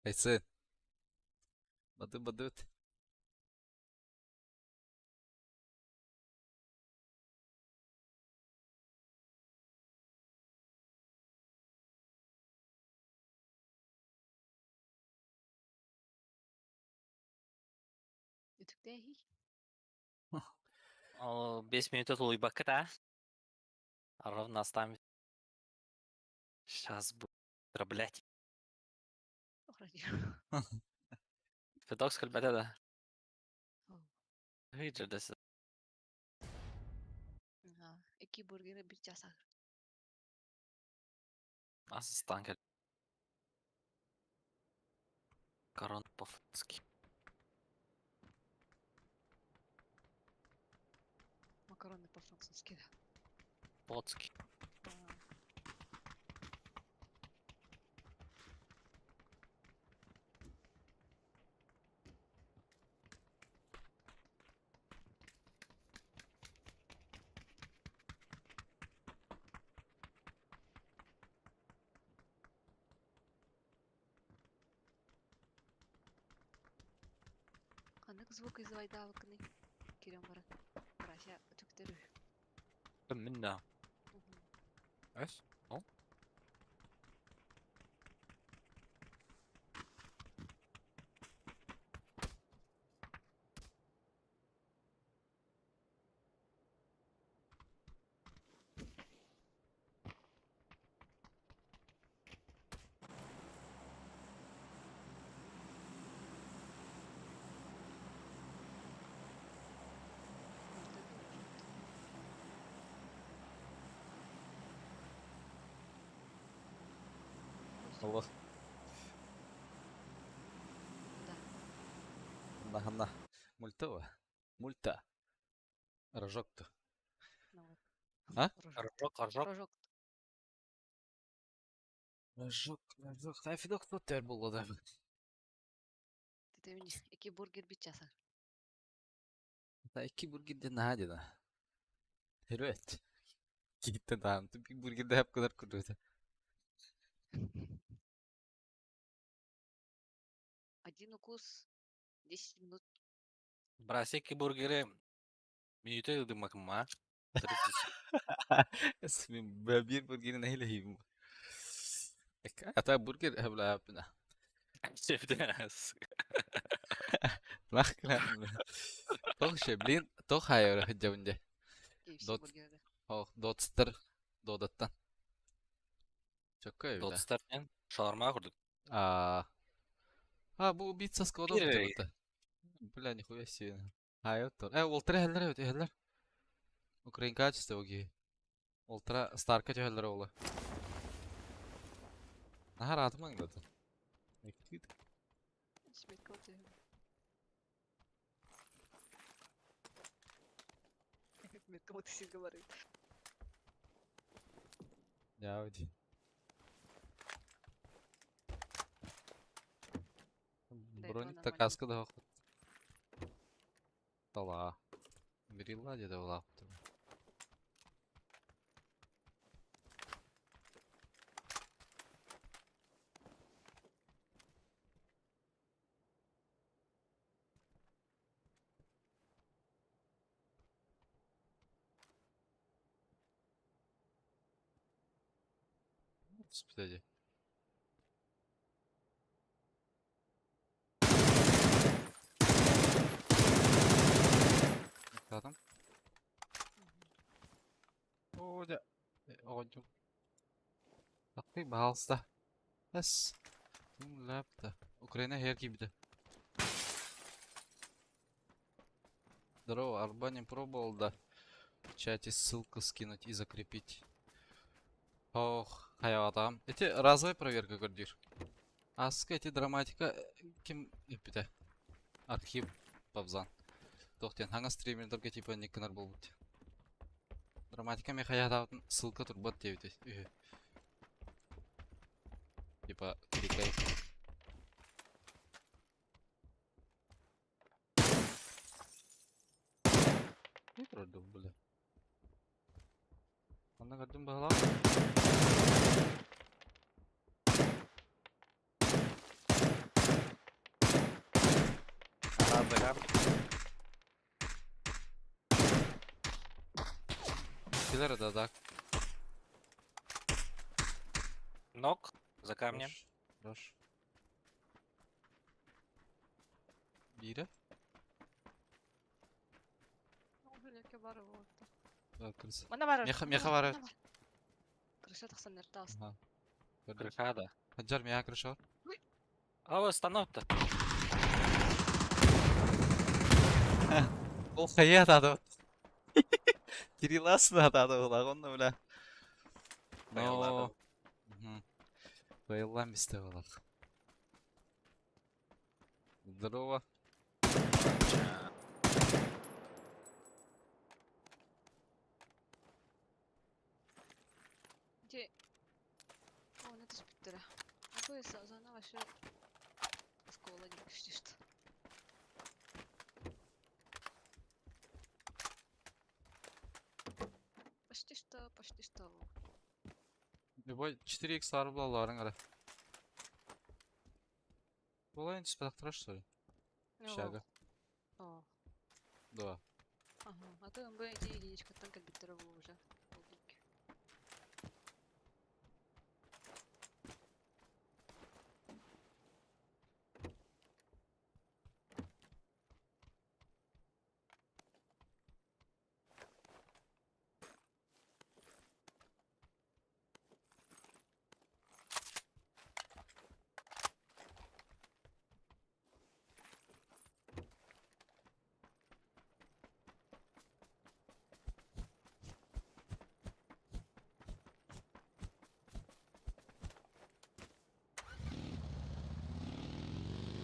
Aysan. Bıdı. Ютубтехи. О, 5 минут это бакет, а? Ровно оставим. Сейчас будет дроблять. Охрани. Федок скольбет это. О. Видишь, да сюда. Ага. Эки бургеры bir жасар. Астанка. Корон по-французски. Макароны по-французски, да. По-французски. Қандық звук издавайды алыкны. Кирен Бран. Брася түктөрү. منه. ايش؟ أو؟ Allah. Да. Ханна. Мультова. Мульта. Рожок-то. Ну вот. А? Рожок, рожок. Рожок. Рожок. Та фидок тут тер було да. Ты мені який бургер бітчаса. Та iki burgerden hadi da. Evet. Gitti tamam. Bir burgerde hep kadar kuruyordu. Один укус, 10 минут. Брасики бургеры. Minute yıldırmak mı? 30. Bir burgerin neyle yiyeyim? Ata burger hebla yapına. Şefdeniz. Bak lan. Toch şeblin. Toch hayır hıcavınca. KFC Dot. бургерді. Oh. Dotster. Dodattan. Çok koyu bir de. Dostlarken şawarma kurduk. Aa. Ha bu pizza skoda Bir mı tabii? Бля, нихуя себе. Тор. Ултра хеллер өте хеллер. Украин качество оги. Ултра старка хеллер ола. Ага, ратман да. Шметка от тебе. Метка от си говорит. Ya öyle. Броник нормально. каска да ход. Тала. Берила где-то в лапту. Господи. Кто там? О, да. Оğlum. Bakayım Hals'ta. Yes. Лапта. Украина her gibi de. Здорово, Арбанин пробовал, да. В чате ссылку скинуть и закрепить. Ох, hayatım. Эти разовая проверка görдür. Aslında эти драматика kim ипите? Архив пабзан. Тоқтен, хаңа стримердерге типа никнар болбут. Драматика мен хаятатын ссылка турбат дебите. Типа кликай. Не продул, бля. Ана гадым багла. Hazırım. Киллер да так. Нок за камнем. Рош. Бире. Өлеке бары болыпты. Кырыс. Мана бар. Меха бар. Крыша тахсан нерте аст. Ага. Көрдüm. Крышада. Хаджар меха крыша бар. Ава станокта. Ол хаят ады. Кирилласын атады ол оны бля. Bayıllarda. Bayıllan bizde olak. Здорово. Де. О, не тіс біттірі. Абы зана ваше скола гелкішті шты. Почти что. Любой 4х арблаларын ара. Болайын спектра что ли? Шага. О. Да. Ага. А то МБ единичкаттан как биттірі болу уже.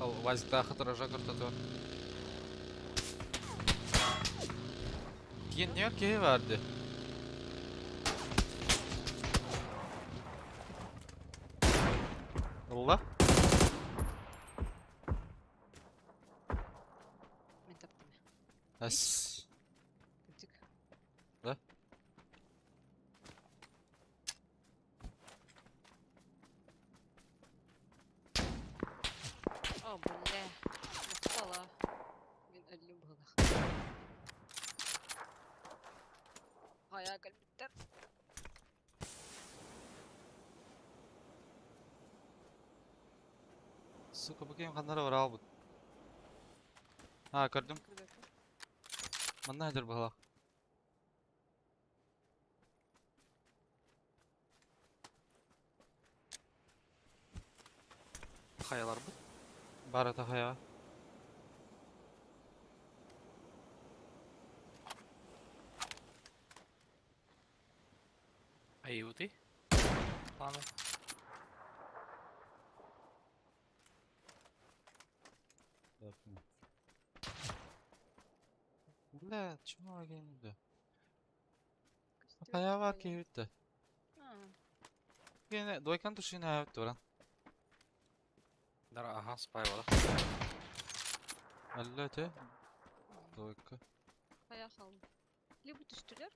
Ал вазикта хатыража кыртатып. Кен не ке vardı? Allah. Мен таптым. As. Көптік. Да? О, бля. Мақтала. Мен өлім болдық. Қая кәлбеттер. Сука, bakayım kanlara var al bu. Ha gördüm. Bana nedir bu hala? Хаялар бұл. Бар ата хая. Аюты. Ладно. Бля, чему агенда? Хая var ki yürüttü. Yine doykan tuşu ne yaptı oran? Дара, ага, спай вода. Әлі өте. Дойка. Қая қалды. Либо түстілер.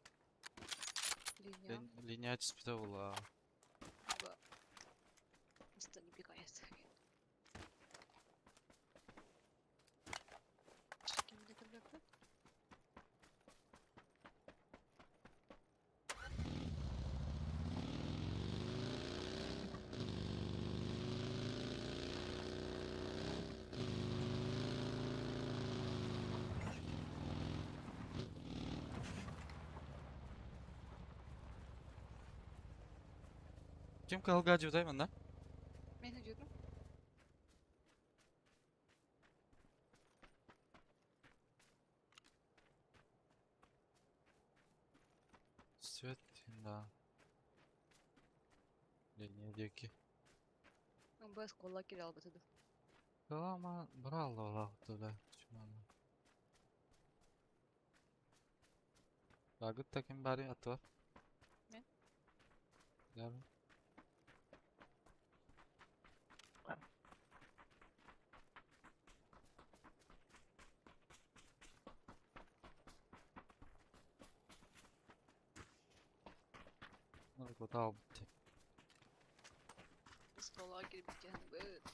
Линия. Линия түспіді ола. Либо место не бегает. Кемді кіргекті? Kim kalga acıdayım da? Мен жүрмін. Свет, да. Линия деки. Без кола келе албы туду. Ama bravo ola da. Bagıt takim bari at var. Ne? Gel. Hadi bakalım. Без кола келе біткен бөт.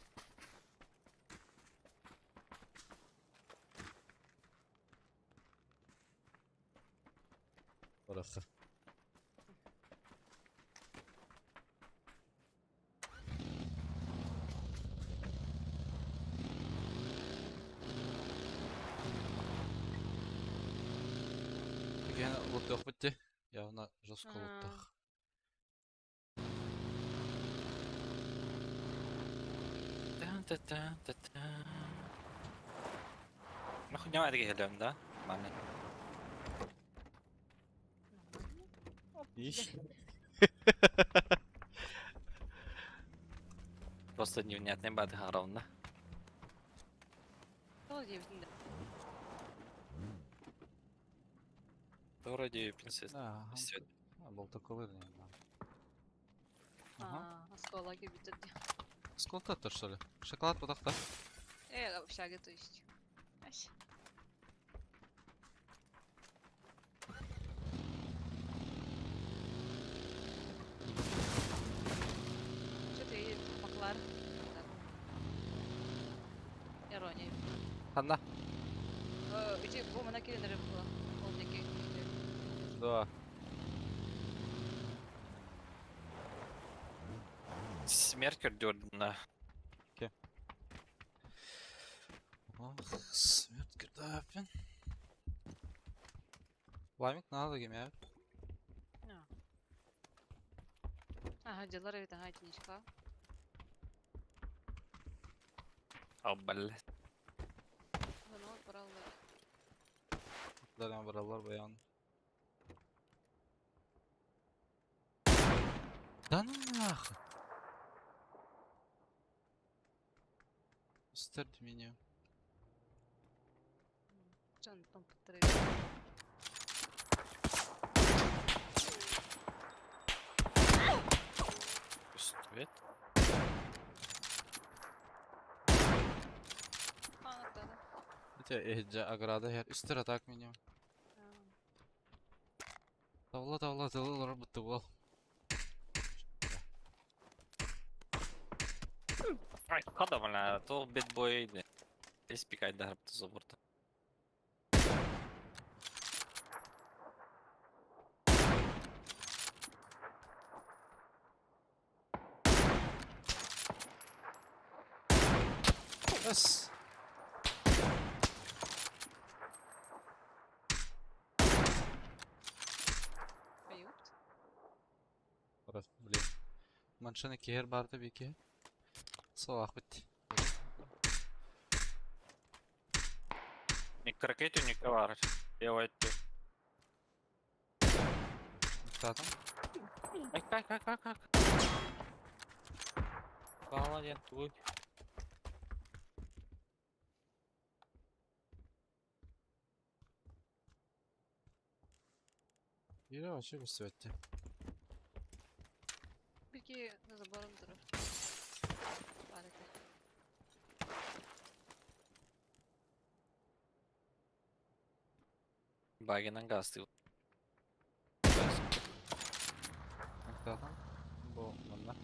Orası. Gene лутох bitti. Явно жестко лутох. ناخد جامعة دقيقة اليوم ده معنا. İş. Просто невнятный бады ровно. Сол дебітінде. Вроде принцесса. Да, Свет. был такой не знаю. Ага. С кола келе бітірді. Сколтатор что ли? Шоколад подахта. Общаге, то есть. Ась. Что ты Маклар? Ирония. Ханна. Эти бомбы келелері было. Ол неке. Да. Смерть gördüm da. Ах, смерть кирдапин. Ламик надо гемя. Ага, дела это ага, тенечка. Аббал. Ну, правда. Дарьян баралар баян. Да ну нахуй. Üstler minimum. Can pomputtары. Üstüvet. Anlattı. Эти эхджа аграда хер. Üstler атак minimum. Тавла тылылар бутты бол. Ай, када бля, то битбой. Испикай да хребта заборта. Бas. Аюпт. Раз, блин. Маншаны кер барды беке. Салах бит. Ник ракету, ник ковар. Делать. Татам. Ай, как. Молодец, твой. Бiri вообще высветте. Peki ne zabarım durur. Barete. Багинан гасты. Татам. Бо мында.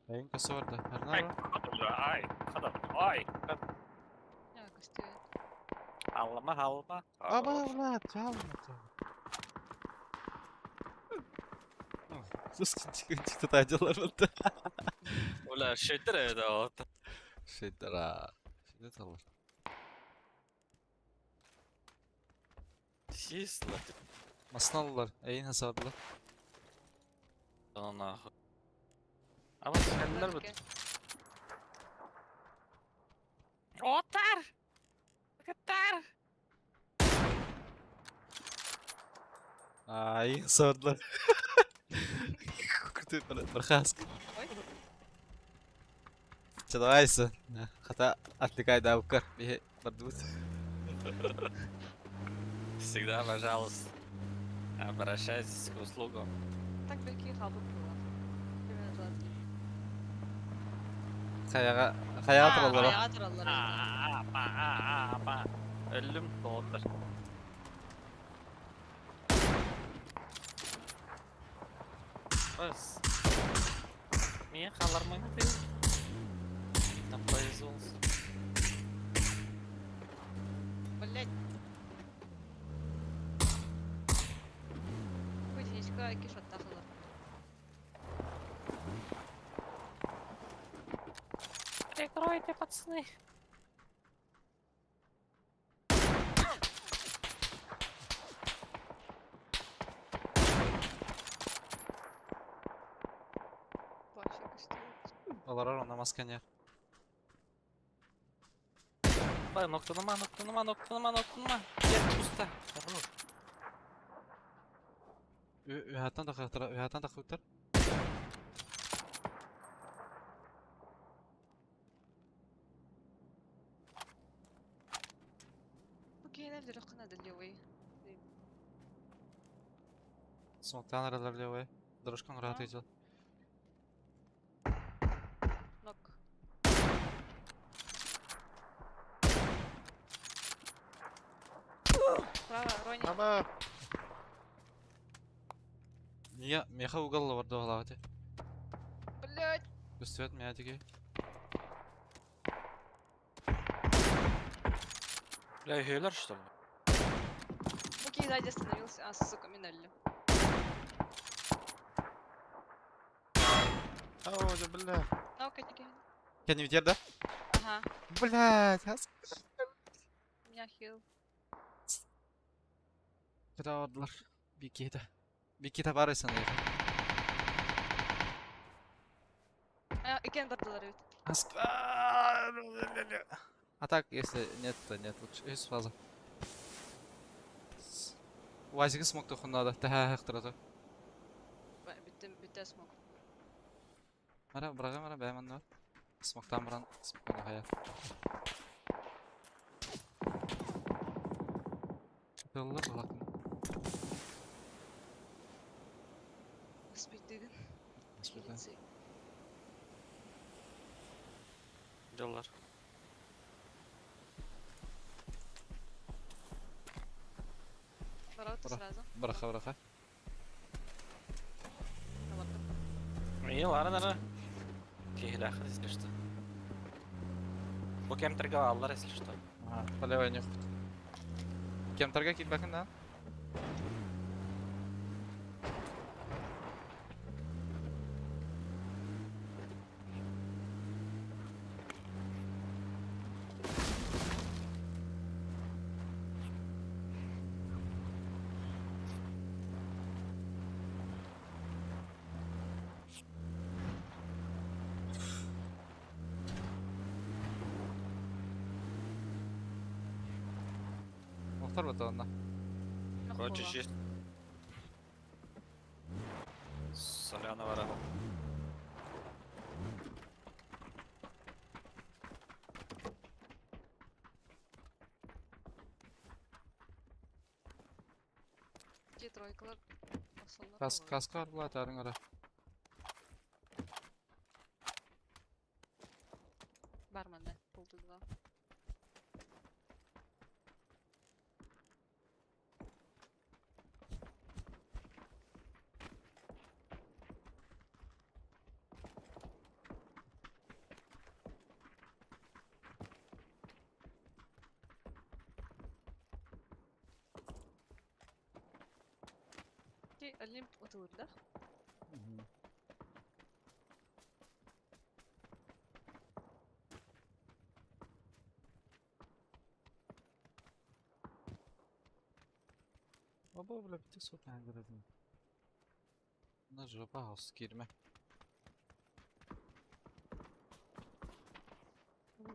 Ayın kası vardı. Her Ай, ne var? ай. Ya kıstıyor. Алма. Aba ulan çalma çalma. Sus çıktı taycalar oldu. Уля, шейтер это вот. Şeyler ha. Şeyler alır. Сисла. Masnalılar. Ayın hasarlı. Ну нахуй. А вот скандал вот. Bareke. Отар! Катар! Ayın hasarlı. Kurtu berkhas. Ой. Чадавайся. Хата отвлекай да укр. Бе бардут. Всегда, пожалуйста, обращайтесь к услугам. Tak belki halbuki var. Kimine zaten. Kaya atırlar. Ayağa durarlar. Ölüm doğrudur. Bas. Niye kalarmayın değil? Ne payız olsun. Блять. Единичка кишот тахылар. Прикройте, пацаны. Вообще кыстıyor. Olarar ona maskanya. Бай, ноктанама. Гет пуста. Хорош. Ühatan da kıhtara. Ühatan da kıhtar. Okey, nerede rakına da levay. Смоктан aralar levay. Дорожкан rahat Ha. edeceğiz. Нок. Право, Рони. Ама! Niye? Meha uğalla vardı o halakati. Блять. Gösteret mi hadi ki? Бля, Хейлер, что ли? Окей, сзади остановился. А, сука, миналли. Ау, да бля. Ну, котики. Kendini bitir de. Ага. Блять, has. У меня хил. Bir daha vardılar. Bir iki de. Bir iki de var ya sana. А, экен бардылар өт. Has. А так, если нет, то нет. Лучше из фазы. Вазиги смог-то хунада. Тәһә хтырата. Битте смог. Мара брага мара бәмәнне. Смоктан бран смокны хая. Яллар лакын. Спиддеген. Спида. Жоллар. Пора сразу. Браха. И ладно. Кихля если что. Бу кем торговал, если что. Ага, полевая нефть. Кем торга китбакын да? Мохтар баталында. Хочешь есть? Соляного рагу. Ки тройкалар. Каскар була тарың ара. Барманда. Булды два. Ки Олимп отылды. Оба бля бити сот наградын. На жопа алс кирме.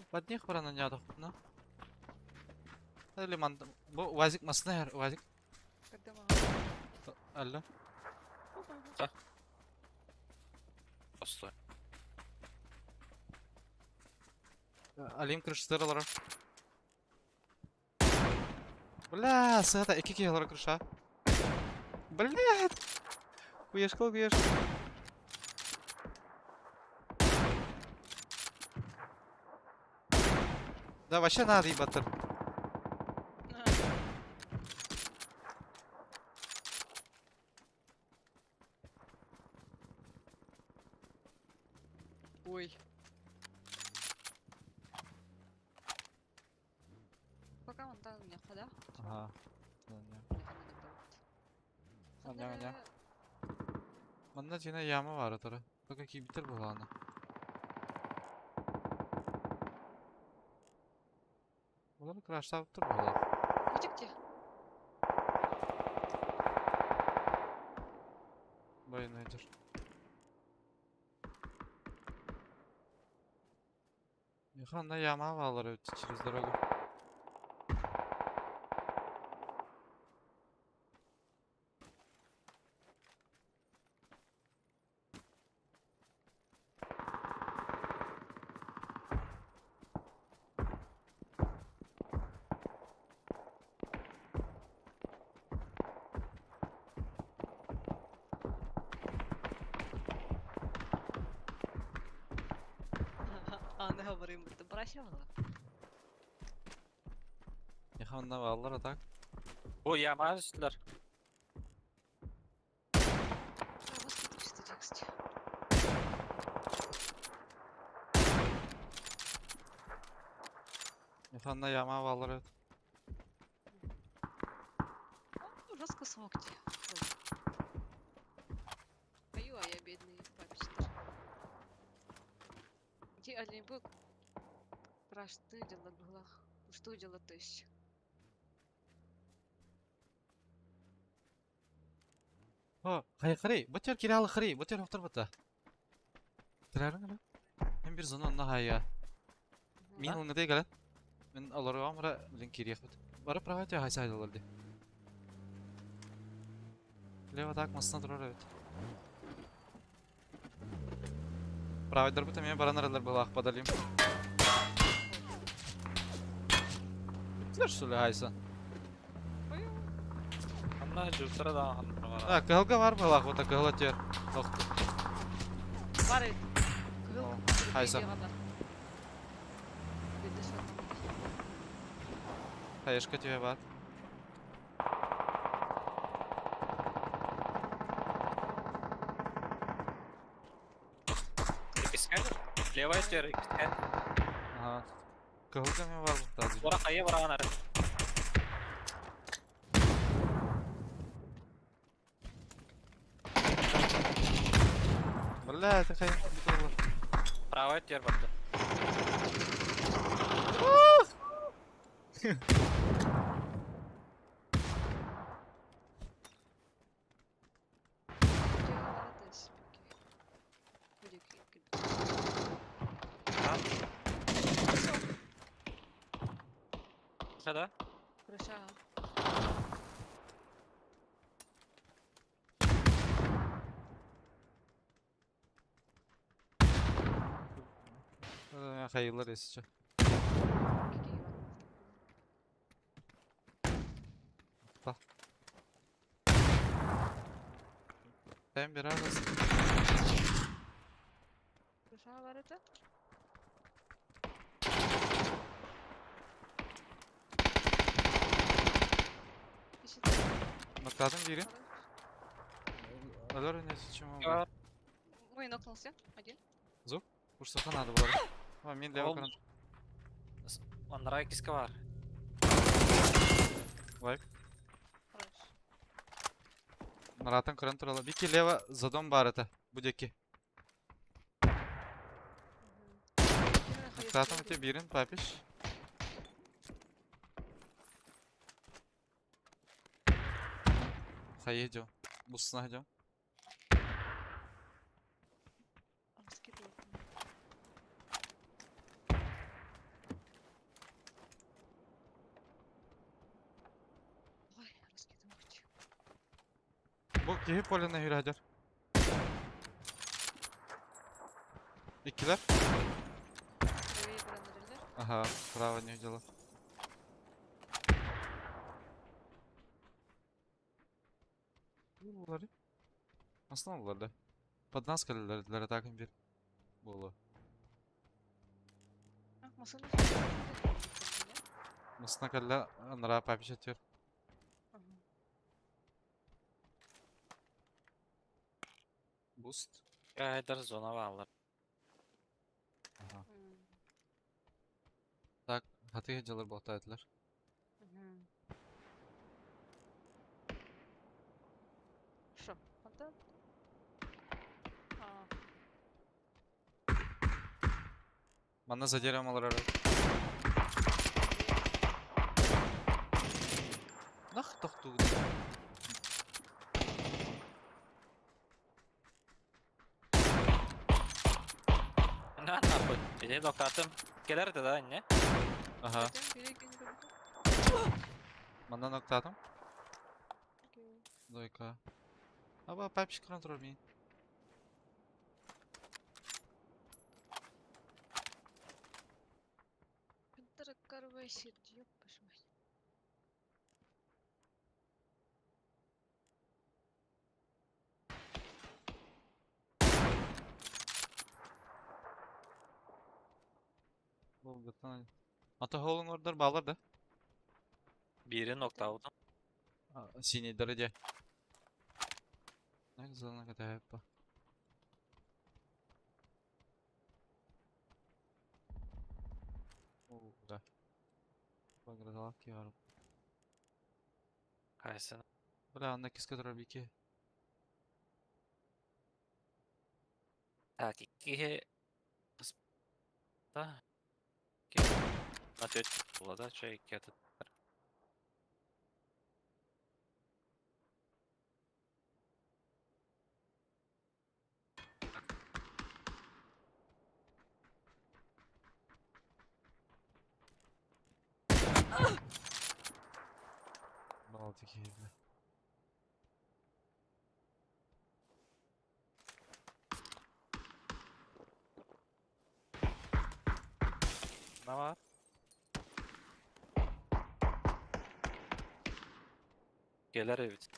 Под них брана нядах на. Или ман бу вазик маснер вазик. Когда мы... Алло. Постой. Алим крыштыралар. Бля, сата 2 килолар крыша. Блядь. Куешкал. Да вообще надо ебатыр. Ой. Пока он там не хода. Ага. Anya. Манда жина яма бар атары. Только кибитер буланы. Булар краштап тур булар. Утекте. Байнайдер. Яханда яма балар өтті через дорогу. А, не говоримо, ти брашила? Яханда балар атак. Bu yamazlar. Вот это чисто текст. Яханда яма балар өт. Жестко смогте. Пою, а я бедный папичный. Где Олимпик? Браш, ты дела была. Что делать то есть? О, хайқари, бутер киралы хари, бутер хоқтар бата. Тирарың ала. Мен бир зона онна хайя. Мен оны дей галат. Мен аларга амра билен кириях бит. Бара праватя хайсайдалар ди. Лево так мастына турар evet. Правайдар бу теме баранарлар была подалим. Bitirler şöyle haysa. Anda jutra da anlamı var. Ha, kılga var mı lak ota kılga tiyer. Toqtu. Бар еді. О, Кығыл қайсы? қадar. Беті шатам. Хаешка тебе бар. İskender. Levaya tör İskender. Ага. Kılga mı var bu tadı? Bora kayı var anar. Вalla takayım. Правая тör baktı. Şada. Крыша. Hayırlar esici. Ben bir arası. Крыша бар еді. Nokladım biri. Alır ne seçim oldu? Var. Ой, нокнулся. Один. Vursa надо bu arada. Ama min leva Oğlum. karan. Onlara ikisi var. Vay. Хорош. Naratan karan turala. Bir ki leva zadon barata. Bu deki. Nokladım öte birin papiş. Hayır diyor. Busuna diyor. Раскидываю. Ой, раскидываю. Bu kihi polene hür hacer. İkiler. Левее баранарлар. Aha. Prava ne dела. Bunları. Aslında bunlar Под нас kalırlar. Для атакам bir. Bolu. Масаны. Mısına kalırlar. Onlara papiş atıyor. Boost. Ya Haydar zona bağlar. Aha. Tak. Hatı heceler bota ettiler. Шо? Фонтан? А, Bana задерем alır ara. Nах toxtu. Ne yapıyor? Bir de dokatım. Gelir de daha ne? Aha. Хотя перекинь как-то. Bana nokta atım. Окей. Dojka. Ama papiş kontrol mi? Пентера карвай сидит, ёпаш мать. Bu gıttan. Ata holun orada bağlar da. Biri nokta aldım. Синий дороде. Ne güzel kadar yapma. Oo, da. Погрузалки var. Kaysın. Бля, он на киска дробики. Так, iki... Da. İki... Atıyor. Ula da şey iki atı. Балтики. Ne var? Gelir evet.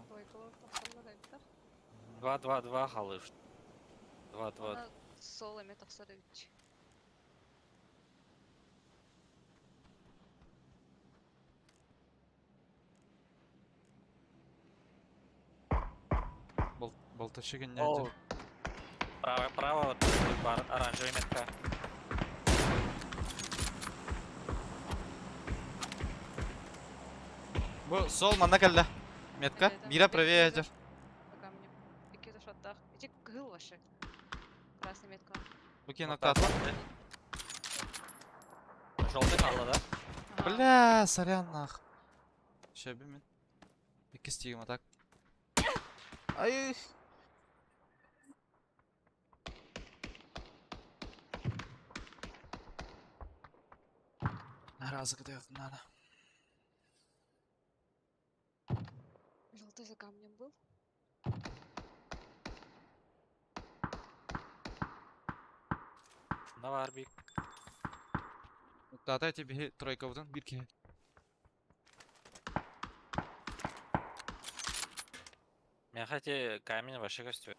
Тройкалар тахсалар эбитер. Два халыш. Два. Она сол эме тахсар эбит. Болтачыгын не О. Право, бар, оранжевый метка. Bu sol manda geldi. Метка. Да, Бира да, правее да. ядер. По камню. Какие-то шаттах. Эти гыл вообще. Красный метка. Окей, Вот нокта так атла. вот. Желтый халла, да? Ага. Бля, сорян нах. Ща мен. Екі стигім атак. Ай. Разы кыдайық надо. Желтый за камнем был. Ne var bir? Нокта атай тебе тройка вдын bir ке. Я хотел камень вообще костюм.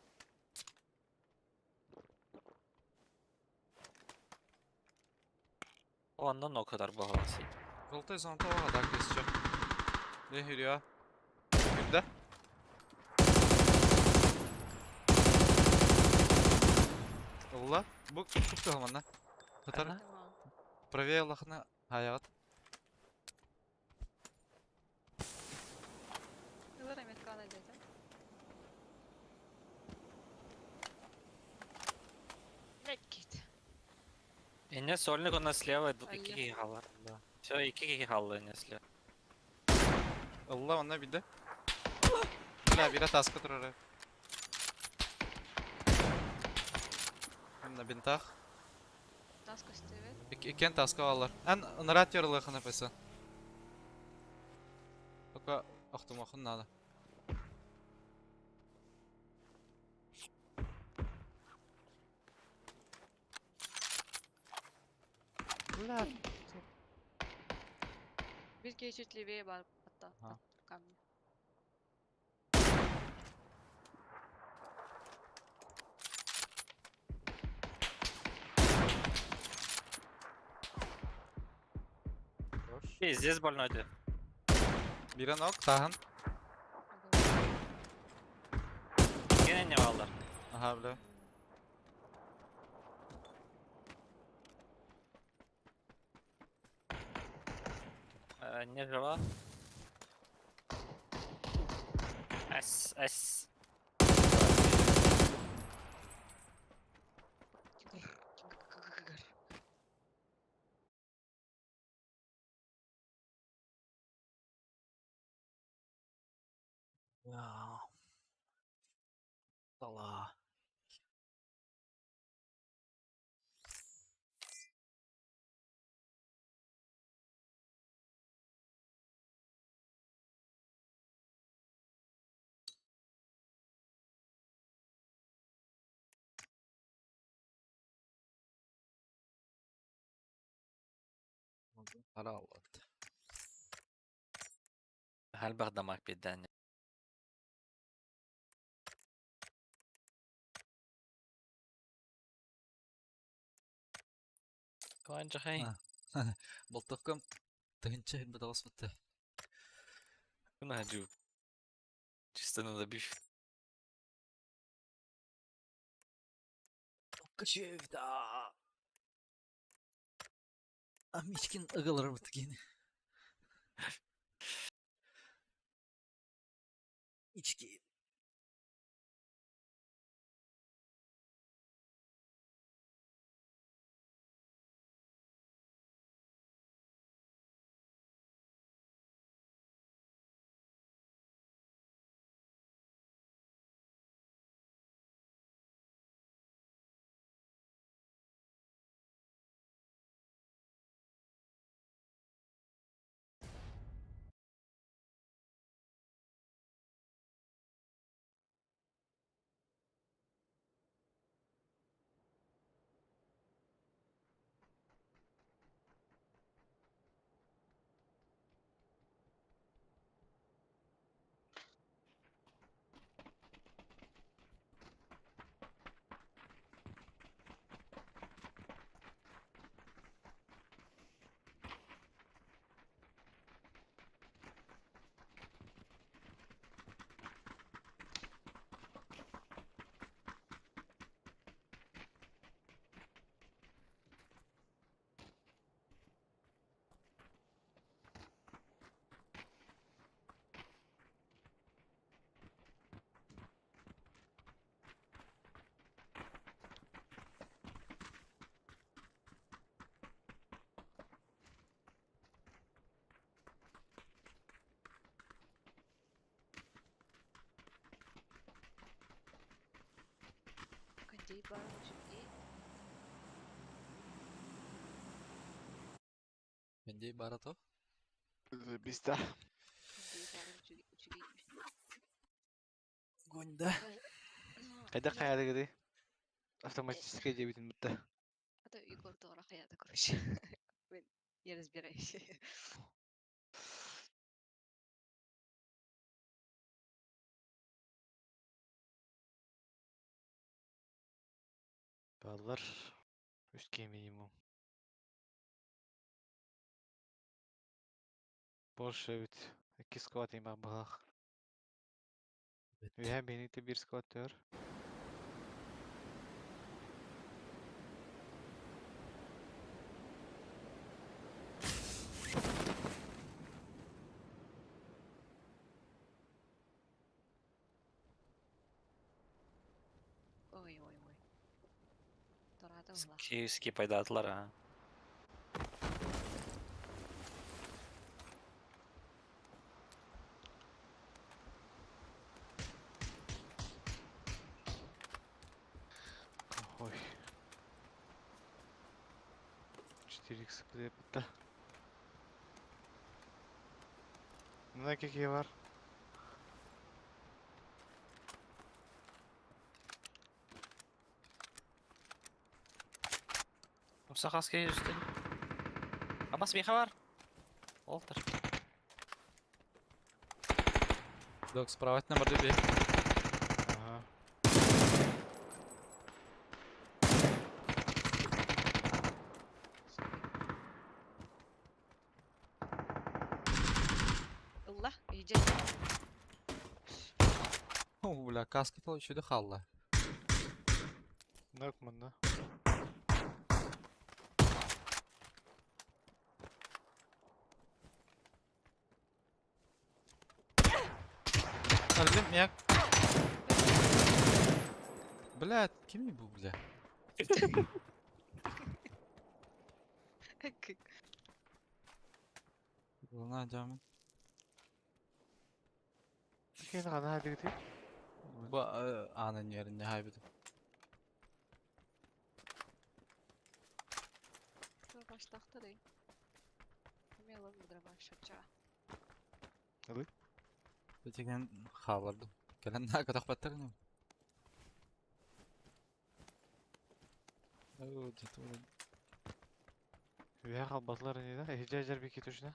Ondan o kadar bağlasın. Желтый зонта var атак десче. Ne yürüyor? Günde. Олла. Bu çok da hamanda. Katar. Ага. Ага. Правее Аллахына аяғат. Кылар метка ана деді. Блять, кит. Инне сольник у нас слева, Ай, iki я. kişi kaldı. Все, iki kişi kaldı inne слева. Алла онна bildi. Бля, бира таска тұрары. На бинтах. Таска стевет. Икен таска алар. Ан нырат yoruлагына песа. Только ахтымахын надо. Бля. Bir kere чуть левее бар hatta. Ага. От камня. И здесь больной один. Бира нок тахын. Gene ne varlar? Aha bля. Не жива. Ас. Гыр. Вау. Тала. Ара алат. Hal bağdamak birden. Koyunca hey. Болтовкам тыгынча хин беталас бітті. Bunu hacı. Чисто надо биф. Качевда. А мичкин ығылыр біткен. Ички. Эй, бары учу. Эй, Мендей бар ато? Биста. эй, бары учу. Гонда. Кайда каяды гыды? Автоматически дебитин бутта. А то Егор тоже хаята, короче. Я разбираюсь. Баллар. Үске минимум. Больше бит. 2 скват има балах. Үһә бенекте 1 скват төр. Ой. Торада ула. Ски пайдатылар, а. Ой. 4х кыды бутта. Мына какие бар? Усахаски үстін. Амас меха бар. Олтыр. Док, справа номер 2. Ага. Ула, иди. О, бля, каски получу до халла. Нок мында. Ардем, як? Блядь, кем не был, бля? Ладно, идем. Кені ғана хайды гыды? Ба, ана нервне хайбиду. Baştakta değil. Камела выдрова шача. Бетеген халларды. Келен нага тахпаттарны. О, жету. Үһә қалбатылар не да? Эхиджа жарбек кетушна.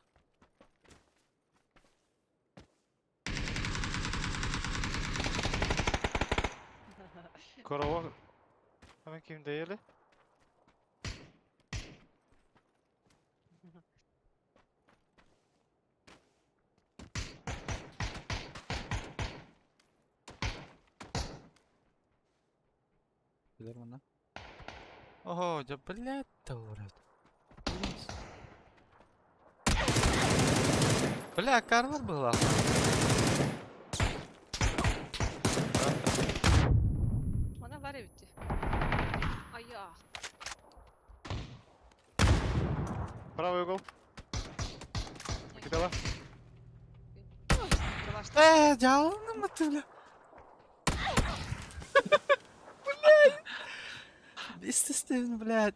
Корова. Hemen kim değerli? Gider bana. Ого, да блядь, урод. Бля, карма была. Ona var evdi. Aya. Правый угол. Кидала. Yavaşla. Дяуна мı тыля? Естественно, блядь.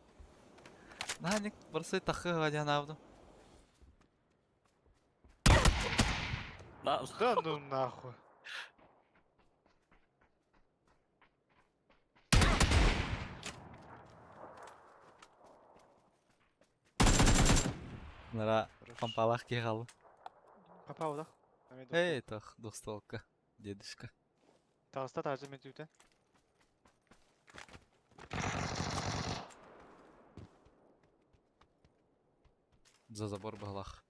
Наник бросай тахы вадян авду. Да, Да ну нахуй. Нара пампалах кегал. Попал, да? Эй, тах, двустолка. Дедушка. Тағыста тажы мен түйті. За забор балах.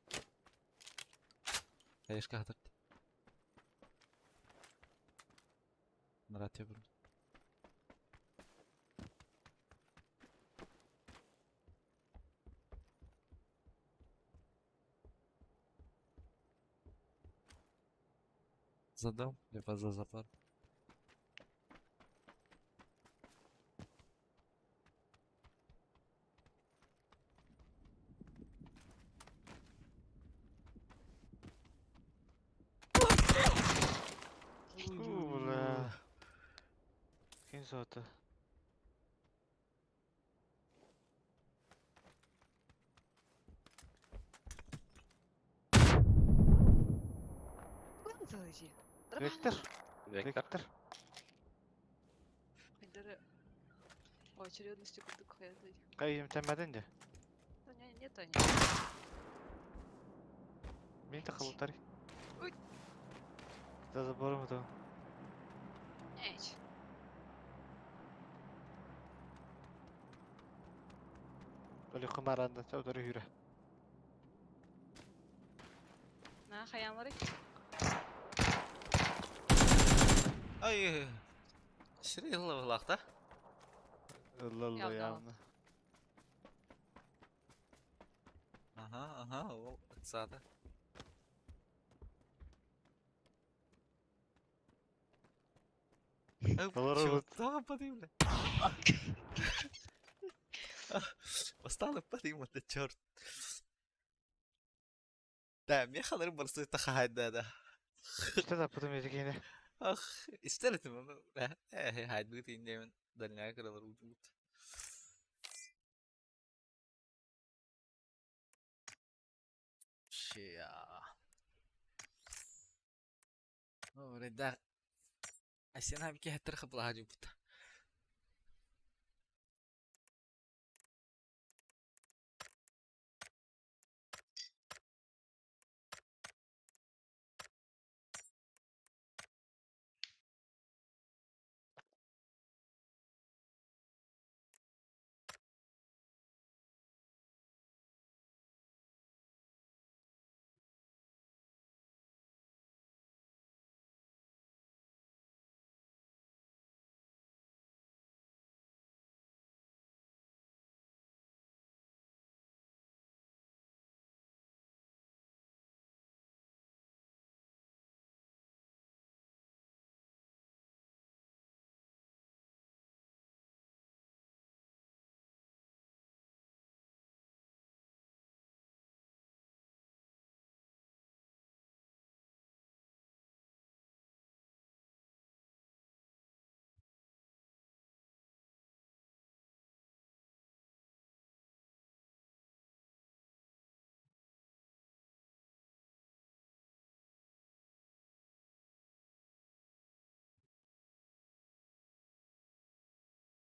Эшка хатырт. Нара тебр. За дом, либо за забор. Бля. Кин соты. Где? Вектор. Нормально. Вектор. Хайдары по очередности курдук хаяндай. Кайым тәмәден де. Да нет, они. Мен де қалуттары. Ой. Да заборым да. Эч. Öyle kumaranda çavdarı hüre. На хаянлары. Ай. Шрилла лахта. Лылы Явно. явно. Ага, ол сада. Олар вот. Чёрт, подымля. Бастаны подым это чёрт. Да, мне ханыр барсы тахайда да. İşte de pıtım ezikine. Ах, истерите ме. Хайдут индемен. Дальняя кадалар удут. Шия. Ore da. Asien abi ki hatter khabla haju puta.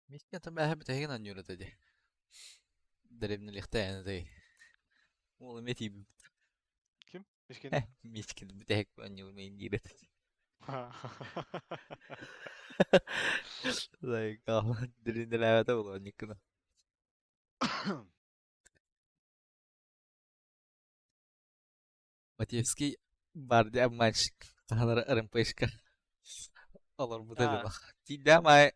Miskin tam ben hep tehin anıyor dedi. Derimni lihten dedi. Oğlum meti Kim? İşkine. miskin bir tek anıyor men dire. Like Allah derinde levete olur nikna. Матевский barda ammanç kanara arımpayışka. Olur bu dedi Ah, bak. Tidak may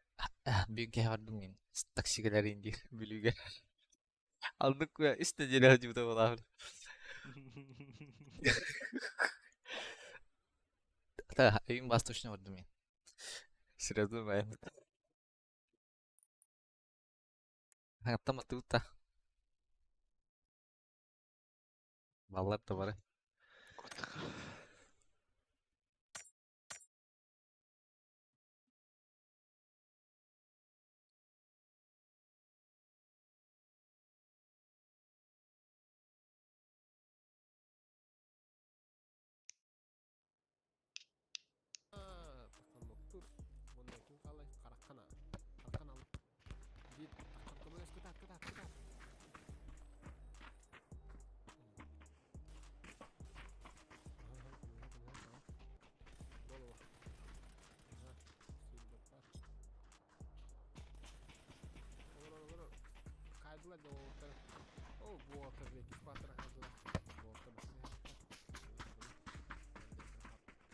büyük yardım in. Taksiler indir bilüge. Aldık ya istediğini hacı da var. Ta evin bastoşuna vurdum in. Sırada ben. Hatta mı tuta. Vallahi da var. Bakkan doktor, bundan kim kalay? Karakana. Karakana alıp git. Karakana kıtat. Dolu bak. Aha, sil doktor. Olur. Kaydılar da o orta. O bu orta bir iki patra kaydılar. Bu orta bak.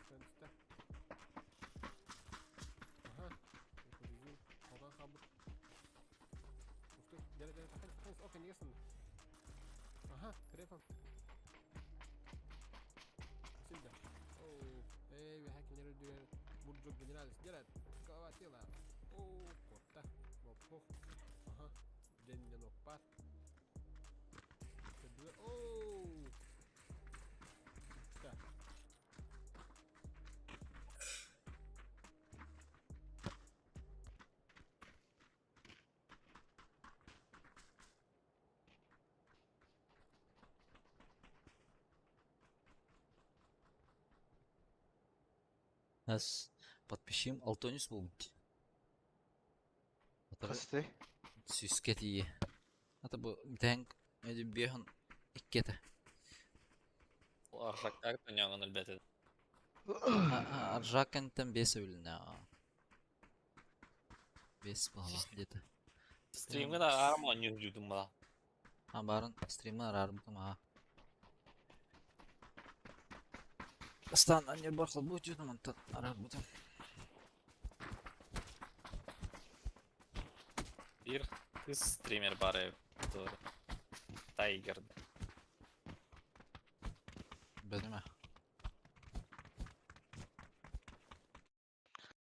Sen işte. Aha. Bizim kodan kabut. Usta gel takın. Okey niyesin? Aha, krepam. Silda. Oh, we hacking diyor. Burcu generalis. Gel. Kavatila. Oh, kota. Lopo. Aha. Dengen opat. Kedua. Oh. Dah. Нас подпишем Алтонис будет. Касты. Süsket iyi. Hatta bu tank öyle bir han ikkete. Аржактар төньягын әлбәттә. Аржакен там бес өліне. Бес бала где-то. Стримга да арман yüzüydüm bala. Ha barın stream'ı ararım ama. Stan anne bakıl bu cüdüm antan arar bu da. Bir kız streamer бар doğru. Tiger. Benim ha.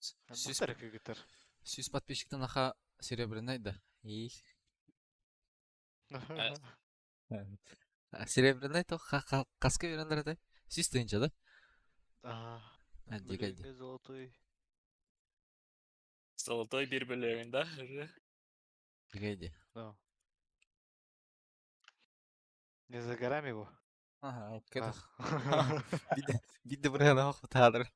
Süs, Süs gitar. süs подписчиктан аха серебряный да. И серебряный то каска верендер да. Süs deyince de. Hadi hadi. Ne zolotoy. Золотой bir bölümünde. Hadi. Да. Не за горами его. Ага, это. А. Bir de buraya da kurtarır.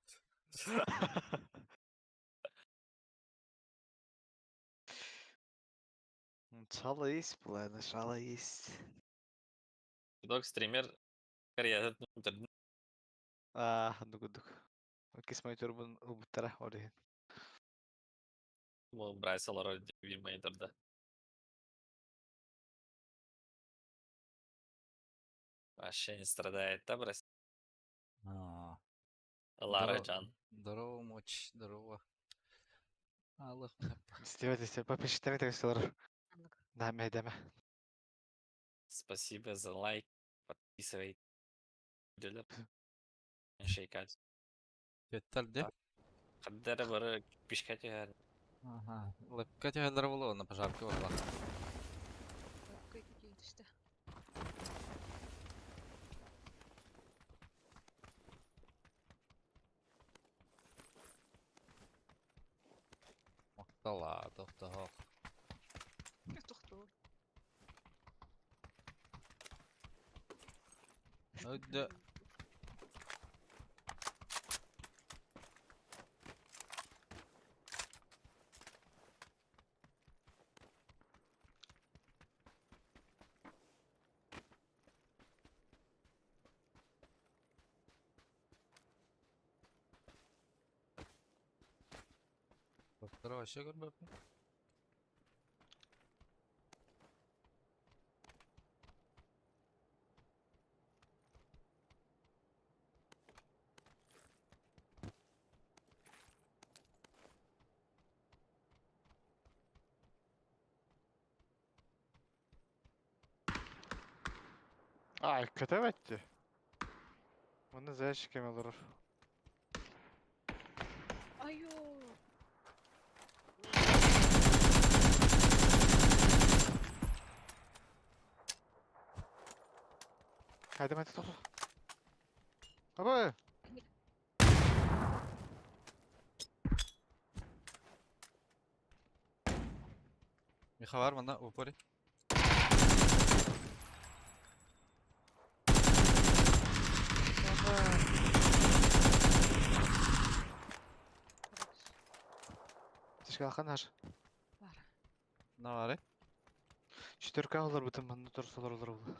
Шала есть, плана, шала есть. Док стример карьеры bitirdi. Дук. Кис монитор убуттара орен. Bu Bryce'lar bilmeyi bitirdi. Вообще не страдает, да, Bryce? Лара Джан. Здорово, мочь, здорово. Allah меня Стивайте, попишите так силар. Аннык. Даме. Спасибо за лайк. Подписывайтесь. Videolar. Шейкать. yeter de. Каддары бары пишкать yani. Ага. Лепка тебя здорово на пожарке вошла. Лапкой какие-то işte. Мактала, тоқтал. Тухту. Öde. Doktora aşağı gör bakayım. Ай, kötü. Bunu zayıf kemer olur. Ayo. Hadi topla. Baba. Micha var mı lan упоре? Тишке алханар. Var. Ne var? 4K olur bütün bunda dursalar olur bu.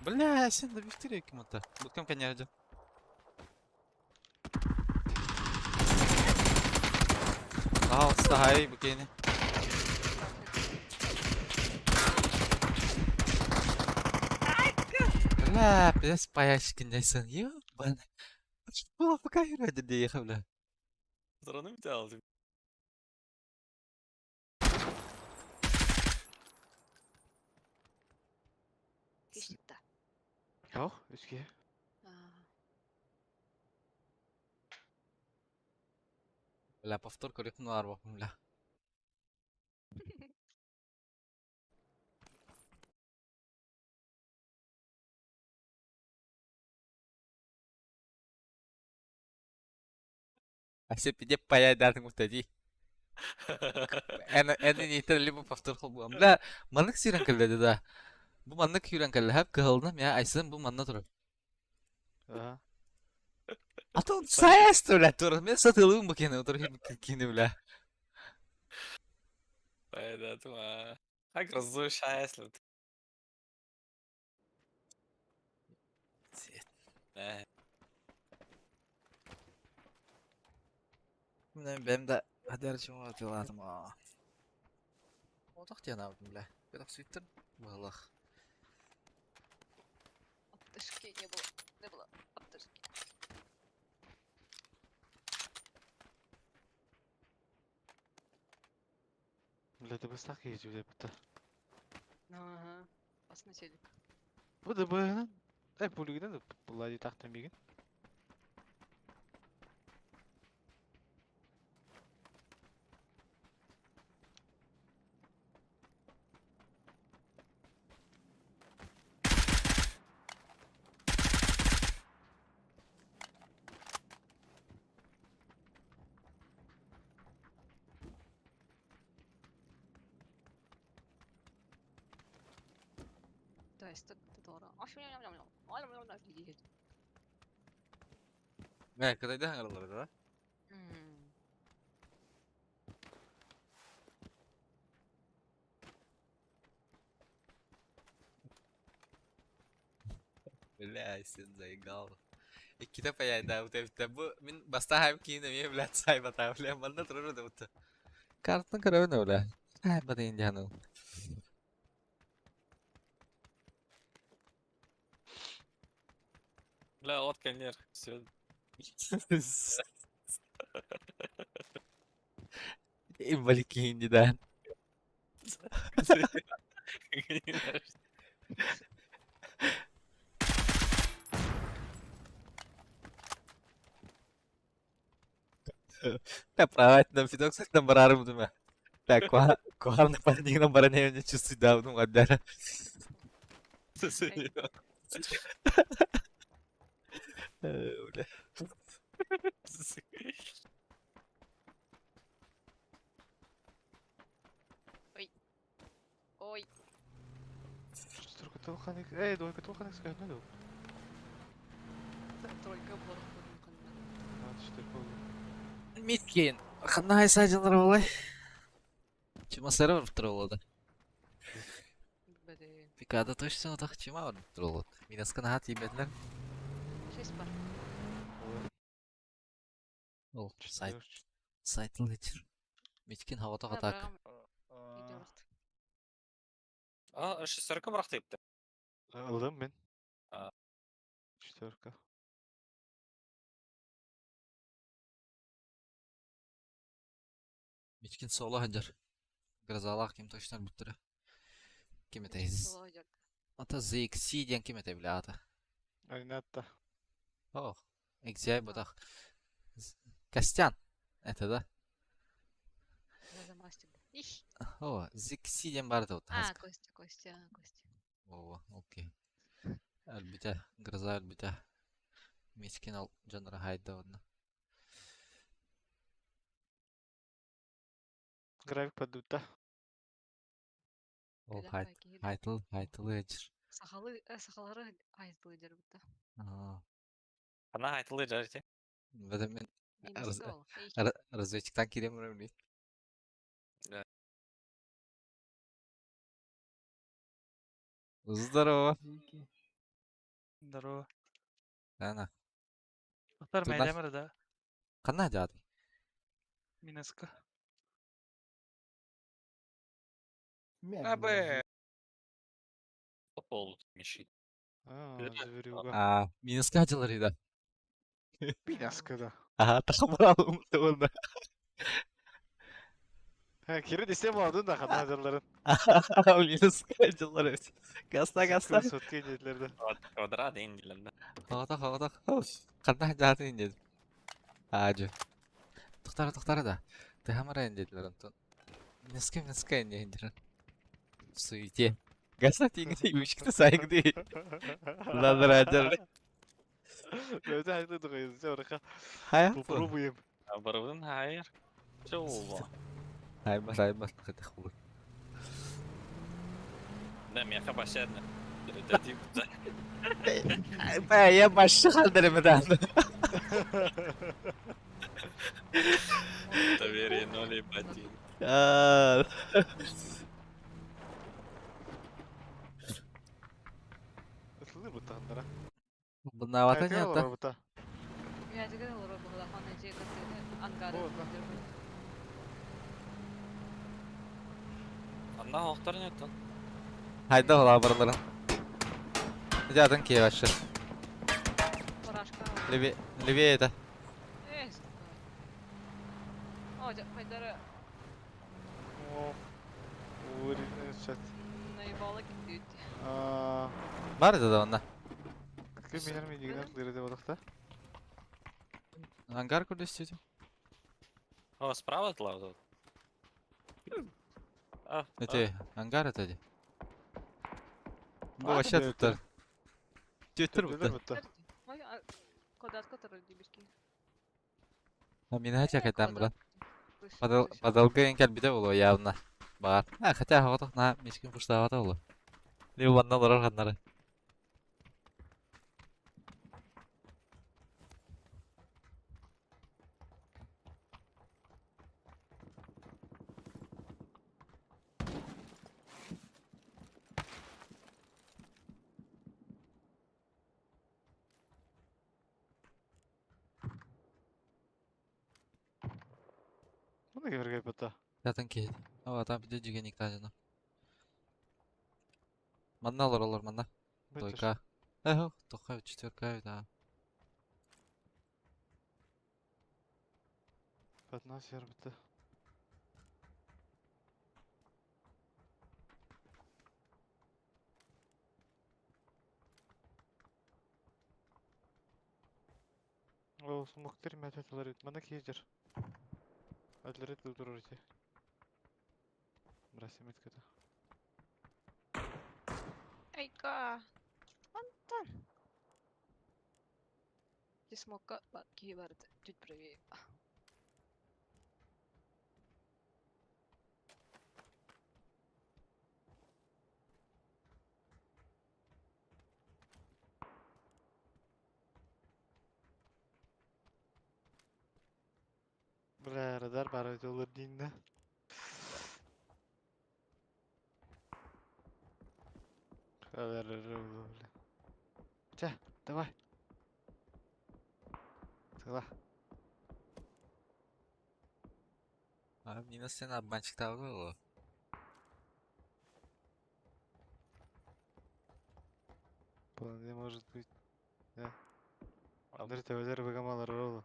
Бля, sen de bitir kim hatta. Bakayım kan nerede? Aa, стахай bakayım. Бля, без паяшкиндейсің. Ёбана. Бұл пока yürüdü diye бля. Sıranı bir daha aldım. Geçti. Yok, üstüge. Бля, повторка рифну арба, бля. А все пиде паядарың мутади. Эна не либо повтор хол бу. Бля, манык сирен келди да. Bu manna küren kelle hep kıhıldım ya Aysen bu manna durur. Aha. Atıl sayas öyle durur. Ben satılığım bu kene otur kini bile. Да, това. Как разрушая след. Е, Benim de hadi aracımı hatırladım aa. Odak diye ne yaptım bile. Bir dakika sütün. Vallahi. Аптышки не было. Не было аптышки. Бля, да быстак ездил, бля, быта. Ага. Бас на телек. Bu da böyle. Hep bu ligde de bunlar taktım bir gün. Да, истыкты doğru. Aşırı yam yam yam. Aylam yam yam diye. Ne kadar da hangarları da. Bile Aysen zaygal. Kitap ayağında bu min basta hem ki ne mi bilat say bata bile manna durur da bu. Kartın karavan öyle. Ha badayın canım. لا وات كان ير سود. İmbalik hindiden. Tak perawat dan video saya nomor harum tuh mah. Tak kuar na paling nomor na yun yung chusi daw nung adara. Udah. Ой. Только толканик. Эй, только толканик сказать надо. Только борхудun kanına. Надо что такое. Mitkin. Kanna sayıcılar olay. Чима сервер троллода. Бәде. Пикада точно так чима троллод. Минус канат ебедлер. 6 бар. Ол сайт Четвёрочка. сайт летер. Mitkin havada атак. Gidiyoruz. Aa, şesтерка бырақ deyipti. Aldım ben. Aa. Четверка. Mitkin sola hajar. Grazalak kim точно bittire. Kim eteyiz? Olacak. Ata ZXC diyen kim ete bile ata. Aynatta. Oh. Egziyay badak. Kastyan. Ete da. Надо мастер. Ih. Oh. ZXC diyen barda ota. А, Костя, Костя, Костя. Oo, okey. Elbette, Graza elbette. Miskin al canları hayda onu. График подута. Ol Bilen hayt, belki yedi. haytılı ecir. Сахалы айтылы жер бітті. Aa, Ана айтылы жарите. ve de ben Немесе ол. разведчикten kirem önemli. Здорово. Здорово. Ana. Muhtar Tuna- meydemir da. Kanna jadi. Minaska. Абе. Пол мешит. Зверюга. Minus kaçılarıydı. Пинаска, да. Aha, takamadım da. Ha, kiri desem aldın da kanalcıların. Minus kaçıları. Gasta gasta. Красотки dediler de. Квадрат дейін дилемді. Havada. Kanna jadi incedim. Acı. Tuhtara da. Tehamara inceldiler Anton. Minus inceldiler. Suiti. Gasta tinggi uyuşukta saygı değil. Lanlar acar. Öyle haklı duruyoruz. Oraya Hayat bu. попробуем. Барыбын хайыр. Жол. Hayır, hadi olur. Да, меха башадны. Дәди бұта. Я başlık kaldırımı da. Доверие ноль и ботин. Ытылыр бұта қандара. Bundan vatan Қайтыға ya олар da. бұта. Я деген олар бұл хана же катты ангары. Болды. Анда хоқтар не тон? Haydi ola buralara. Zaten ki başı. Порашка. Левее да. Эс. О, пайдары О, урин чат. наебалы кетти. Var da onda. Кім менер мен дегенер дырыды бодықта? Ангар куда сидите? О, справа тла тут. Это ангар это де. Bu Hadi aşağı be, tutar. Tütür bu Дырыды da. бұта. Ой, кодат котор дибирки. Амина чакайтан бula. Падалга engel bir de oluyor явно. Бар. Ha, хотя хаватах на мискин пуштавата oluyor. Либо ванналар арганнары. Мұны кемерге бұта. Zaten ki. Ama adam bir de jigen ihtiyacına. Манналар олар мана. Тойка. Эхо, тока четверка да. 15 yer бұта. Ол сұмықтыр мәтет олар еді. Мана кездер. Әділер еді ұлдырыр еді. Бірас емет кеді. Айка. Антон. Дисмокка баки барды. Чуть правее. Бля, радар бар еді олар дейінді. Бля. Ча, давай. Сыгла. Abi yine sen обманщик tavrı oluyor. Бұл не может быть. Да. Андрей тәуелер выгамалар ролы.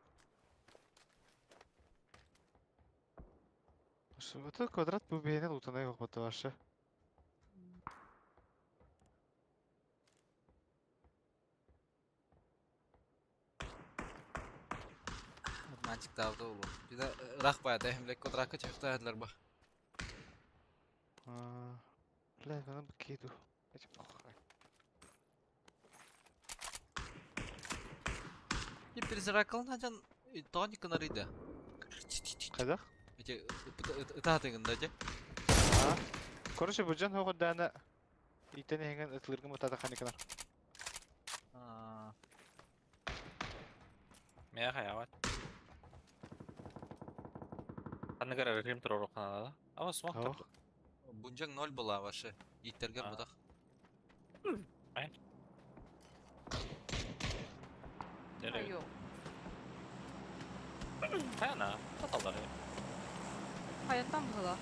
Это квадрат бұл бейінен ұтынай қоқпаты башы. Обманщик tavrı oluyor. Bir de Рахбаят ehimlek kodraka çıktı ediler bak. Бля, надо бы кейду. Этим похуй. И перезаракал надан тоника нарыда. Қайдақ? Эти это тегінде же. Короче, бұл жан хоғы дәні итені хенген ұтылырғым ұтады қанекалар. Мия хаяват. Аны кара режим тұру қанада. Ама смок Ох. тұр. Bunjang 0 bola başı. İtterge Aa. budak. Айо. Хана, қаталдар. Hayattan была.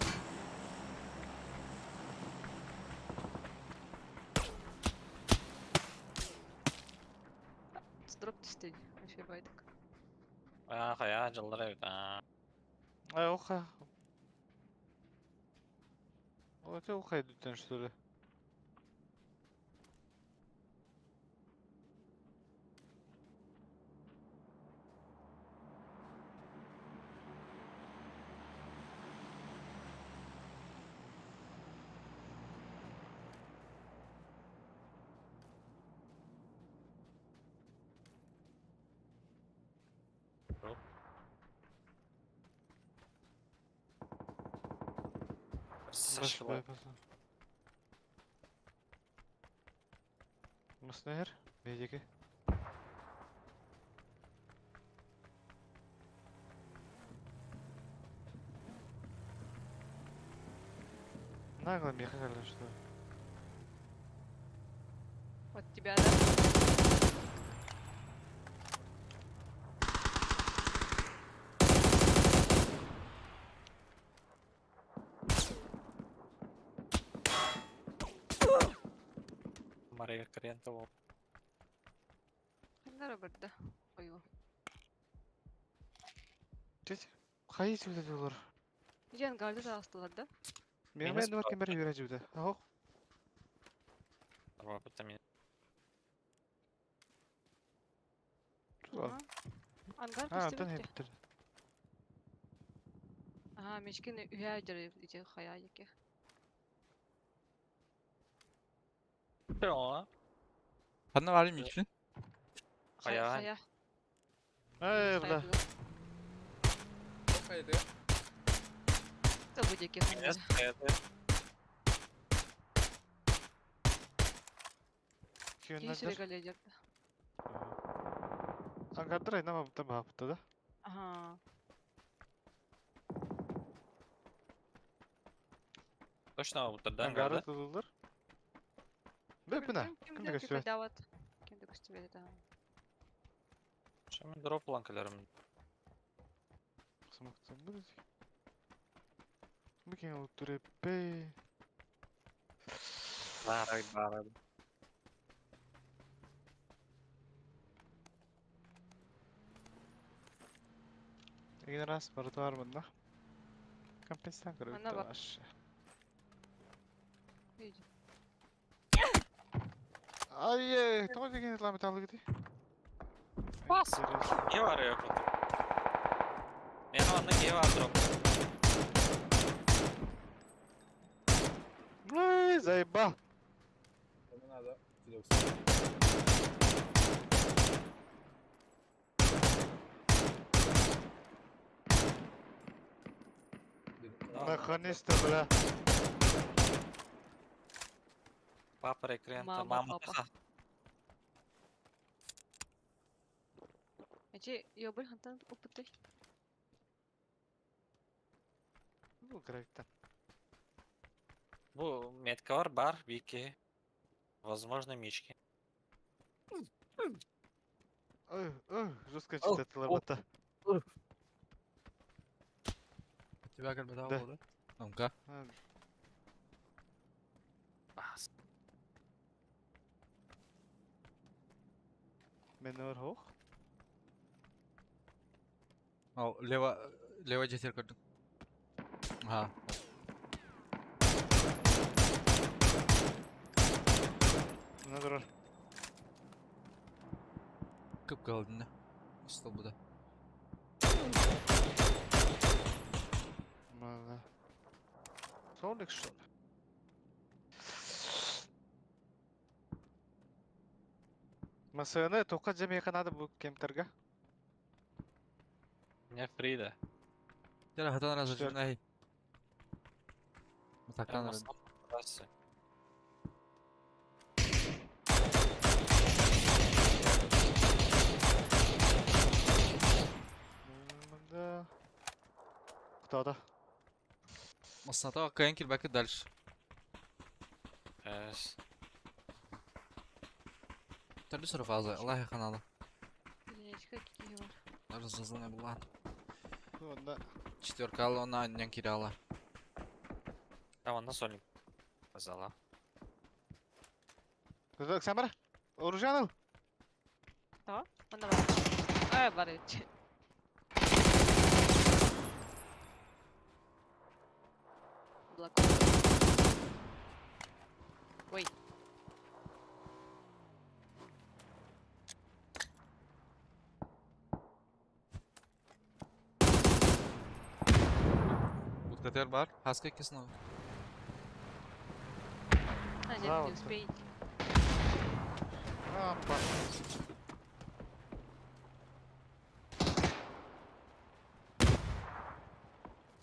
Дроп түсті. Вообще байдық. Хая, жылдар әйт. Оха. Это оха идут, что ли? Сашылай. Мыснер, бейдеки. Нагло меха говорили, что... Вот тебя, да? Мария Карентова. Кімдер бірді? Ойу. Теть, хайи сюда дюлар. Жен гарды да астылар, да? Мен Минус мен кем бері үйрен жүбді. Ағоқ. Витамин. Ага. Ангар А, көсті антон бітті. хептір. Ага, мешкен үйә жүріп, үйде қая еке. Все. Ханна var mı için? Қая. Қая. Эй, бля. Це буде еке Минус қандар. Күйіннен Кейшірек әлі жерді. Аңғардыр айнама бұта бағыпты да. Ага. Точно бұтырдан Аңғары қалды. тұлылыр. Бөпіна. Кімді көсті бәді? Дават. Кімді көсті бәді, да. Шамен дроп ланкаларым. Қысымақтың бұд. Бүкен ұлттыр еппей. Барай. Egen раз барыты бар мұнда. Компенстан көрі Ана өтті бак. башы. Үйде. Ай, тоғы деген етла металлы кеді. Бас! Не var ya bu? Benim anlık iyi var drop. Ай, заебал. Наконец-то, бля. Папа рекрента, Мама, мама. папа. Ece yobul hantan опыты. Ну, корректно. Bu метка бар, Вики. Возможно, Мички. Жестко читать лобота. У тебя как бы Да. да? Ну-ка. Бас. Мен var hoog. Al leva cetir gördüm. Aha. Mına durar. Kıpkaldın ne? İşte bu da. Мана. Соник что ли? Масыны тоққа жемей қанады бұл кемтерге. Не Фрида. Gel hatan razı İşte- cümleyi. Mutaktan razı. Здравствуй. Мында. Кто-то. Masada bakayım ki belki ders. Yes. Tabii sıra fazla. Allah ya kanalı. Линейка какие var. Разозлана была. Онда. Четверка она аннен киряла. Там на сольник. Сказала. Kızak sen bana. Оружие алып. Onda var. Ay var ece. Блок. Ой. Будкатер бар. Хаска kesin o. А, нет, Заво не ты. успеете. Апа.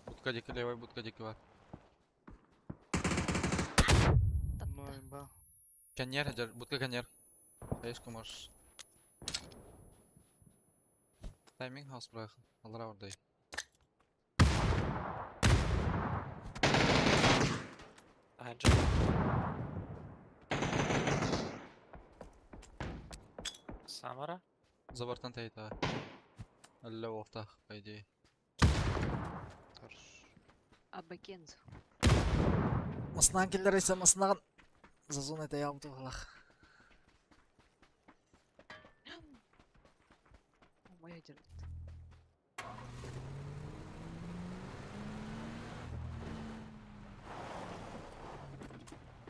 Будка diki levay budka diki var. Ну имба. Kanyer hajar. Budka kanyer. Хаешка можешь. Тайминг хаус проехал. Алра ордай. Аджа. Самара. За бортан тайта. Әлі оқтақ, по идее. Хорош. А бэкенд. Масынан келдер есе масынаған. За зоной тая бұты қалақ. Моя дерт.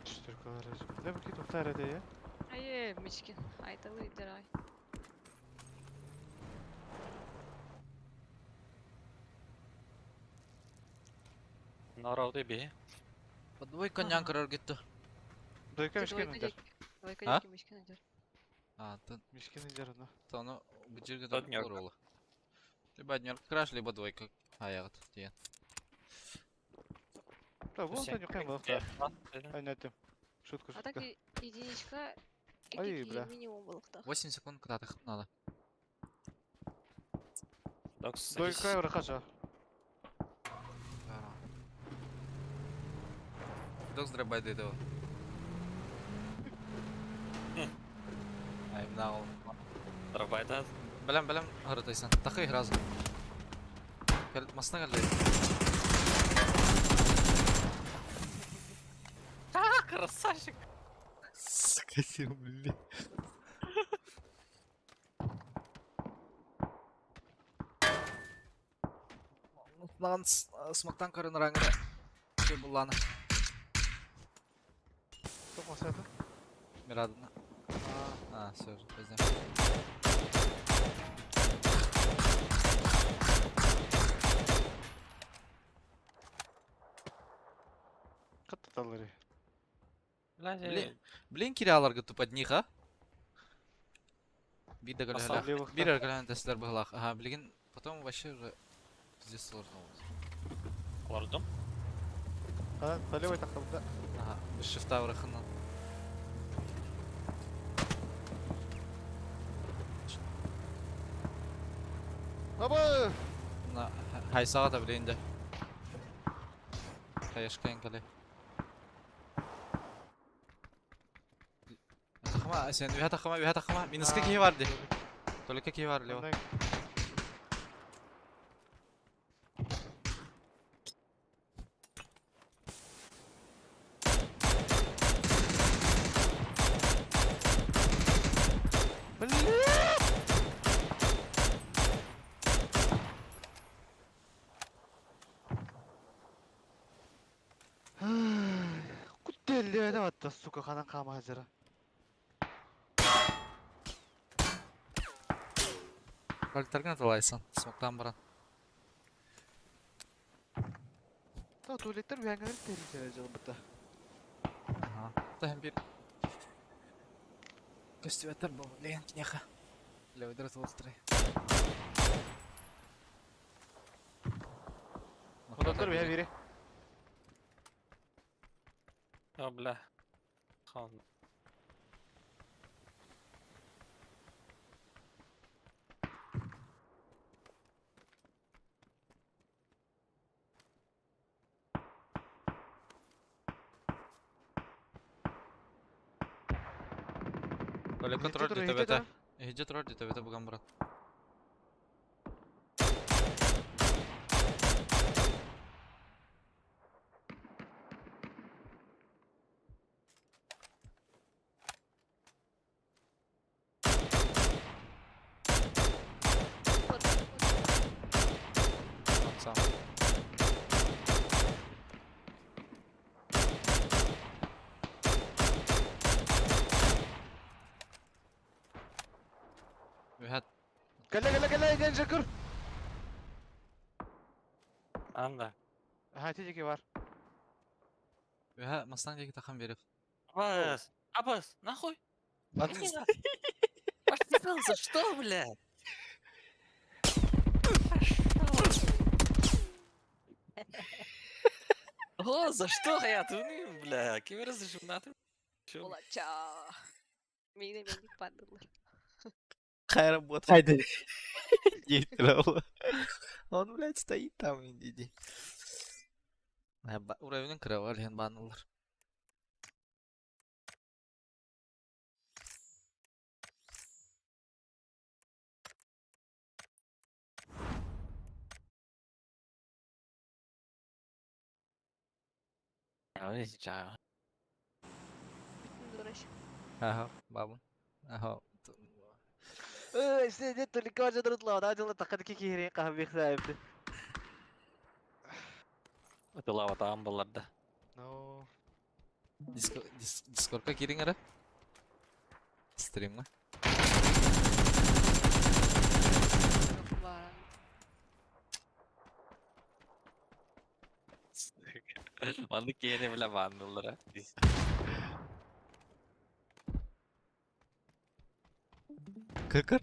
Четверка разу. Да бакет тоқтар еді, иә? Ае, мичкин. Айталы идер ай. Нарауды бе. Подвой конян кырар кетті. Дойка мишкен идер. Двойка А? деки мичкин идер. А, ты Мишкен идер, ну. тоны бүджерге Однерка. дұрып олы. Либо однерка краш, либо двойка аяғыт дейін. Да, вон Сен- да не қайын балықта. Айна айтым. Шутка, А так шутка. и единичка. Ай, Iki бля. минимум балықта. 8 секунд кратых надо. Дойка евро қаша. Докс драбай дейді ол. Ай, мына ол. Драбайда. Білем, ұрытайсан. Тақы разы. Масына кәлді. Красавчик. Сука, сен, блин. Маған смоктан көрін раңында. Ке бұлланы. Тоқмаса еді. Мирадына. А, все, пойдем. Қатты талыр. Блин, кириаларға туп одних, а? Бида Поставь галялях. левых, Бир аргалян тестлер бағылақ. Ага, блин, потом вообще уже пиздец сложно будет. Лордом. А, по левой тақымда. Ага, без шифта врахынан. Аба! На хайсаға да білейін де. Хайышқа енкелей. Тақыма, сен үйә тақыма. Минусқа кей бар де. Толыққа кей бар, лева. Күттелі ватты, сука, қанан қама hazırı. Көлтәрген аталайсан, смоктан баран. Та туалеттер бәңгілер терінчері жылы бұтта. Ага. Тәхін бір. Көстіветтер бұл, леген кінеха. Леудер атылыстырай. Құдаттар бәң бері. О, бля. Хан. Толыққа тұрар де төбеті. Ехеде тұрар де төбеті бұған баран. Сам. Ühet. Gel, gel, Şakır. Anda. Ha, teceki var. Ühet, mastan deki takım verip. Абас, нахуй? Lan, Пошли, за что, блядь? О, за что я туним, бля? Кем разрешил нахуй? Олача. Мейне меник бандылар. Хай работает. Есть трава. Он, блядь, стоит там, иди. Уровень кровали, банулар. Чао. Бүтін дұраш. Ага, бабу. Ага. işte تلك واجد رطلة ده جل تقد كي كيري قهوة خايف Ытылап атаған боларда. no Дискордқа киріңер, стримға. Баран. Манды кейіне біле бандылар. Какар?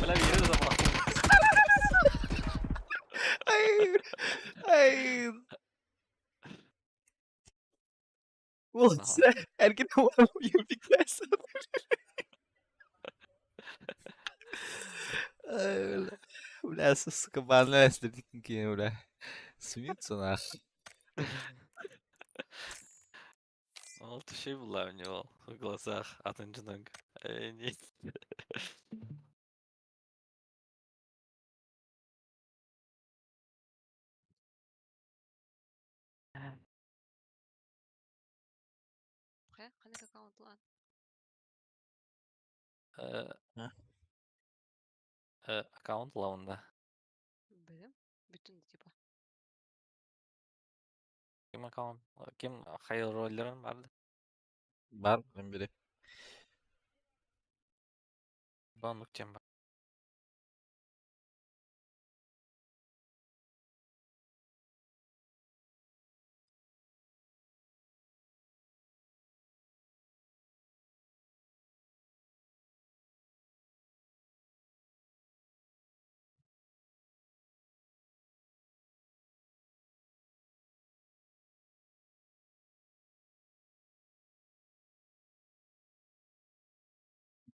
Біле бері зама. Ay. Oğlum Aha. sen erken havada yürüdüklersen. Бля, сука, банная стрелки, бля. Смеются нах. Алты şey бұла не ол. В глазах атынчының. Не. Қандай аккаунт лан? Аккаунт лауында. Білім. Бүтін типа. Ким аккаунт? Ким хайыр роллерін барды? Бар, ben biri. Бан нүктем бар.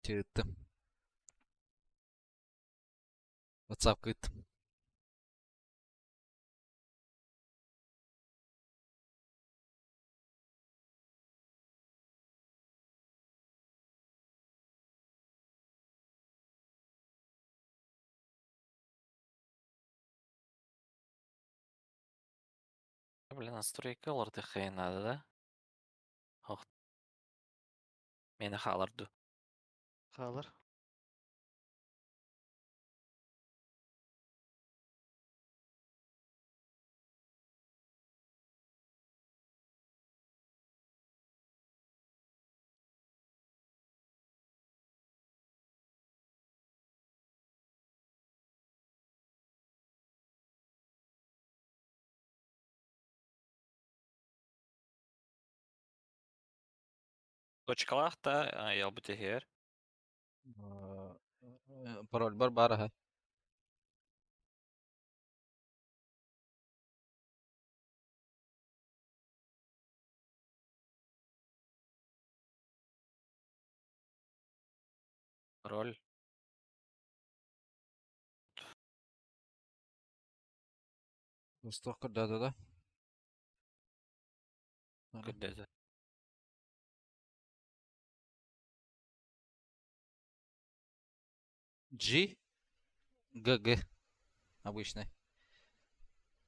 Çıktım. WhatsApp kayıt. Бля, настройка оларды қиынады да. Ох. Мені қалырды. kalır Точкалақ та ел бүте хер. Parol var bara här. Роль. Устрока да. Күддеді. G. GG. Обычный.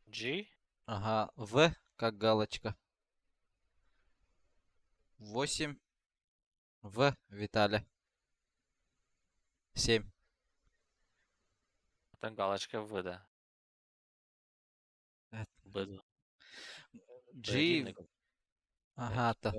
G. Ага. В как галочка. 8. В Виталя. 7. Там галочка В, да. Evet. Быды. G. Ага, та.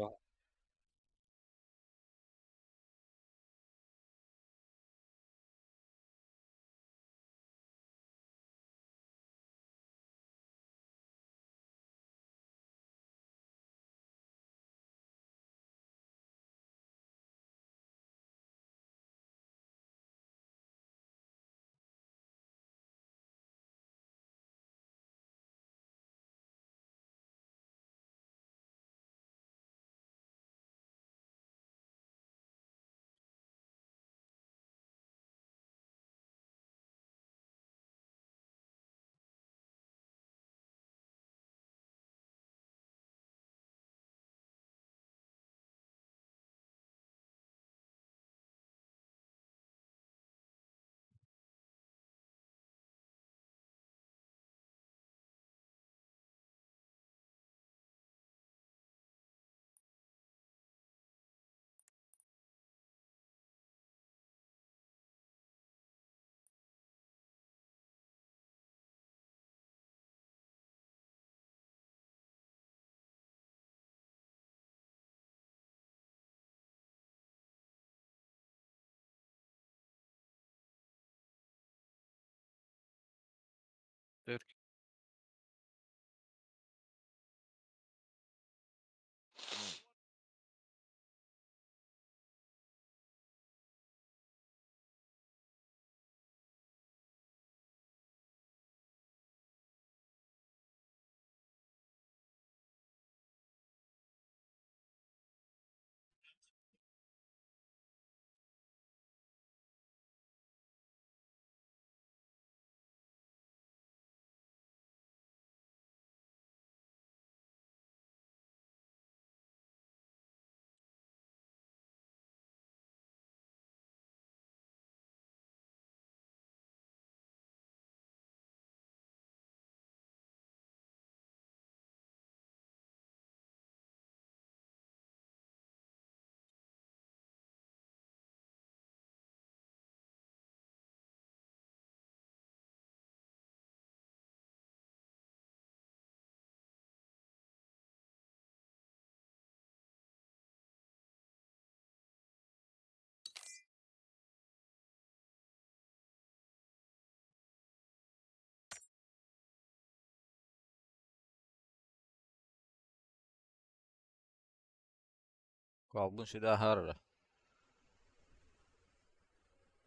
Kalbun сюда гарра.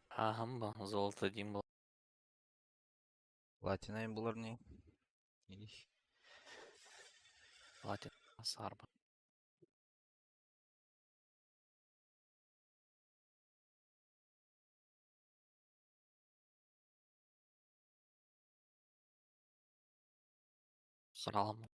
Ахамба, золото дим был. Платинайм булар не. Их. Платит сарба. Сралам.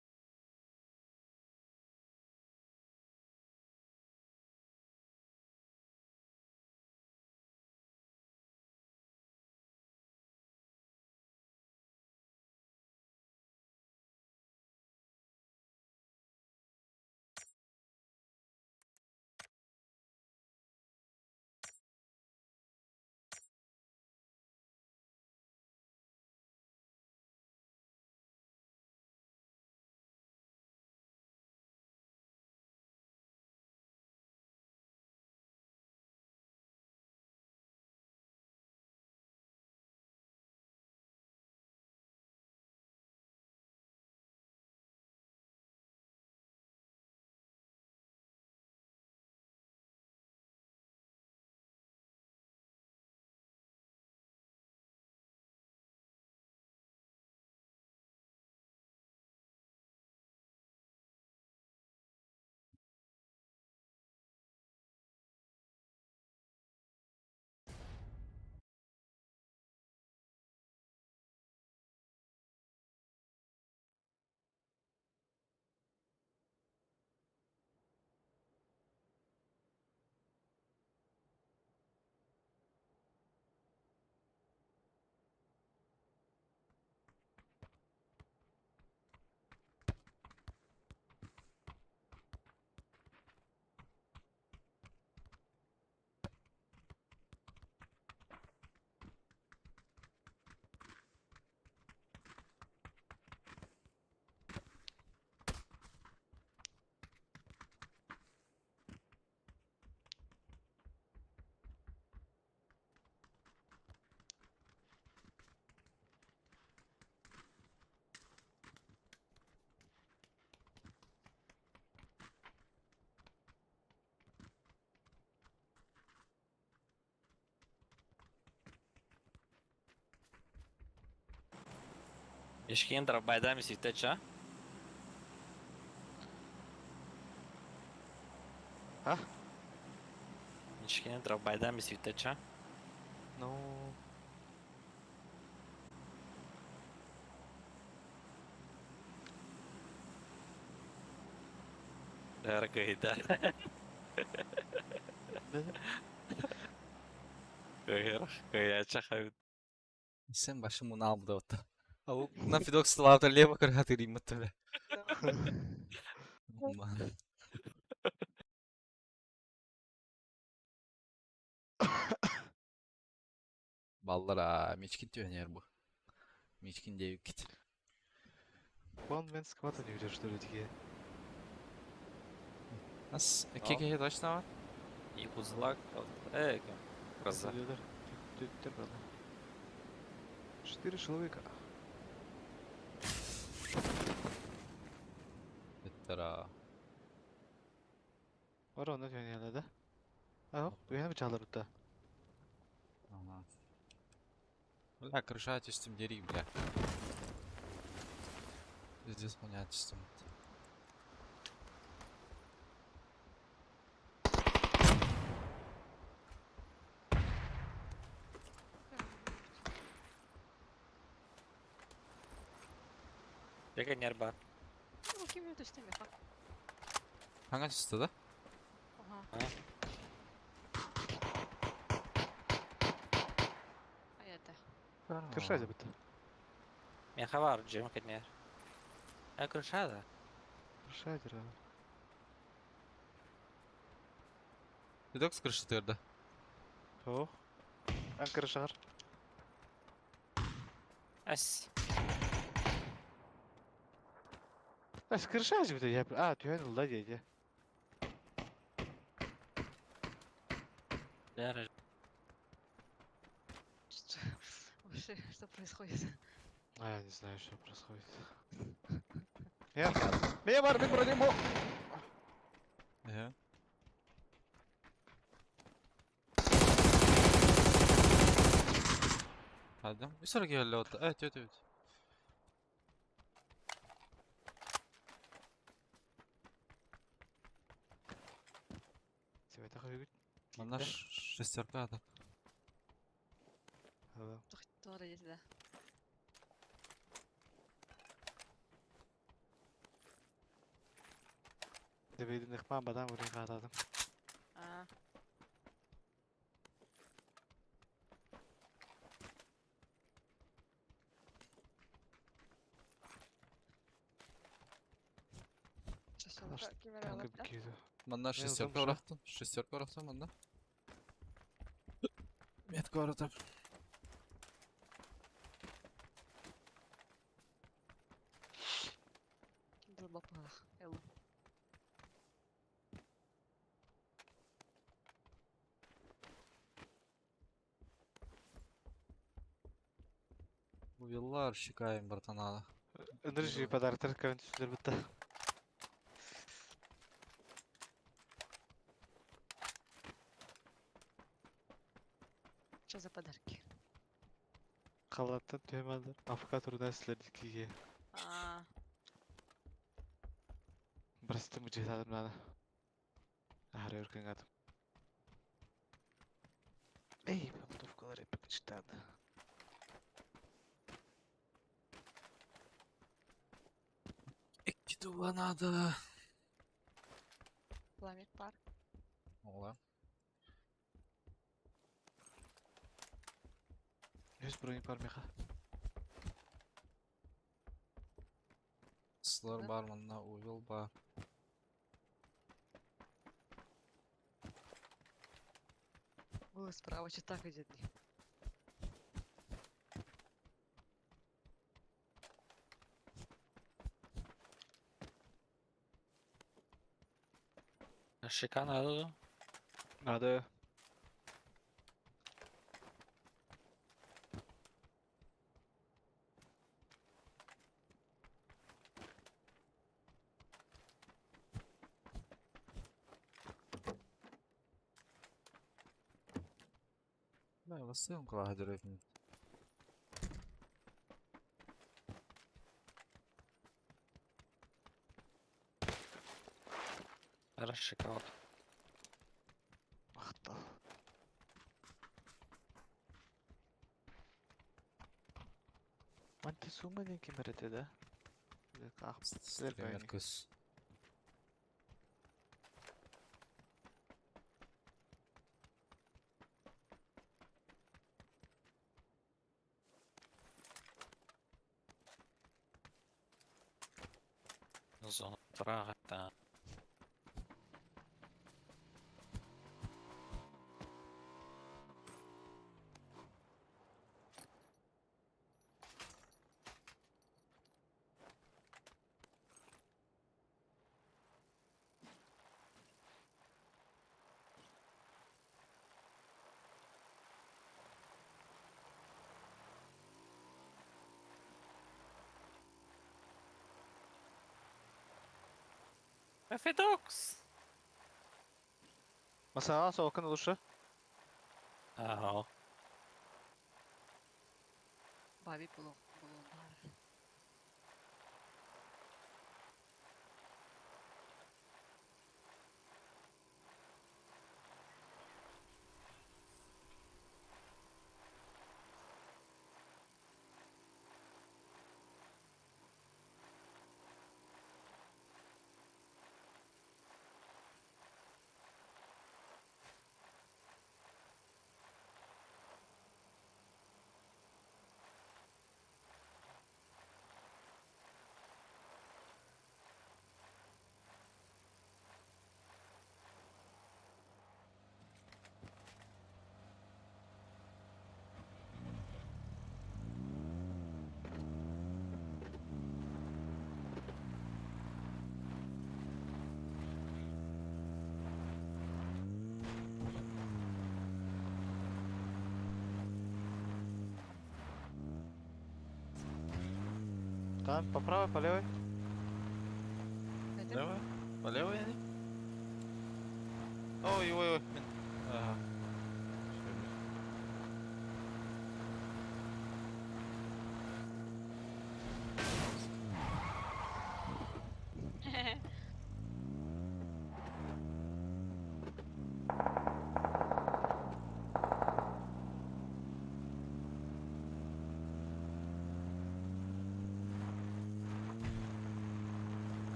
Ешки нضرب بعدها من سيتاتشا. ها؟ ешки نضرب بعدها من سيتاتشا. نو. لا ركيدا. Кайда чахают. Sen başım bunu aldı otta. Avuk na fidok slavta leva kar hatiri matla. Ballara Мичкин тюнер bu. Мичкин deyip git. One man squat'a не ведешь, что ли, такие? Нас кеке точно var. И узлак. Гроза. Следер. Ты правда. 4 человека. Ettara. Var onda tüyene de. Ага, tüyene mi çalır burada? Ага. Бля, крышать с тем дери, бля. Здесь понять с тем. Яка нерба? Ну, кем то системе, факт. Hangi açısı da? Ага. А? А это. Kırşaydı bitti. Мен хавар, Джим Каднер. Крышада. Kırşaydı abi. Fidok скрыши тырды. Oh. Ben kırşar. Ас. Bas kırşaydı bitti ya. Aa tüyene oldu diyece. Дара. Что вообще, что происходит? А я не знаю, что происходит. Я. Меня var bir bırakayım o. Ага. Hadi. Bir sonraki geldi otta. Evet evet evet. Тебе так говорит. Onlar şesterka adam. Adam. Doğru dedi de. Debeydin ıkman badan vurayım adam. А, сейчас Kalaş. он камера Kanka вот, bir да? kıydı. Manlar Ne şesterka oldu? bıraktım. Şesterka bıraktım manda. Metko aradım. Глубоко. Элу. Bu yıllar şikayem bratanalı. Enerji подарок кавен üstleri bitti. Что за подарки? Kalattan tüyemalar. Afrika turuna sizlerdi ki. А, Burası mı cezadım lan? Ahra yorken adam. Ey, подготовка репик читает. Ektiduva надо. пламя пар. Ola. 100 bronyu parmaka. Slar barmanına uyul ba. Ой, справа что так идет. Шикана. Hadi. Да, василом кладу ревні. расчика вот. Мақтал. Монтесума деген кеміреді, да? Стример көз. Зона трага, да. Федокс! Масаға соқын ұлышы. Ага. Баби було бар. Там, по правой, по левой. Айтам, Левая? По левой они? Ой, ой, ой. Ага.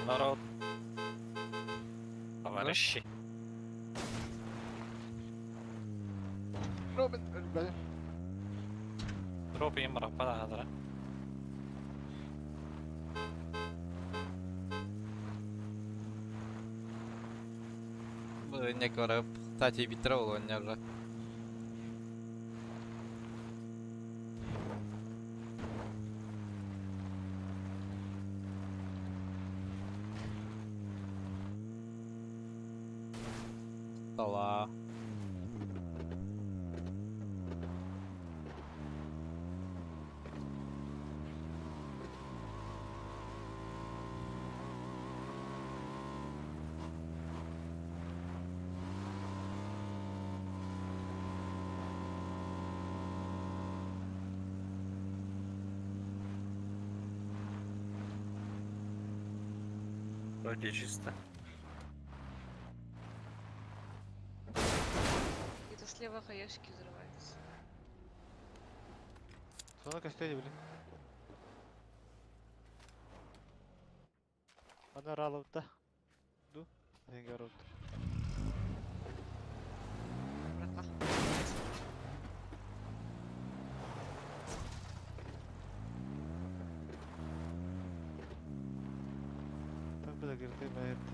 Народ. Товарищи. Робин, ребята. Дроп им рапада, да? Не көріп, тати бітірі ол ойнап жа. Сала. Вроде чисто. где-то слева хаешки взрываются. Кто на костеле, блин? Она раловда. Ду? Деньги раловда. girdi bayırdı.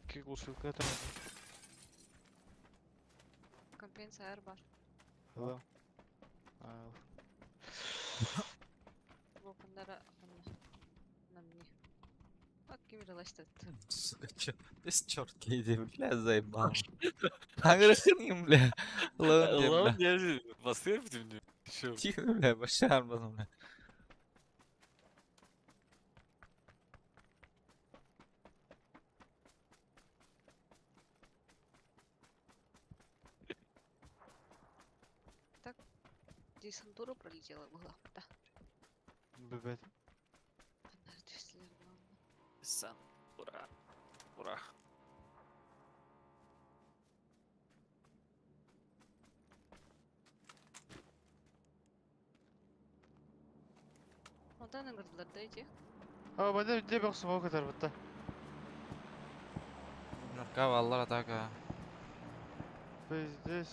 İki kulşulka atarım. Компенсатор бар. Hello. Al. Волкандара на мне. Аккумулировать. Сука, чё? Без чёрт бля, заебал. Аграхынıyım bля. Lan diye Lan bля. ya basıyor mu şimdi? Şu. Тихо, бля, başarmadım bля. Десантура пролетела была. Да. Бебет. Однажды главное. Sen. Bura. Bura. Ondan ыңгырдылар да эти. Aa bende bir de bak smoke atar butta. Каваллар атака. Пиздец.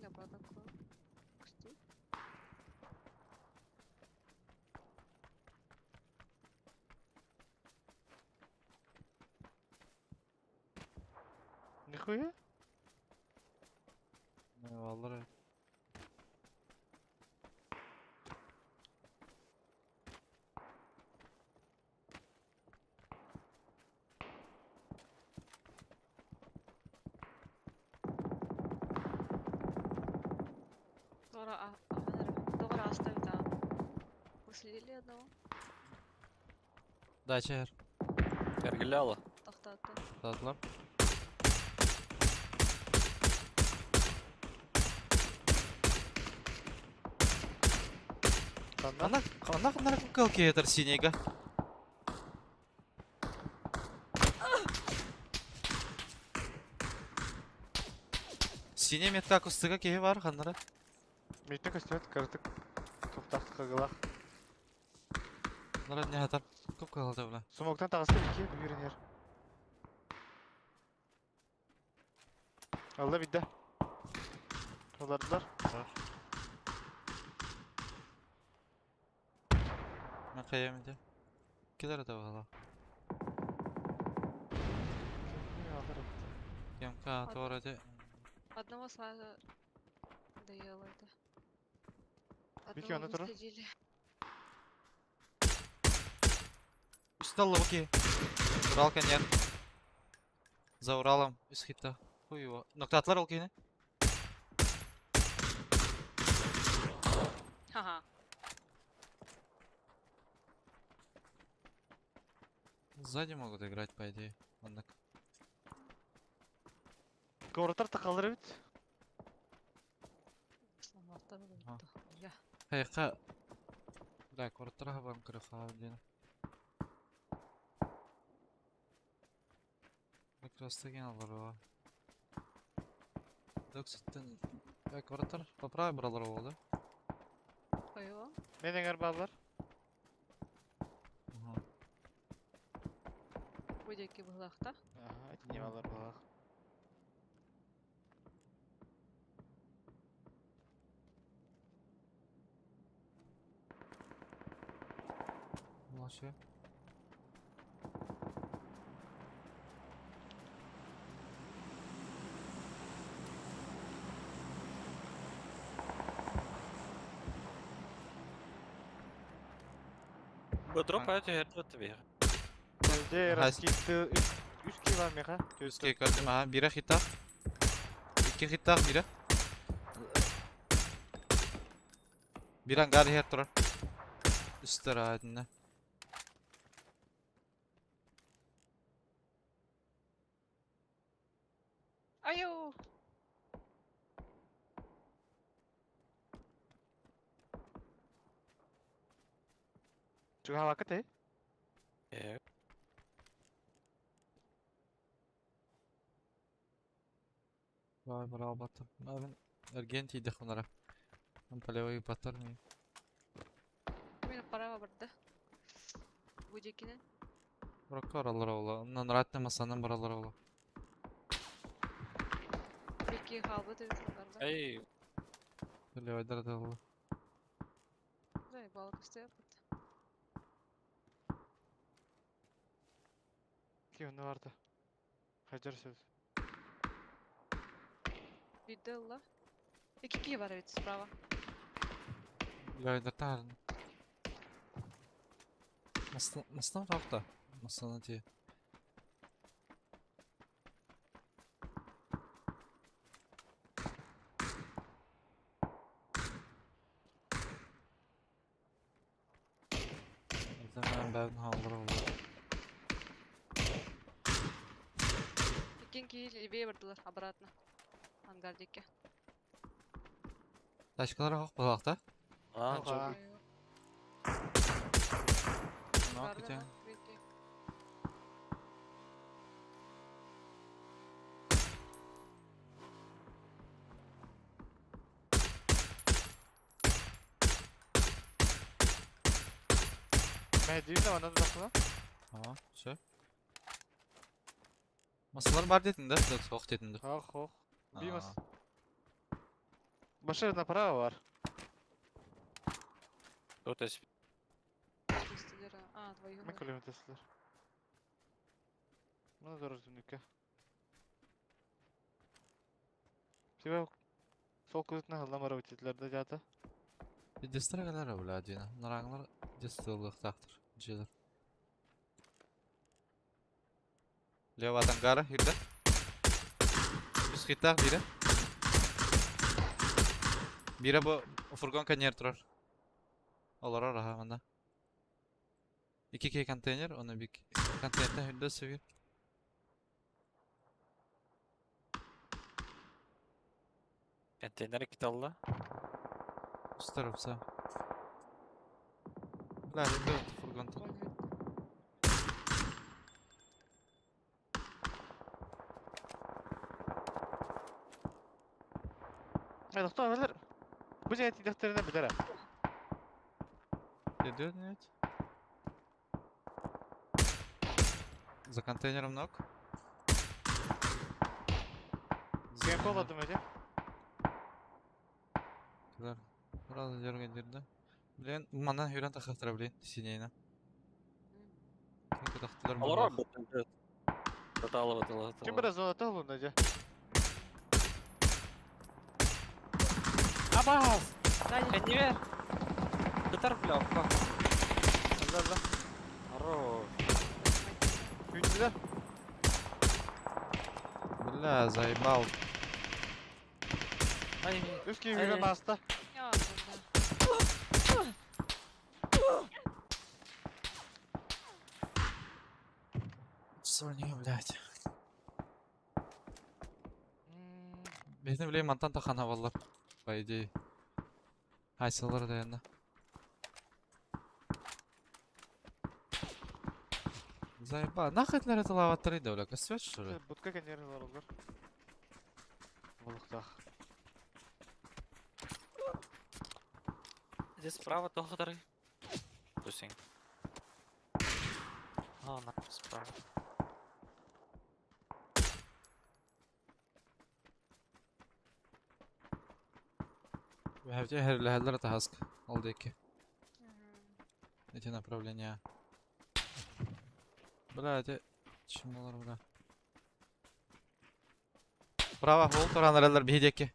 Я была такое. Кстати. Нихуя? Eyvallah. Doğru оставить, а. Выследили одного. Дача her. Ergiляла. Тахтаты. Tatlar. Kandan. Kandak calculator синего. Синий метка кустыга кеги бар ханнара. Митне костюм кыртык. Топтак кагылак. Нара не хатар. Көп калды бля. Смоктан тағысты ике бүйірінер. Алда бидді. Олардылар. Мен каям иде. Килер да бала. Кемка тора де. Одного сразу доела это. Вики, Одного она тора? выследили. Устал локи. Урал коньяк. За Уралом из хита. Хуй его. Ноктатлар алкины. Ха-ха. Сзади могут играть, по идее. Однако. Ковратар тақалдыр бит. Сломал-то Ага. я. Хайка. Да, квартира вам крыха один. Как раз таки алар. Докситтен. Квартир поправи бралар ол, да? Кайо. Мен еңер балар. Выдеки в глахта. Ага, эти не балар балақ. Вообще. Drop uit je het weer. Бәлде Ага, раскитті 3 кило меха. Үске көрдім, аға. Бире хиттақ. Ике хиттақ, бире. Bir ангар хер тұрар. Үстер айдында. Аю. Чуга хавакат, э? Vay bravo Batır. Ben Argentiydi onlara. Ben Paleva'yı Batır mı? Мен парава барды. Будекине. Bırak oralara ola. Ondan rahat ne masanın buralara ola. Беки халбы төвсүн барды. Эй, Paleva'yı da ola. Да, балык стоят. Кимде барды? Хаджар сөз. Видела. Iki kişi var evet справа. Paleva'yı da tarın. Mastan kalktı. Mastan diye. Ben hallara ola. İkinci kişi leveye бардылар обратно. Ангардеке. Taşkalara hak balakta. ладно, Ага. чё, Ne yapacağım? Мен деймін да, ананы жақсына. Tamam, şey. Masalar var dedin de, soğuk dedin de. Ах, ох. Бимас. Aa. Машина направо бар. тут есть. А, твою. Мен көлемін тесілер. Мұны дұрыс дүнікке. Себебі сол күзетіне ғылдамара өтетілерді жаты. Bir distregeler öyle diyene. Naranglar distregelik taktır. Ciler. Levadan gara hirde. Biz hitta biri. Biri bu furgon kanyer turar. Olara raha manda. İki key konteyner, onu bir konteynerden hirde seviyor. Контейнер кит алды. Üst tarafsa. La hirde furgon turar. Доктор, бәлер. Бұл жәйті дәқтеріне білдері. Ne diyor ne? За контейнером ног. Сен қоладым өте. Güzel. Biraz yarım gelirdi. Bilen mandan hüren takattıra bilen sineyine. Çünkü taktılar mı? Алар бөтөлдү. Таталы бөтөлдү. Кем бір зоната олында жа. Абас! Не вер. Кытар бля, как? Алда. Хорош. Күнділер. Бля, заебал. Ай, Өз кейбірген баста. Я барды. Что не, блядь. Безне билейм антан тахана баллар. По идее. Айсалар да yanında. Заеба, нахуй это это лаватори да, бля, косвет что ли? Будка кәнері бар олар. Болықтақ. здесь справа тоқтары. Тусин. А, на, справа. Вәвде хәрләһәлләр тахаск. Алды iki. Эти направления. Бля, эти... Чем олар, бля? Право, хол, торан аралар бейдеки.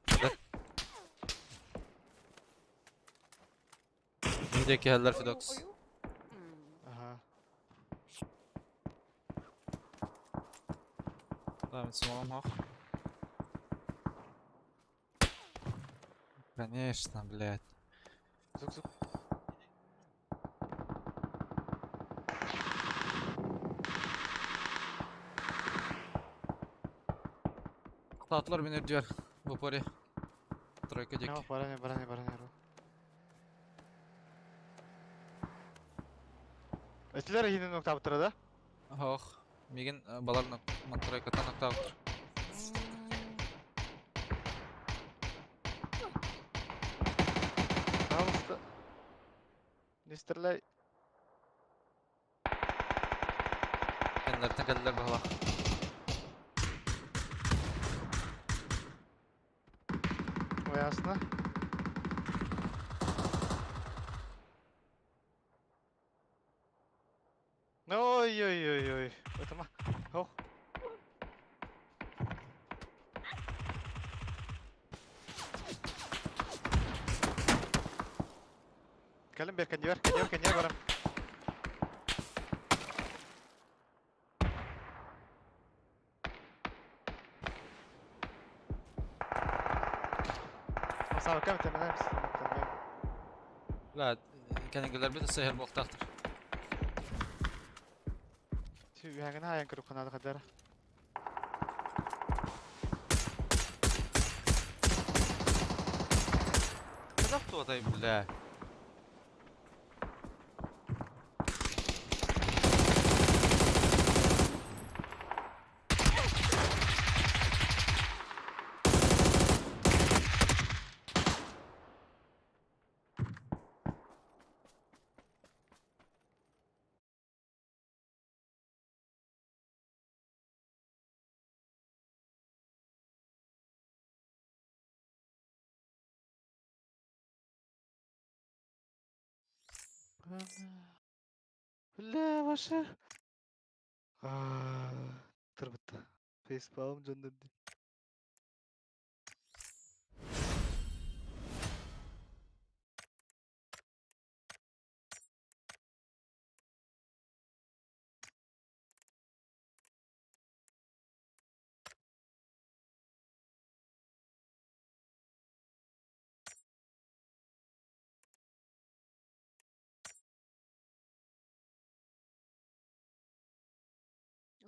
Бейдеки хәлләр Фидокс. Ага. Да, мен смогам хох. Конечно, блядь. Зук-зук. Atlar beni diyor. Bu pori. Тройка Няма, деки. баране. Этилер хинен октабытыр да? Ох, меген балар монтрой катан октавтыр. Пожалуйста. Не стреляй. Кенлерден келдилер бахала. Ясно. Ой-ой-ой-ой. Это ма. Ох. Келем бер, кенде барам. Сау кем теменем. لا كان بيت السهل بوقت Şu hangana hayan kırıp kanalı kadar. كذبت طيب بالله. لا başa. Tırбытта. Facepalm жандырды.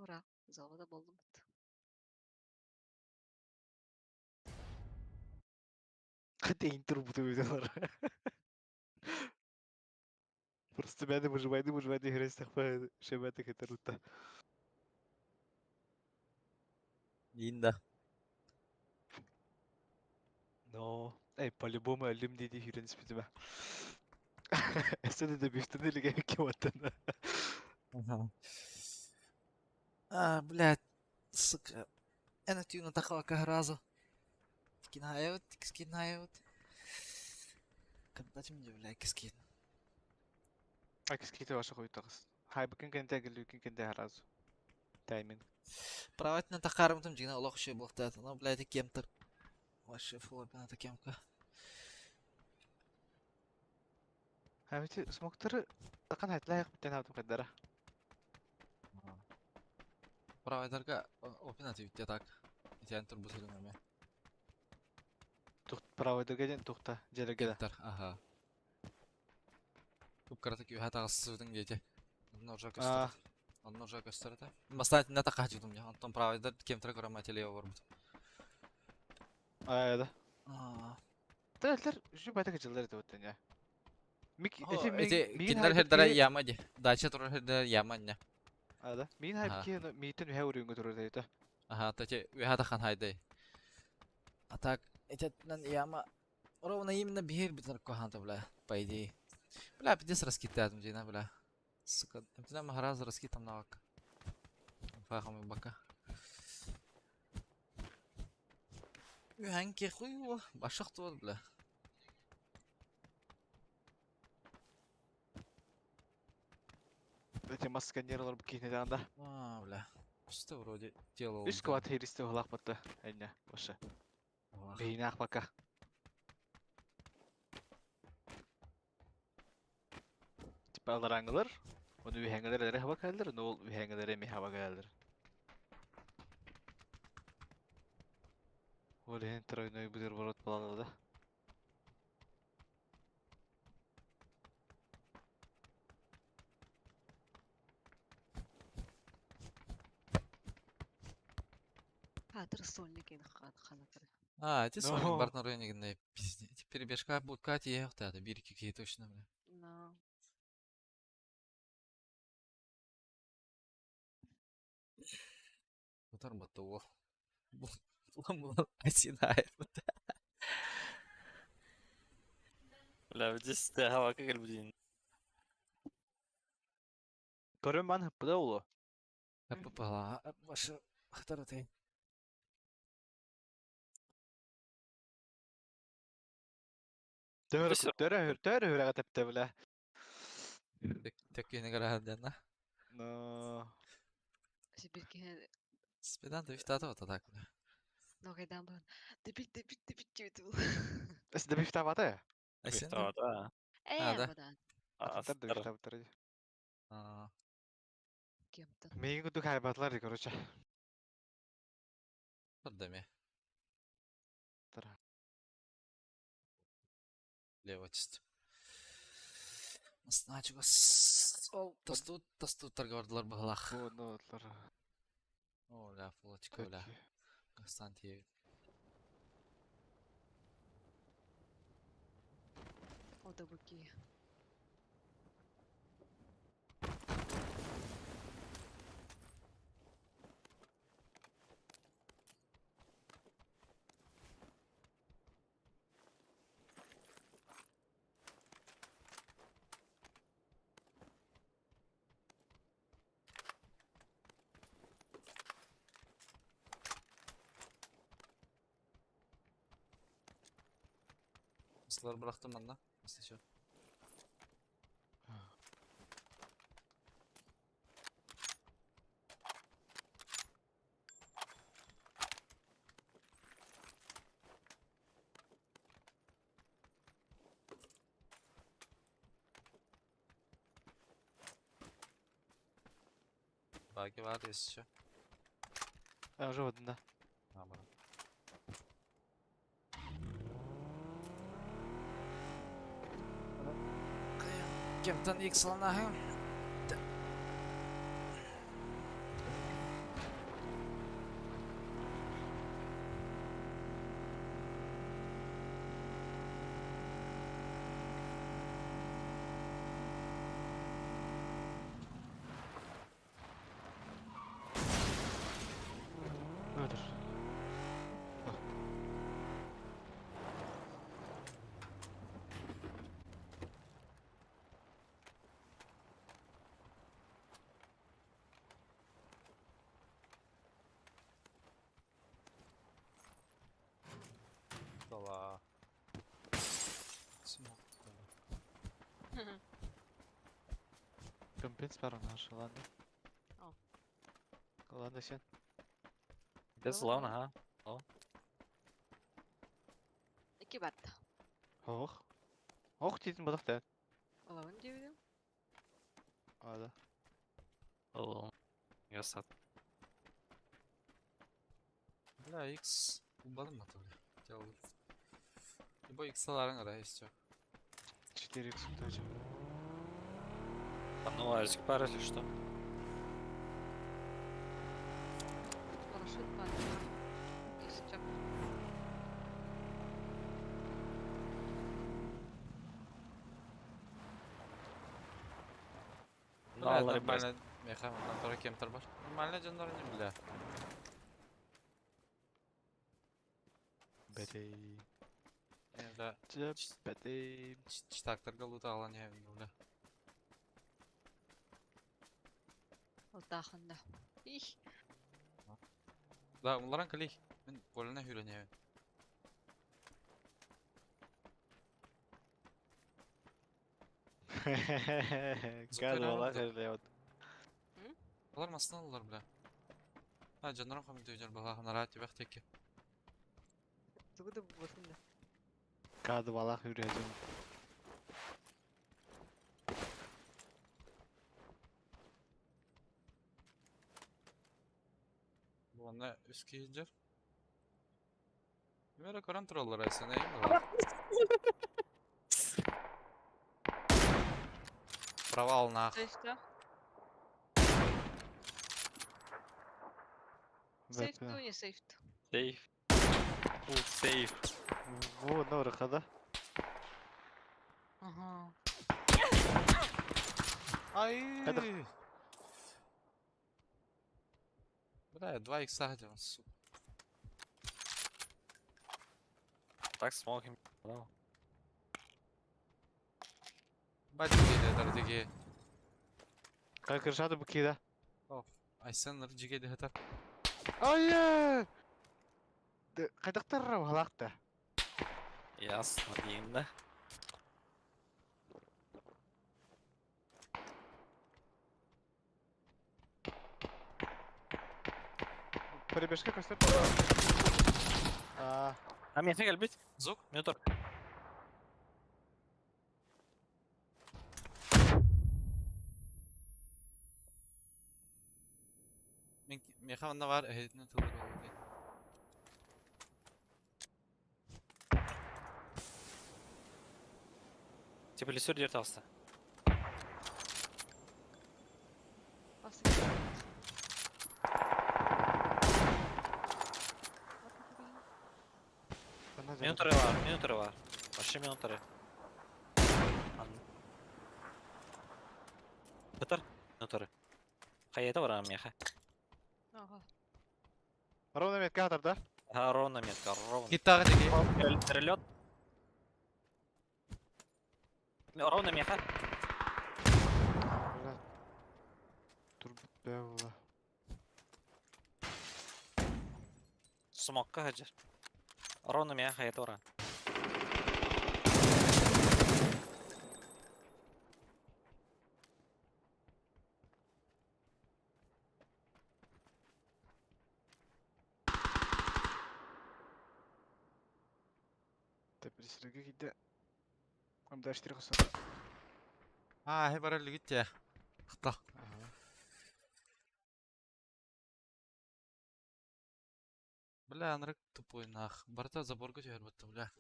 Ура, залда болдым. Хотя интербуты виделар. Просто бәді мұжбайды хрен стақпа шебәті кетерутта. Инда. Но, по-любому әлім дейді хрен спитіме. Әсәді де бифтін еліге кематтан. Блядь, сука. أنا تيونا تقوى كهرازة. كين هايوت كسكين هايوت. كنت من جبلا كسكين. Акис кейті ваша қойты қыз. Хай бүкін кенте әгілі бүкін кенте харазу. Таймин. Праватنا تقارم جينا الله خشي بوقتات. أنا بلاد كيمتر. وش فوق بنا تكيمك. Әметі смоктары таққан хайтлайық біттен аутым қаддара. Праватарга опинатив так. Итян турбус илмеме. Тұқты правайдырға ден тұқта желеге да. Кемтер, ага. Күпкарата күй хата гысыдың дети. Ножа көстөрөт. Ножа көстөрөт. Бастан не така жудум я. Антон правайдар кемтер көрөм телео бар бут. Да. Тәлтер жү бәтігі жылдар еді өттен я. Эти киндер хердара ямади. Дача турар хердара яманья. Да. Мен хайбіке мейтін үхә өріңгі тұрыр дейді. Ага, тати уйхата хан хайдай. А так, этетнен яма ровно именно бихер битер коханта, бля, по идее. Бля, пидес раскитаем джина, бля. Сука, эмтина махараз раскитам навак. Фахам бака. Уйханки хуйва, башак туот, бля. Эти масканерлар бұл кейіне дағанда. Бля. Что вроде делал. Үш кват херисті ғылақ бұтты. Әйне, башы. Бейіне ақ бака. Типа алар аңылар. Оны үйәңілер әрі хава кәлдір, но ол үйәңілер әме хава кәлдір. Ол ең тройной бұдыр бұрат балалады. Патыр стольник ені қанатыры. Эти сольник бар на районе генде. Теперь бешка будет Катя, я вот это, бирки какие точно, бля. Мотор баты ол. Бұлан айсинай. Бля, здесь хава как блин. Көрім бан хыппыда олу. Әпі бала, башы қытар атайын. Төрі Түсір. хүрәға тәпті білә. Тек күйіне қарағанден, на? Но... Сибир кене Спидан да вистаты вот так. ногайдан бұрын. Дебит жебеті бұл. Әсі де бифта баты? Айсен Да, да. да. Бұдан. Аттар да бифта баттар. Кемті. Мейін күтті қайбатлар, короче. бір деме. Тара. Лево чисто. Значит, гос. Ол, тастут торговардылар бағалақ. О, ну, отлар. О, ля, фулочка, ля. Гастан тиев. О, да бұки. Sılar bıraktım ben de. Nasıl şey? Belki var ya şey. Уже одна. Ha bana. Кемтан иксалнахым. Öldür. Dala. Smoke. Компенс бар наш, ладно. Ау. Ладно, сен. Безусловно, ага. Iki batta. Ох. Ох, дейтін бұдық дән. Олауын дебедім. Ада. Ол. Ясат. Бля, X. Убадым ма то ли? Делал. Либо X-ларын ара есть. 4х тоже. Там на лазик пара или что? Парашют баттı. Если чак. Ну, Аллар без. Нормально. Меха, контора кемтер бар. Нормально жандар не бля. Бәтей. Бля. Жеп, бәтей. Читактарга лута алан я бля. Олтахында. Их. Да, уларан калей. Мен полына хүләнәм. Гады бала кәрле. Алар масына алар бля. Ha canlarım kamil döveceğim bala narat yok tek. Тугу да болсында. Гады бала хүрәжем. Bu anda üst giyincer. Böyle kontroller aysa ne var? Провал нах. Сейфта. Сейфт, ну не сейфт. Сейф. Сейф. Во, норқада. Ага. Ay. Hadi. Бля, 2 икса хотел, сука. Так смогим. Да. Бать диге дардиге. Как решады bu kida? Оф. Айсан диге де хатар. Ай! Кайдактар халакта. Ясно, дейін да. Перебежка көстер. Мен тек әлбет. Зук. Мен тұр. Мен хаванда var. Ehitini tıldır oldu. Тепелесер дер тауысты. Басып кетті. Мен тұры бар, мен тұры бар. Вообще мен тұры. Бітір, мен тұры. Қайеті бар ағам меха. Ага. Ровно метка атарда. Ровно метка, ровно. Gittағы диге. Перелет. Ровно меха. Тур бәула. Смокка хаджар. Ровно меха қайеті бар. Тепелесерге киде. Амда аштыры қоса. Хе бар әлі гит я. Қыта. Бля, анрык тупой нах. Барта заборга жер бітті, бля.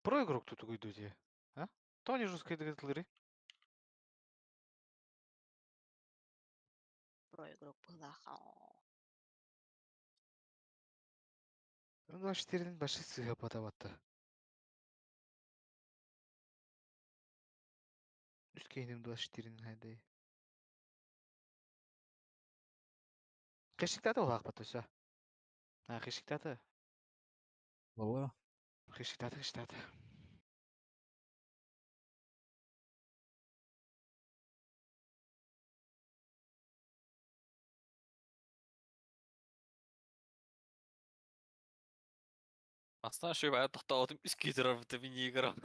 Про игрок тут уйдете. А? То не жесткие двигатели. Про игрок бұлаға. 24-nin başı sığa patabattı. Üstkeynim 24-nin hayday. Кешіктаты ол ақпат өсі. Кешіктаты. Вала. Кешіктаты. Астана шөй бәйт тоқтауытым үске тұрар бұты мен егірім.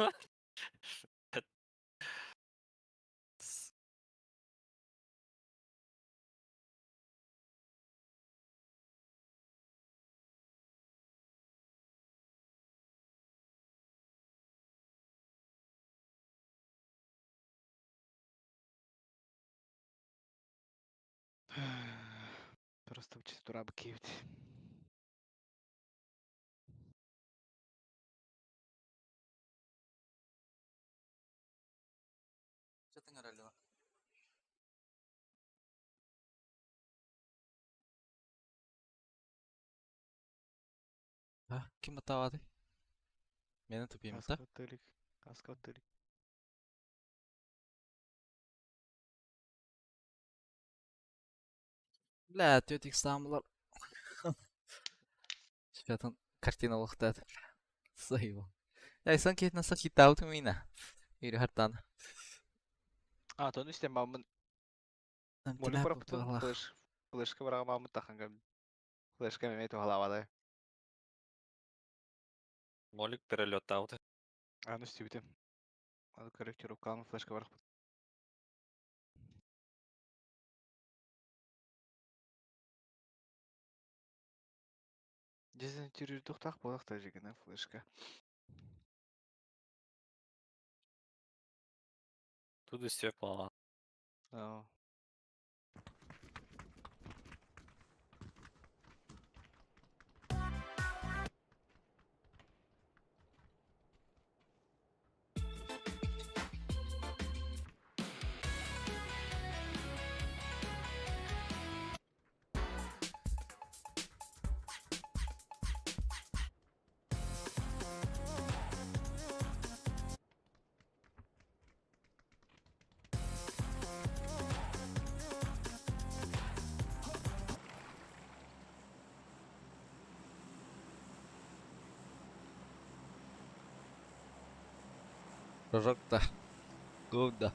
Просто учиться турабы кейвді. Чатың әрәлі ма? Кім атавады? Мені тупеймін, та? Аскотылик. Бля, 4 икстан бұлар. Шпетан картиналық дәді. Сайбы. Айсан кетіне сақ хиттауты мейна. Үйрі хартан. Тоны істен мамын. Молик бұрапты. Флешка бұраға мамын тақынға. Флешка мемей туғалавады. Молик перелет тауыты. Ну істебітім. Ады корректировкалым флешка барақ. Дезинтерюрдық тақ болақта жегені флешка. Тут и стекла. Прожекта. Гуда.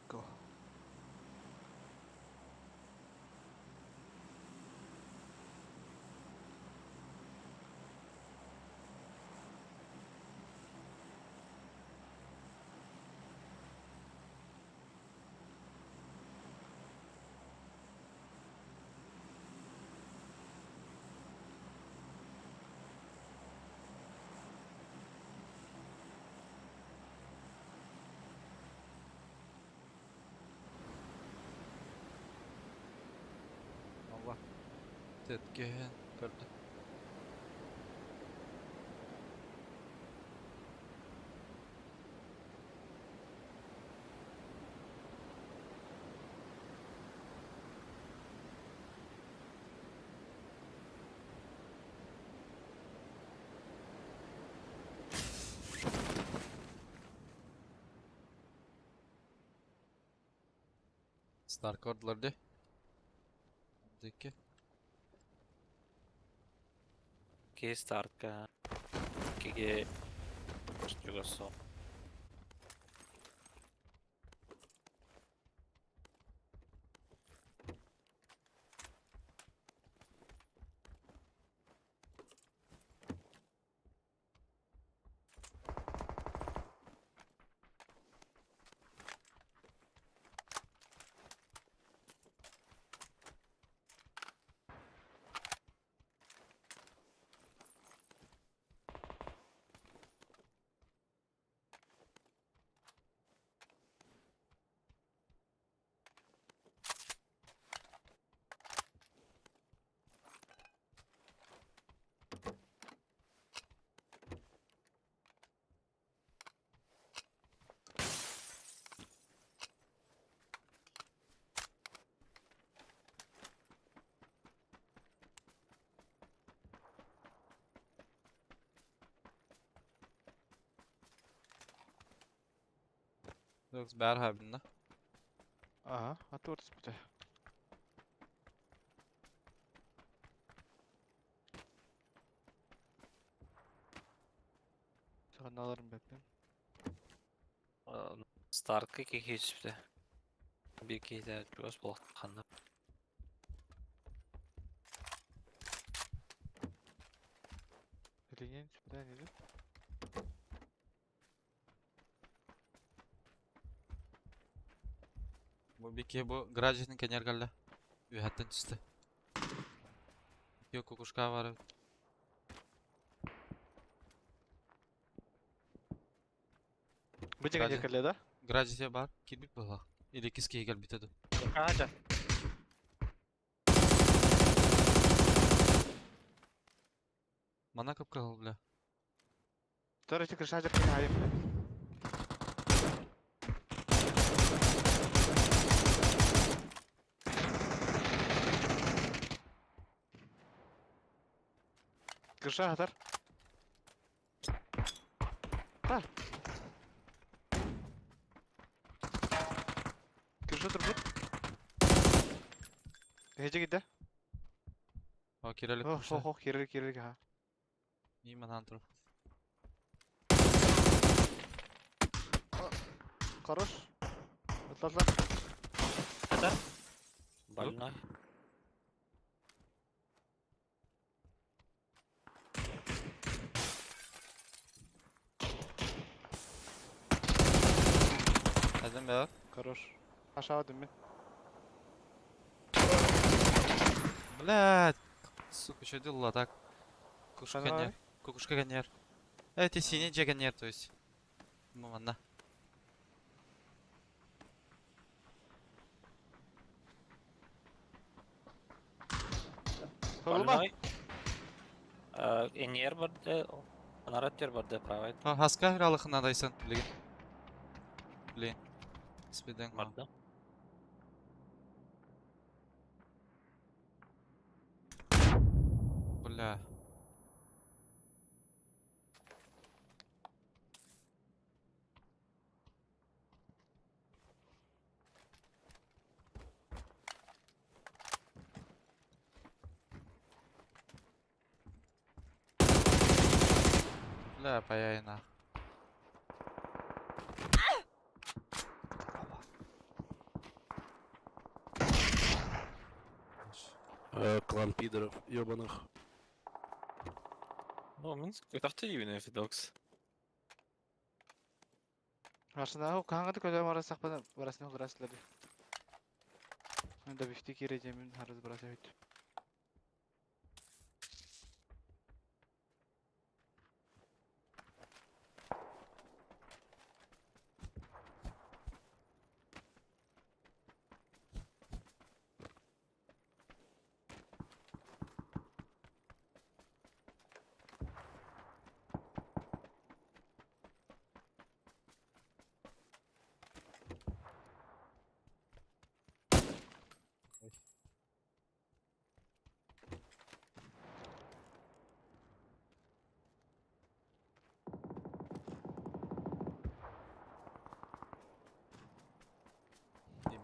Go. Allah. Tetken. Gördü. Star kodlardı. Deki. Ки стартка. Киге жугасо. Yoksa Berhabin'de. Ага, а ты вот спите. Саған аларым бәппен. Стартка киге жипте. Bir кейде жугас болғанда. Ленин, сюда, не идет? Bu bir ki bu garajın kenar geldi. Bir hatten çıktı. Yok kukuşka var. Бөтен Ради. не да? Garajı var. Kirpik bala. İle kiski gel bitedi. Қанша? Mana kapka al bile. Второй крыша же пинаем. Крыша хатар. Ha. Крыша тұрбыт. Неше gitti? O kirelik Oh, kuşa. oh, oh, kirilik ha. İyi man antro. Хорош. Atlatla. Қанша? Больной. Hadi be. Хорош. Aşağı dön ben. Блядь. Сука, что делала так? Кукушка Давай. гонер. Кукушка гонер. Эти синий джагонер, то есть. Мамана. Olma. Больной. Инер барды. Нараттер барды правайт. Ha haska hiralıkına daysan. Bilgin. Bilgin. Спиден. Барды. Бля. Бля. Да, паяйна. Клан пидоров, ёбаных. Ну, Минск, как автоюбиный Фидокс. Karşında o kanka da köle var sakpada burasını burasıları. Ben de biftek gireceğim harız burası bit.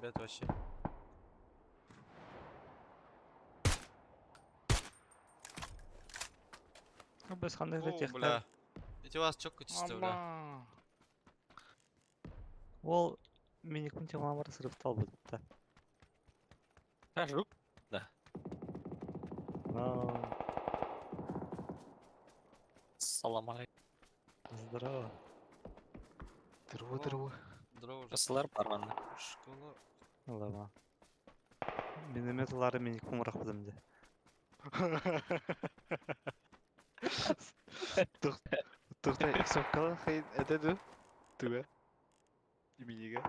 Ребят, вообще. Без ханды О, бля. Эти вас чокку чисто, бля. Ама. Ол миникум темамыр сырыптал будта. Жук. Салам алейкум. Здорово. Дыру. Здорово, же. Жасылар барманны. Школа. Лама. Минометлары миникум рахбыдымды. Тухтай соккала хайын этэду. Туга. Именига.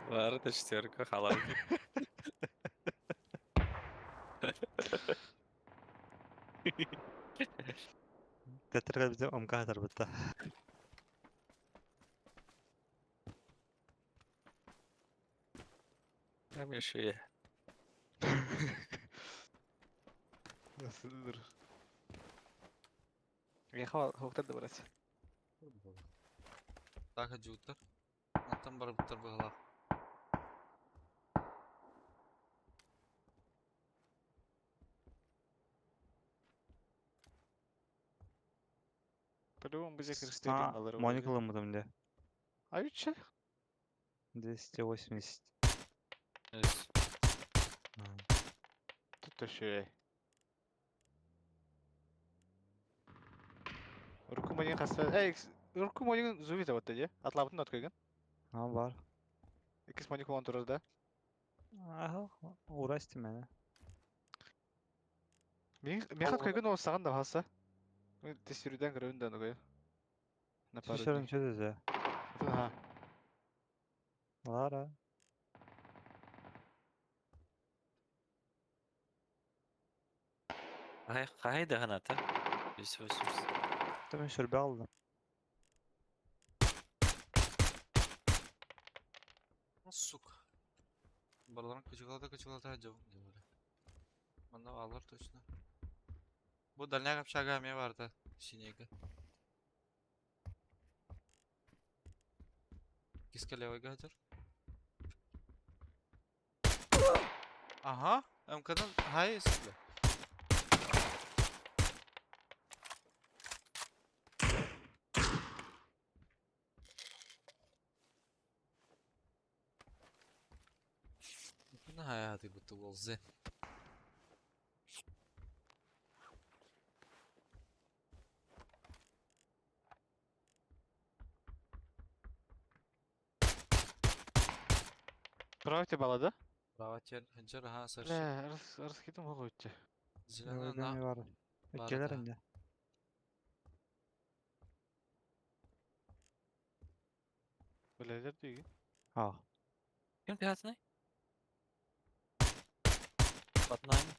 Бар, это четверка, халал. Тетрга бизе омка хатар бутта. Я еще Nasıldır? Я хоктар да burası. Так, аджутар. Натан бар буттар быгала. По-любому bize kırıştırdım alır. Моникалы мыдымде. Ayıçça. 280. Тут da şöyle. Urku monin hasta. Urku monin zuvi da vattı ya. Atlabıtın not koygun. Бар. İkisi monin kovan durur da. Ага, урасти мене. Мен хат koygun o sağın da hasta. Tesirüden göründü onu koyu. Ne parı Чешерин чөдөзө. Ha. Лара. Қайда ғанаты? 180. Мен шөрбе алдым. Сука. Барларын кычыгалата аджау. Мында алар точно. Бу дальняя капчага ме барды. Синега. Киска левый гадер. Ага. МК'дан хай бля. Ne hayatı bu tuvalze. Правите балады? Права тер ханчар ха саршы. Бля, арыс кетім ол өтті. Зеленый Неме на. бар. Бар Келер да. инде. Білелер дейгі. А. Кем пятный? Под нами.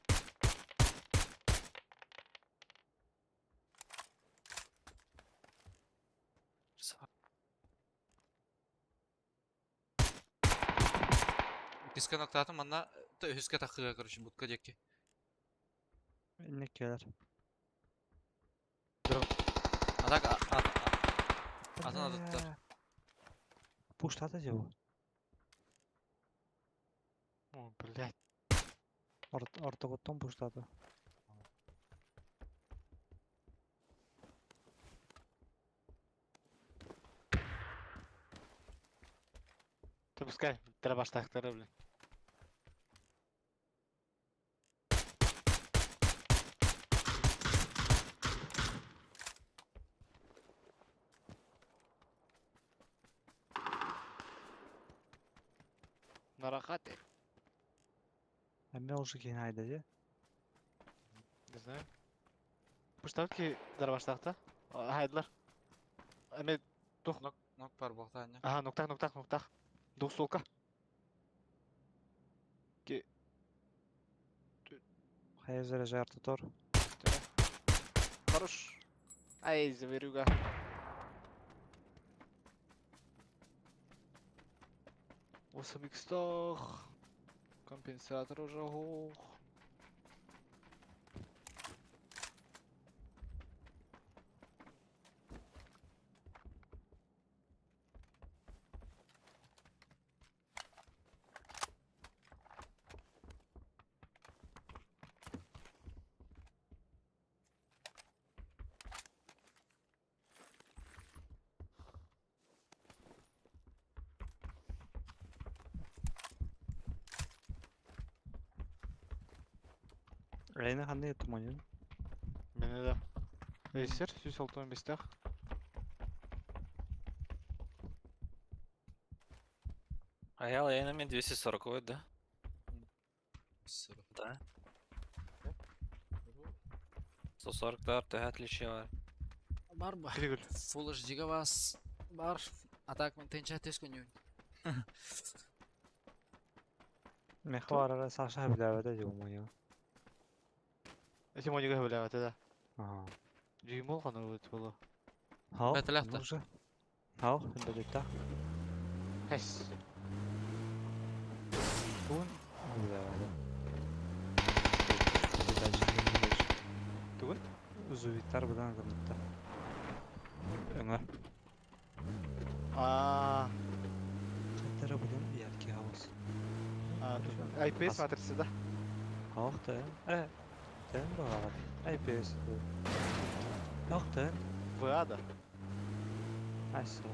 Киска ноктатым анда өскө такыга короче будка жекке. Инне келер. Атак атын адыттар. Пуштады же бу. О, блядь. Ортоготтон пуштады. Пускай, треба баштақтары білін. Нарахаты. Әмме уже кейін айда же. Не знаю. Пуштавки дарбаштақта. Хайдылар. Әме тух. Нок бар болтanya. Ага, ноктақ. Дух солка. Хайзер жарты тор. Хорош. Ай, заверюга. Осы микстох. Компенсатор уже ох. Рейна қандай еттім ойын? Мені де. Эйсер, 165-тақ. Аял яйнами 240, да? Сыры. Да. 140 да, отличие бар. Бар ба? Кілігіл. Full HD'ga bas. Бар. Атак мен тенча тез көңүн. Меху арара саша біләвәді де ойын. Эти монига білі да. Ага. Жүйім болған өт болу. Хау, Бәтіләфті. уже. Хау, бәдетта. Хэс. Бун. Біләвәді. Түгін? Үзувиттар бұдан кірмітті. Өңі. Ааа. Қаттары бұдан иярки хауыз. IPS матрицы, да? Хауқ тән. Тән бағағат. IPS. Хауқ тән. VA да. Айсыл.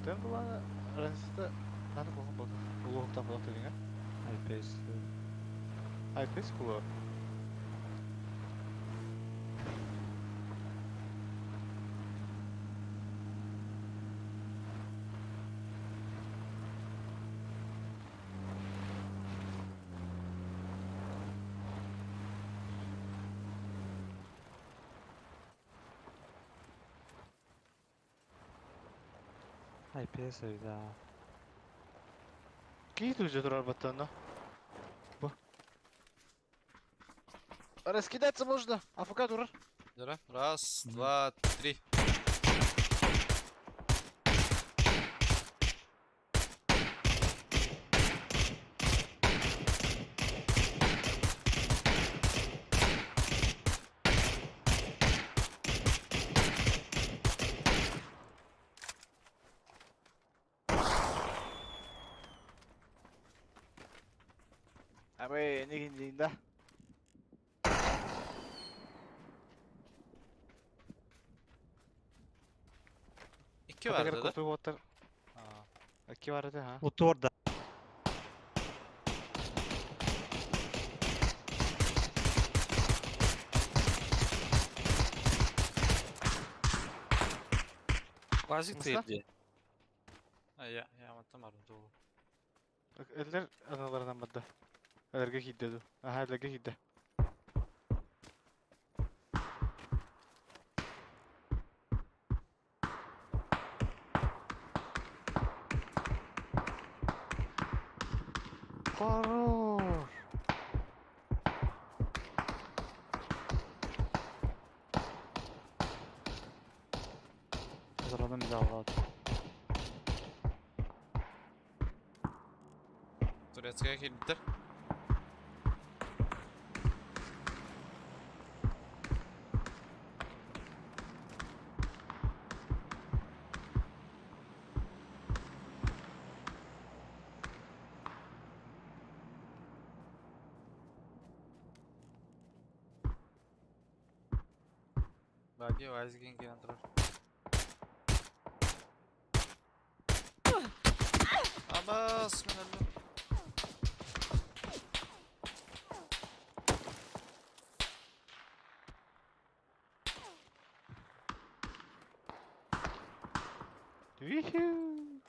Тен была раньше-то надо было было. Улуг там было тегенге. IPS. IPS кулу. IPS öyle. Какие уже турар батана? Раскидаться можно. АФК турар. Жара. Раз, два, три. Абе, не гиндин да. İki vardı da. Kutu water. Aa. İki vardı ha. Otu orada. Вазик ты Муста? где? Я матамар doğru. Eller analarından badda. Ellerge gidiyordu. Aha ellerge gitti. Хорош. Hazırladım bir daha. Турецкая келиптер. Бади вайзген келен турар. Jas men öldü. Woohoo!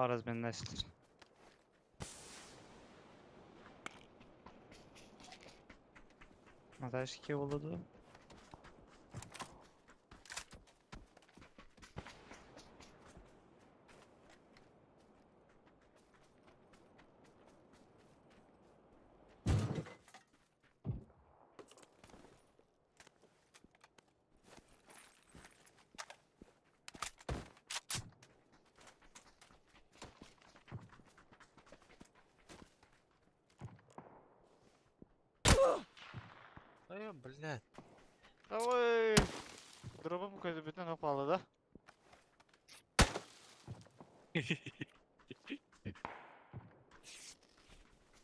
Разменность. Маташки улуду. Ой, блядь. Ой! Дробом көзі бүтін опалы да?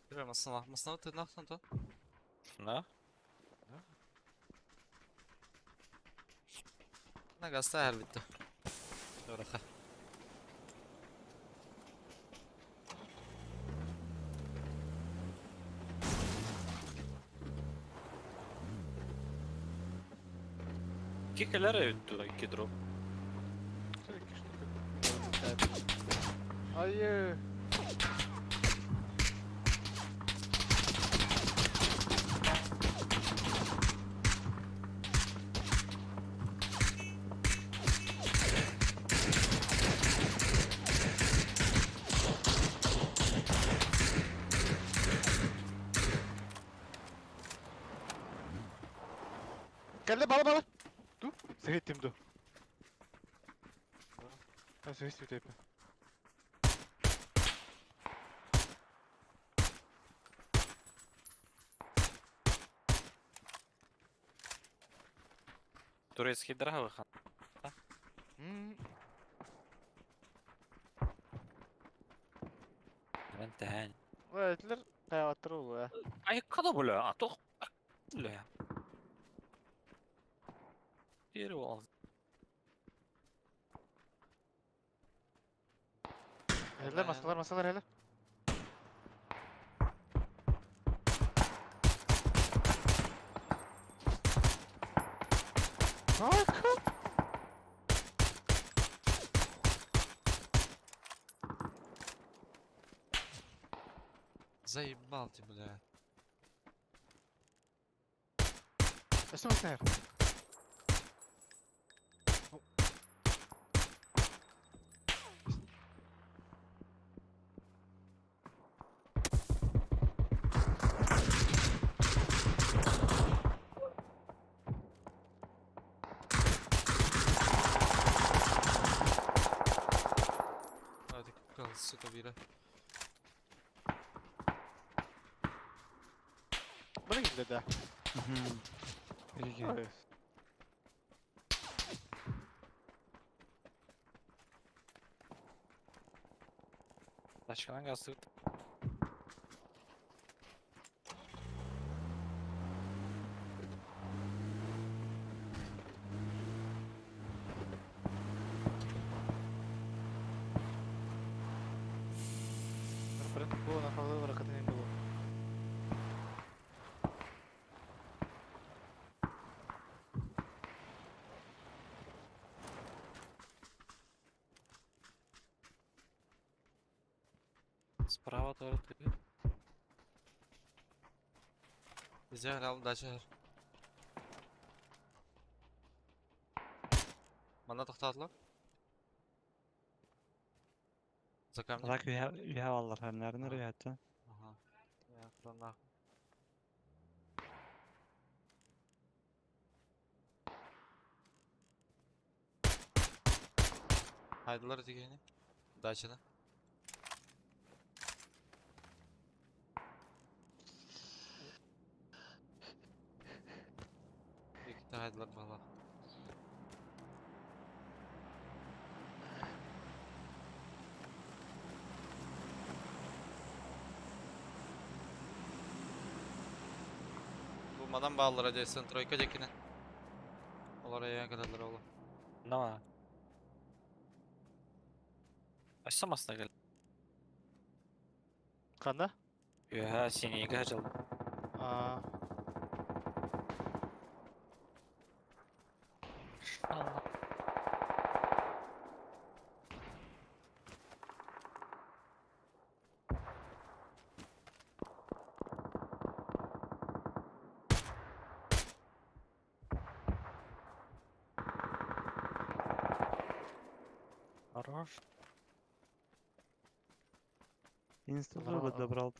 Прямо масна ты нахуй то. Да? Нага стар bitti. Öyle. İki keler öttü, iki drop. Ayy! Geldi bala. Ду. Светим ду. А свести тепе. Турецкий драгы хан. Ben tehen. Öğretler kayavattır olu ya. Ayakkabı böyle atok. Böyle ya. Yeri o. Hele masalar hele. Kanka. Заебал ты, бля. Что снайр? Hadi kal suka biri. Bana gitti de. İyi. Evet. Başkadan gazlı. Berarti gua nakal berangkat ini dulu. Справа тоже ты. Güzel al дальше. Bana toxtatdılar. За камнем. Так üye alır hem nerede yattı? Aha. Ya kuranda. Haydılar ötekini. Дачада. İki haydılar valla. Bulmadan bağlılar hadi sen troika dekine. Olar ayağa kadarlar oğlum. Давай. Açsamazsın gel. Қанда? Ya seni жыл. А, Allah. Хорош. Инста Олар- бы добрал.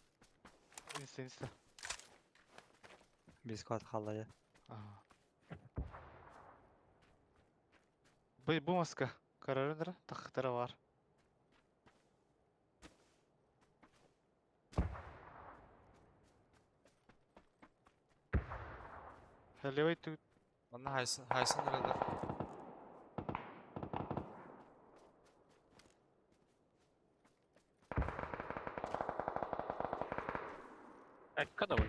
инста. Бискот халая. Ага. Bu maska. Kararıdır. Takhtara var. Левый тут. Аны хайсын ыралар. Когда вы?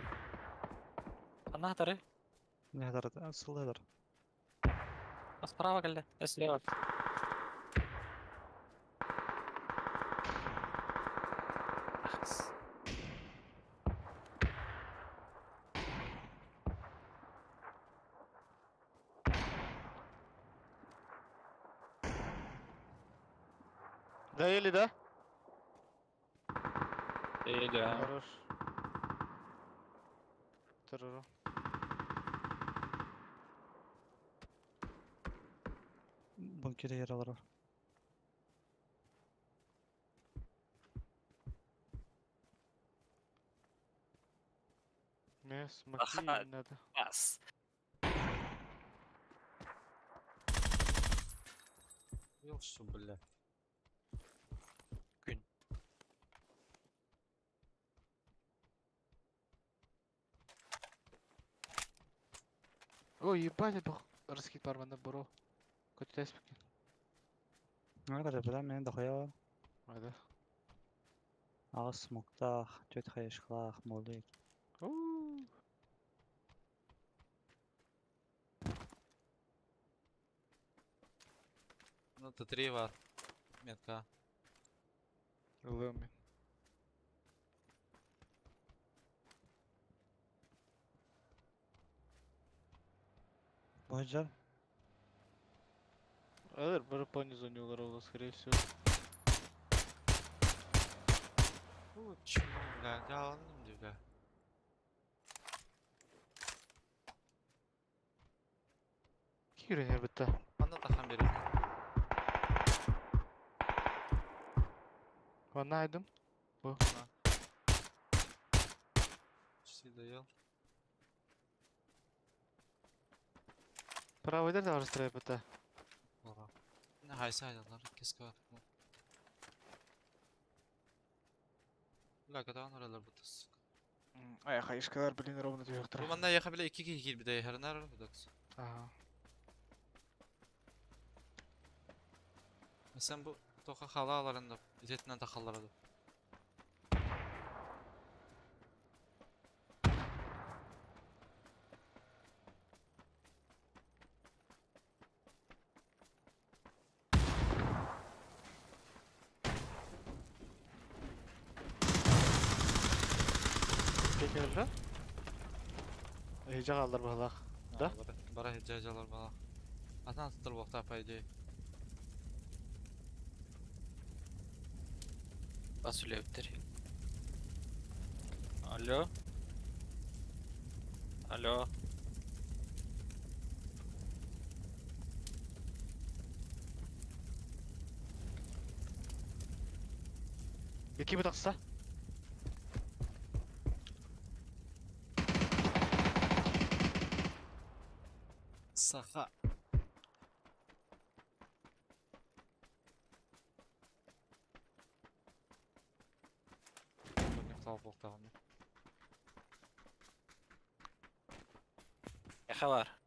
Анахтары. Не хатар сылдыр. Справа geldi. Слева. Да или да? Или Хорош. Террор. Бункере yer alır. Mes, maki Aha. надо. Бас. Ёлшы, бля. Ой, ебать, это раскид парванда бро. Какой-то тест. Ne kadar yapıdan beni de koya. Hadi. Ağız smoktaq, göt xeyişqlaq, molik. Ну, Т3 var. Метка. Ломи. Boycar. Алар бір понизу не угорало, скорее всего. Чему, бля, жаланым ди, бля. Киренер бітті. Анда тахан берем. Ванна айдым. Почти доел. Правый да расстроя бітті. Ора. Не хайсы айдалар, кеске бар. Бля, кадан ыралар бутас. Ай, хайышкалар, блин, ровно движок Бу манда яха бля 2 кил биде ярнар бутас. Ага. Sen bu toka halalarında izetinden takalları. Geçelim lan. Heyecan aldılar bakalım. Da? Bara heccacalar bala. Atan tuttur vakta paydı. Fasulye bitir. Alo. Alo. İki bir taksa. Saka. Никто vakta mı? Яха var.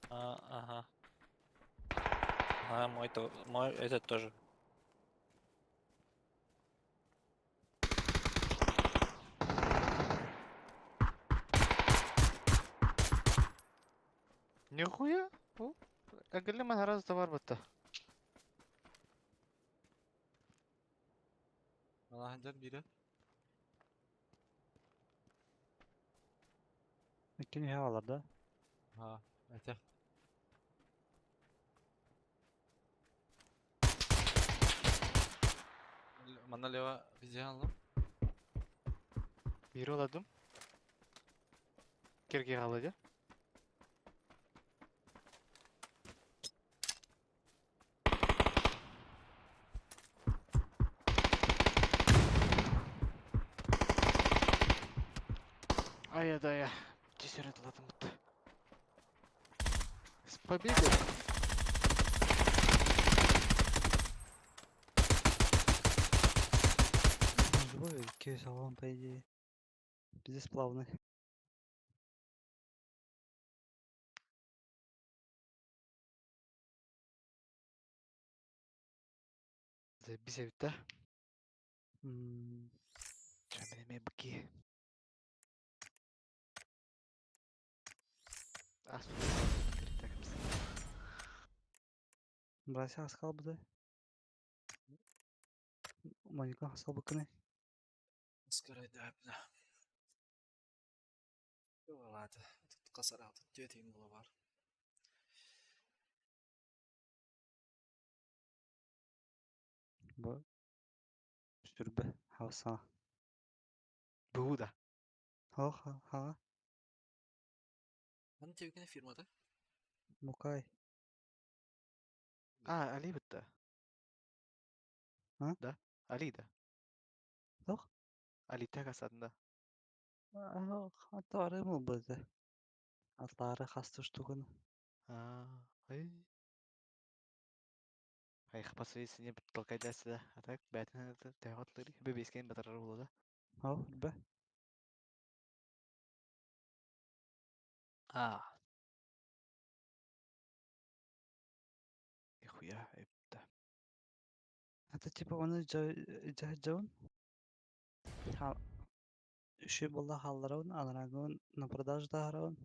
Ага. А, мой этот тоже. Нихуя? О, агылы махараз товар бутта. Ана ханжар бире. İkinci havalarda. Ha, ete. Mana leva bizi aldım. Biri oladım. Kirgi kalıcı. Ай да я. Cesaret aladım butta. С победой! Живой, 200 салон, по идее. Безысплавный. Заебись авита. М, Çömeleme bıki. Az sonra takımsın. Братья аскал бы, да? Моника аскал бы кыны. Скорее да. Ладно, тут касар алды. Жетейін бола бар. Бу. Сүрбі. Хауса. Bu da. Ха. Аны тевкене фирмада. Мукай. Ali bitti. Ha? Da. Ali da. Yok. Ali tek asadında. Hatta arayım mı burada? Atları hasta штуганы. Ay. Ay kapası seni bir tolkay dersi de. Atak bətini de tevatları. Bebesken batarları buladı. Ау, бе. Нихуя. Bitti. Это типа оны жаун. Үші болда халларауын, анараңын на продажда хараун.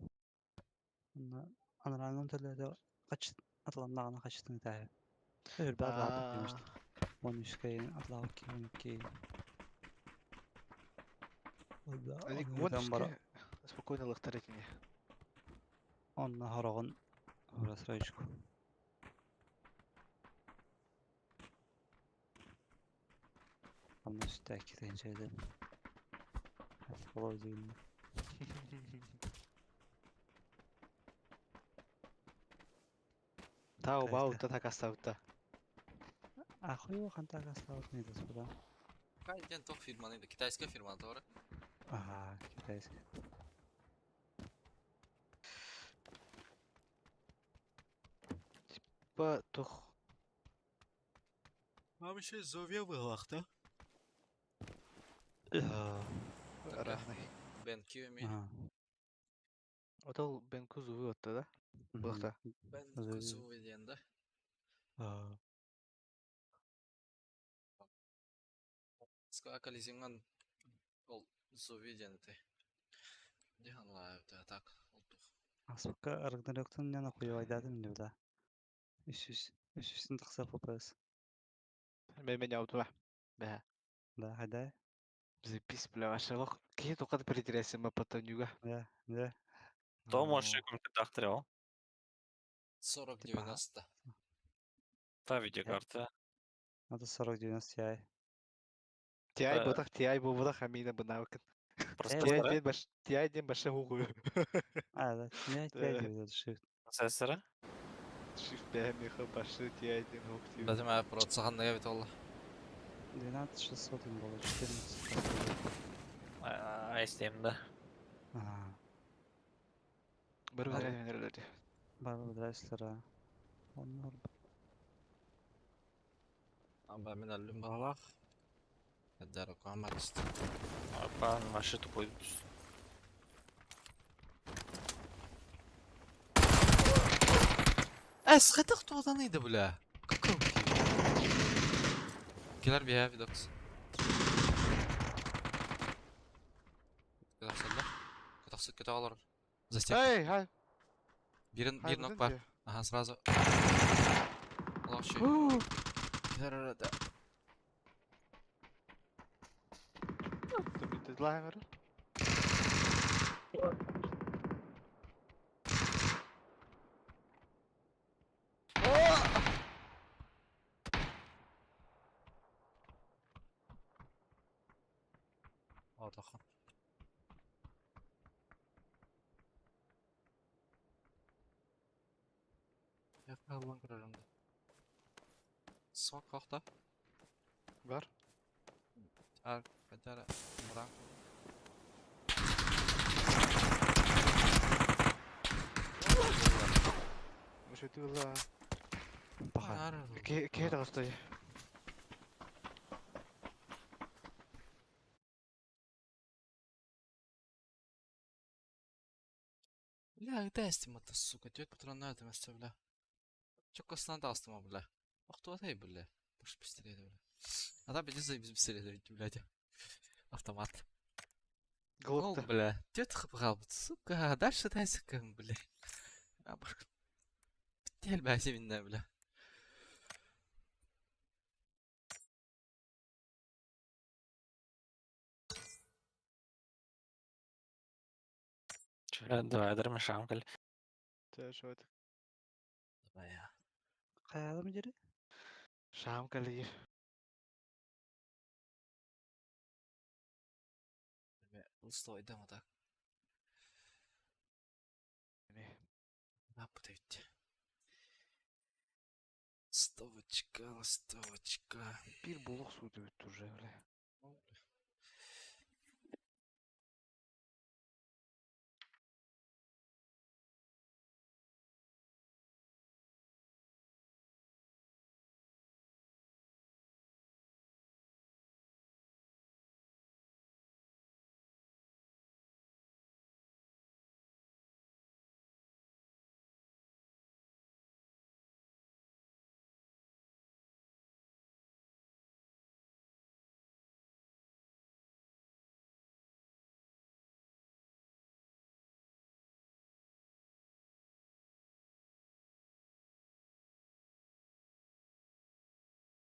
Анараңын төлөді қачыт атыламдағына қачытын тәйі. Өрбі атлапы демешті. 13 кайын, атлапы 12. Ali вот işte. Спокойно лахтар etini. Онна харағын ұрасырайшку. Амна sütte әкетен жайден. Болау дейін. Тау бау Кайда. та так аставта. Ахуй оған так астауыт нейді суда. Кайден тоқ фирманıydı. Китайская фирма doğru. Ага, китайский. Ба тух. Abi şey Zovya vıhlakta. Рахнай. Ben Kiyomi. Ага. Отол бен кузу выводта да? Былықта. Ben Zovya. kuzu diyende. Ага. Ska akalizingen ol Zovya diyende. Dihanla evde tak oldu. Аспыққа Рагнарёктан няна қойып айдадым деп да. Үсүсін тықса попас. Мен яуду ба. Бә. Да, хайдай. Запись бля ваша лох. Кие тоқат притрясем ма потом юга. Да. То може компютер трябва. 40-90. Та видеокарта. Это 40-90 Ti. Тиай Та- ботақ тиай бобуда хамина бунавкын. Процесора. Тиай ден баша хугу. Да. Я Ti деп да Shift. Процесора. Шифт бәмеха башы тиай ден хук тиу. Бәдім әп процесорға бет олы. 12600 им было, 14. STM'de. Ага. Бір Ага. өндірелерді. Бар драйслера. Onlar. Ben min әлім бағалақ. Әддәрі қамат істі. Ben машину koydum. Қайтақ тоғданıydı бля. Какау Келер бия видокс. Кетақсалда. Кетақсы кете алар. Застеп. Эй, хай. Bir nok var. Aha сразу. Лоши. Да. Ты лаймер? Отахан. Яка ланграрында. Сок какта. Бар. Хотя муран. Мыш өтіп алла. Баха. Кейді қастай. Бля, где стима-то, сука? Тёть патронную это место, бля. Чё коснадал стима, бля? Ах, кто это, бля? Пусть пистолет, бля. А там иди за пистолет, блядь. Автомат. О, Глотта. бля. Тёть хапал, сука. Дальше тайсика, бля. А, башка. Петель, бля, семенная, бля. Чё, давай мешаем, каль. Ты что это? Бля. Каялым жери? Шам калир. Бля, стой, да, вот так. Апдейт. Ластовочка. Bir buluk su dövüttür öyle.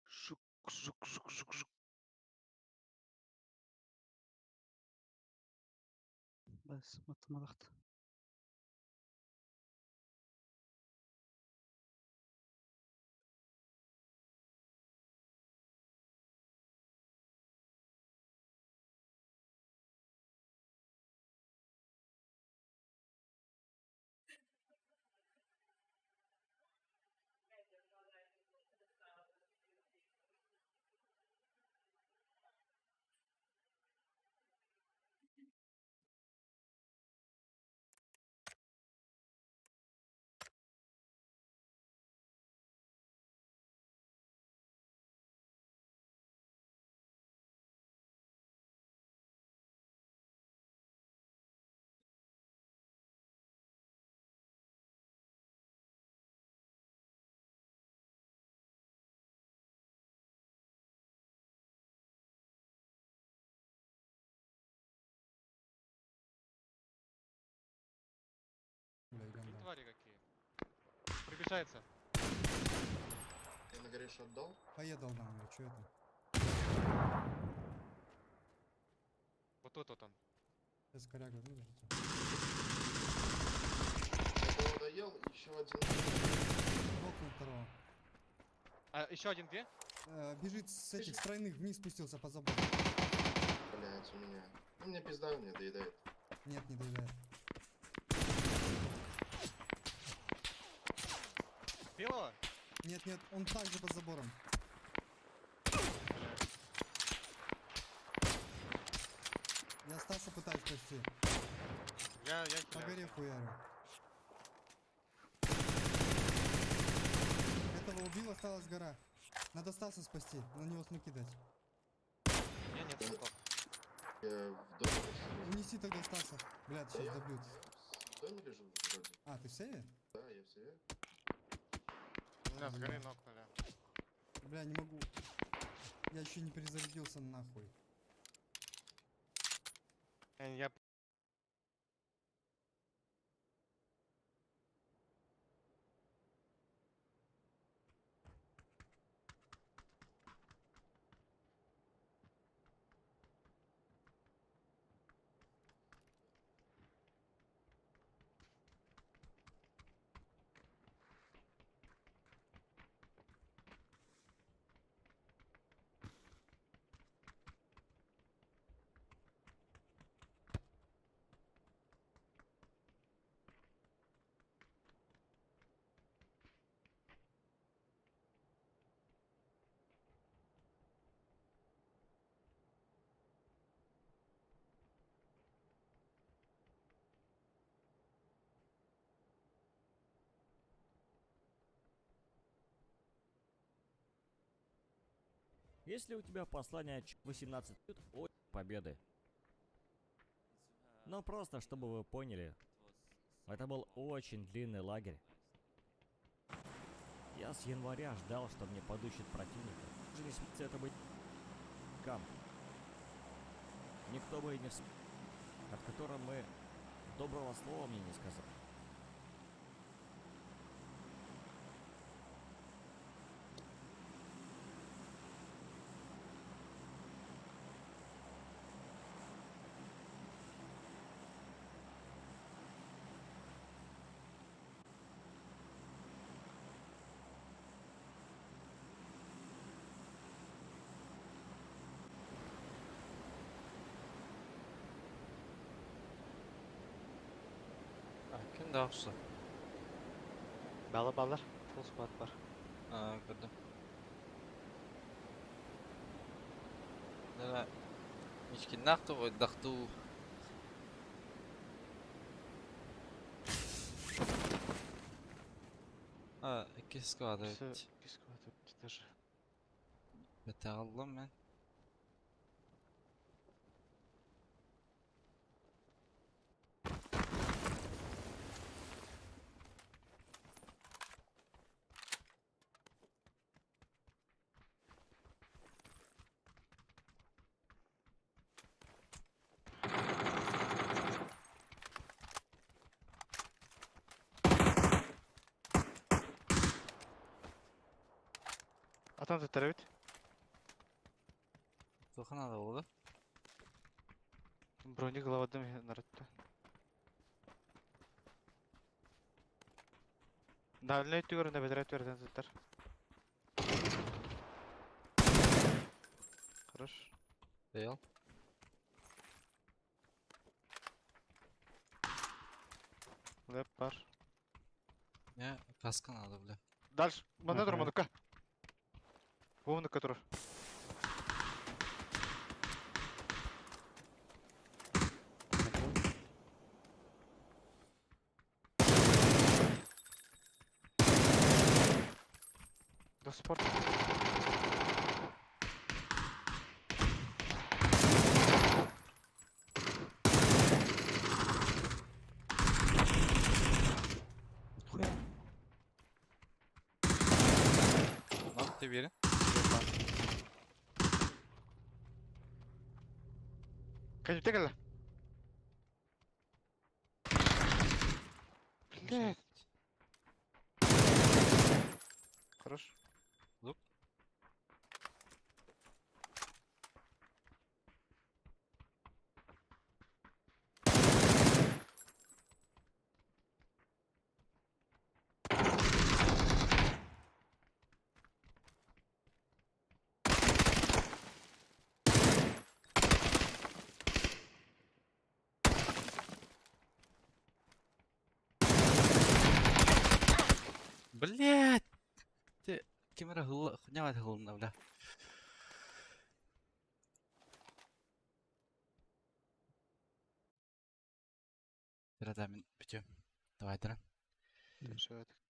Şuk şuk şuk şuk şuk. Бәс, матымалақты. Твари какие. Приближается. Ты на гореш отдал? Поедал на меня, что это? Вот тут вот он. Сейчас коряга выложите. Одного доел, еще один. Толкнул второго. А еще один где? Бежит с этих стройных вниз, спустился по забору. Блять, у меня. Ну, мне пизда, у меня доедает. Нет, не доедает. Белого? Нет, он также под забором. Я Стаса пытаюсь спасти. Я По горе хуярю. Этого убил, осталась гора. Надо Стаса спасти, на него смоки дать. У меня нет смоков. Я в доме лежу. Унеси тогда Стаса. Блядь, Да сейчас я добьют. в доме лежу вроде. А, ты в сейве? Да, я в себе. Меня с горы нокнули. Бля, не могу. Я еще не перезарядился нахуй. Я Если у тебя послание 18 от победы. Ну просто, чтобы вы поняли, это был очень длинный лагерь. Я с января ждал, что мне подыщет противника. Даже не смеется это быть кам. Никто бы и не от которого мы доброго слова мне не сказал. Kimde aksa? Bağlar. Full squad var. Gördüm. Nere? Мички нахты ғой, дақту. İki squad İkisi evet. 2 squad öptü даже. Bete aldım ben. Atan tutar evet. Тоқына да болды. Брони головадым наратты. Дальний тюр на бедра тюр туtar. Хорош. Deyal. Леп бар. Ne? Kaska надо, бля. Дальше. Мана Ага. дурманука. Вовна который. До спорта. Хуя. Нахуй ты верен? Кайди тегала. Блядь. Хорош. Лук. Блять! Ты камера хуйня головна, бля. Тірі да мен бітем. Давай тірі. Что это?